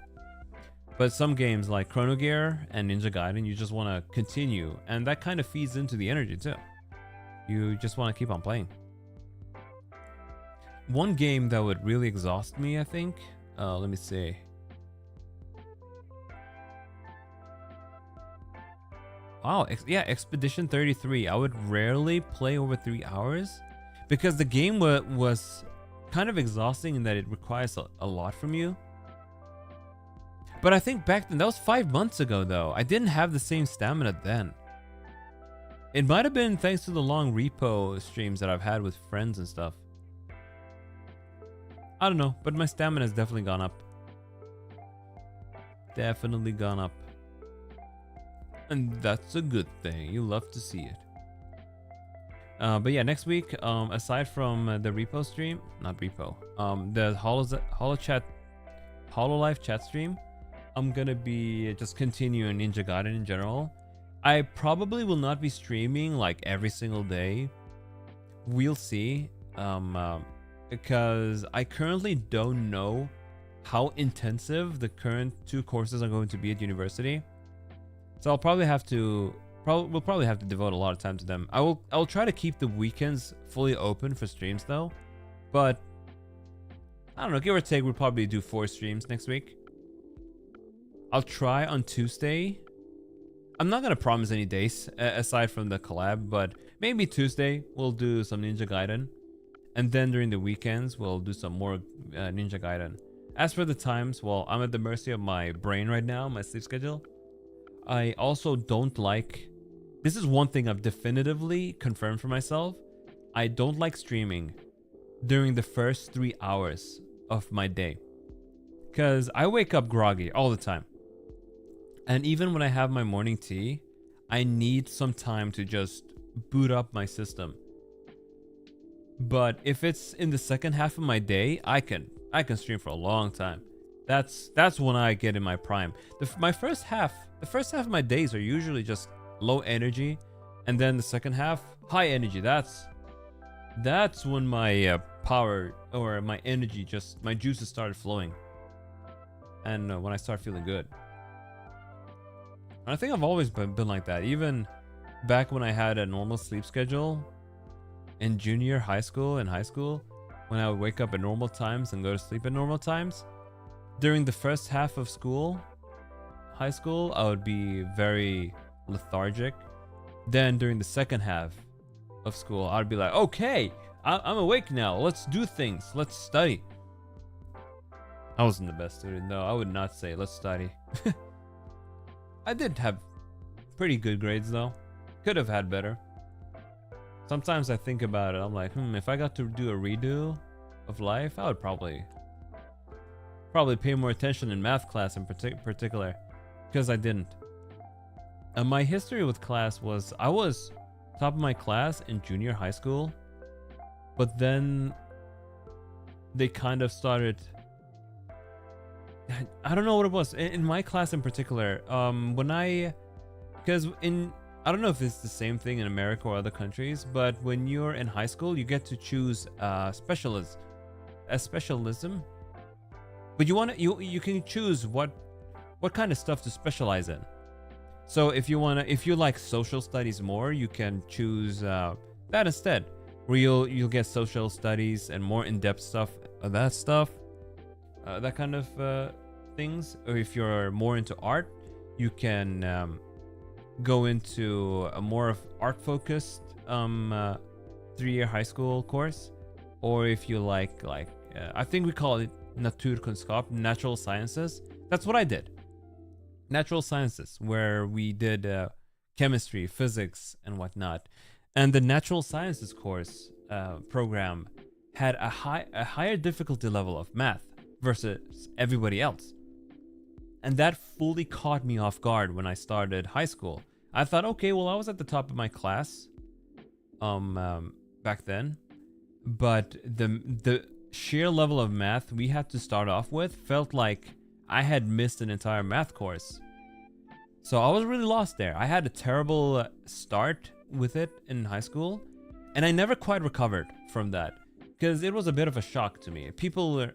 But some games like Chrono Gear and Ninja Gaiden, you just want to continue. And that kind of feeds into the energy too. You just want to keep on playing. One game that would really exhaust me, I think. Let me see. Oh, yeah, Expedition 33. I would rarely play over 3 hours because the game was kind of exhausting in that it requires a lot from you. But I think back then, that was 5 months ago though. I didn't have the same stamina then. It might have been thanks to the long repo streams that I've had with friends and stuff. I don't know, but my stamina has definitely gone up. Definitely gone up. And that's a good thing. You love to see it. But yeah, next week, aside from the repo stream, not repo, the HoloLive chat stream, I'm gonna be just continuing Ninja Gaiden in general. I probably will not be streaming like every single day. We'll see. Because I currently don't know how intensive the current 2 courses are going to be at university. So we'll probably have to devote a lot of time to them. I'll try to keep the weekends fully open for streams though. But I don't know, give or take, we'll probably do 4 streams next week. I'll try on Tuesday. I'm not gonna promise any days aside from the collab, but maybe Tuesday we'll do some Ninja Gaiden, and then during the weekends we'll do some more Ninja Gaiden. As for the times, well, I'm at the mercy of my brain right now, my sleep schedule. I also don't like. This is one thing I've definitively confirmed for myself. I don't like streaming during the first 3 hours of my day, because I wake up groggy all the time. And even when I have my morning tea, I need some time to just boot up my system. But if it's in the second half of my day, I can stream for a long time. That's when I get in my prime. The first half of my days are usually just low energy, and then the second half high energy. That's when my power or my energy, just my juices started flowing, and when I start feeling good. And I think I've always been like that. Even back when I had a normal sleep schedule in junior high school and high school, when I would wake up at normal times and go to sleep at normal times, during the first half of school, high school, I would be very lethargic. Then during the second half of school, I'd be like, okay, I'm awake now. Let's do things. Let's study. I wasn't the best student though. I would not say let's study. I did have pretty good grades though. Could have had better. Sometimes I think about it. I'm like, if I got to do a redo of life, I would probably pay more attention in math class in particular, because I didn't. And my history with class was I was top of my class in junior high school, but then they kind of started. I don't know what it was in my class in particular. Because I don't know if it's the same thing in America or other countries, but when you're in high school, you get to choose a specialism. But you can choose what kind of stuff to specialize in. So if you like social studies more, you can choose that instead, where you'll get social studies and more in-depth stuff, that kind of things. Or if you're more into art, you can go into a more of art-focused 3-year high school course. Or if you like I think we call it naturkunskap, natural sciences. That's what I did. Natural sciences, where we did chemistry, physics, and whatnot. And the natural sciences course program had a higher difficulty level of math versus everybody else. And that fully caught me off guard when I started high school. I thought, okay, well, I was at the top of my class back then, but the sheer level of math we had to start off with felt like I had missed an entire math course. So I was really lost there. I had a terrible start with it in high school, and I never quite recovered from that, because it was a bit of a shock to me. People were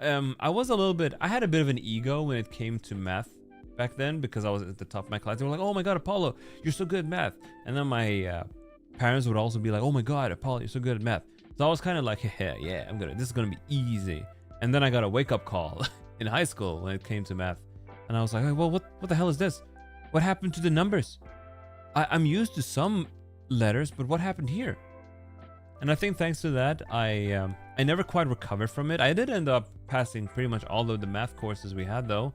I had a bit of an ego when it came to math back then, because I was at the top of my class. They were like, oh my god, Apollo, you're so good at math. And then my parents would also be like, oh my god, Apollo, you're so good at math. So I was kind of like, yeah, this is gonna be easy. And then I got a wake-up call in high school when it came to math, and I was like, well, what the hell is this? What happened to the numbers? I'm used to some letters, but what happened here? And I think thanks to that, I never quite recovered from it. I did end up passing pretty much all of the math courses we had though,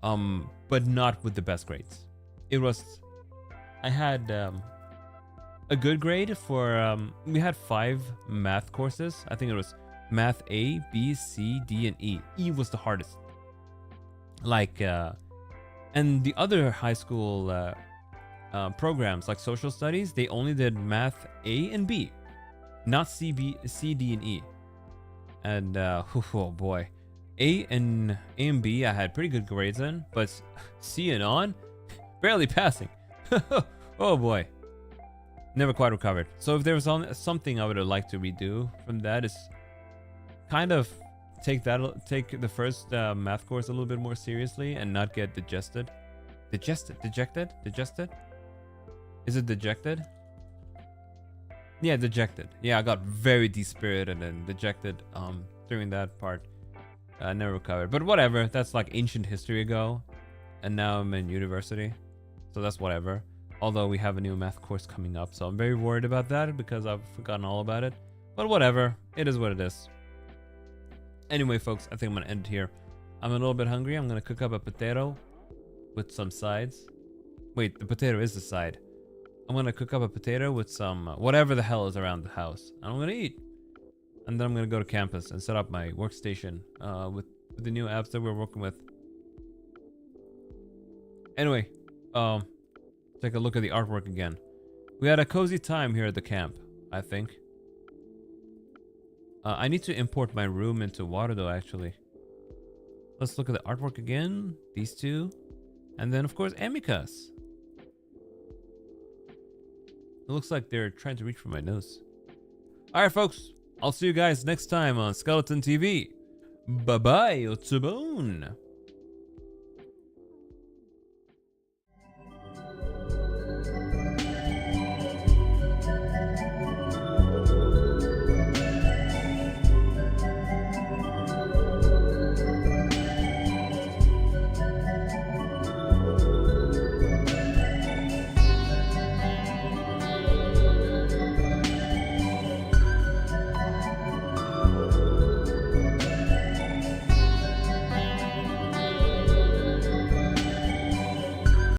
but not with the best grades. I had a good grade for we had 5 math courses. I think it was math A, B, C, D, and E. E was the hardest. And the other high school programs like social studies, they only did math A and B, not C, D, and E. And oh boy, A and B I had pretty good grades in, but C and on, barely passing. Oh boy, never quite recovered. So if there was something I would have liked to redo from that, is kind of take the first math course a little bit more seriously and not get dejected. Dejected? Is it dejected? Yeah, dejected. Yeah, I got very dispirited and dejected during that part. I never recovered, but whatever. That's like ancient history ago. and now I'm in university, so that's whatever. Although we have a new math course coming up, so I'm very worried about that because I've forgotten all about it. But whatever, it is what it is. Anyway, folks, I think I'm gonna end it here. I'm a little bit hungry. I'm gonna cook up a potato with some sides. Wait, the potato is the side. I'm gonna cook up a potato with some whatever the hell is around the house, and I'm gonna eat. And then I'm gonna go to campus and set up my workstation with the new apps that we're working with. Anyway, take a look at the artwork again. We had a cozy time here at the camp, I think. I need to import my room into Water though, actually. Let's look at the artwork again. These two. And then, of course, Amicus. It looks like they're trying to reach for my nose. Alright, folks. I'll see you guys next time on Skeleton TV. Bye-bye, Otsubone.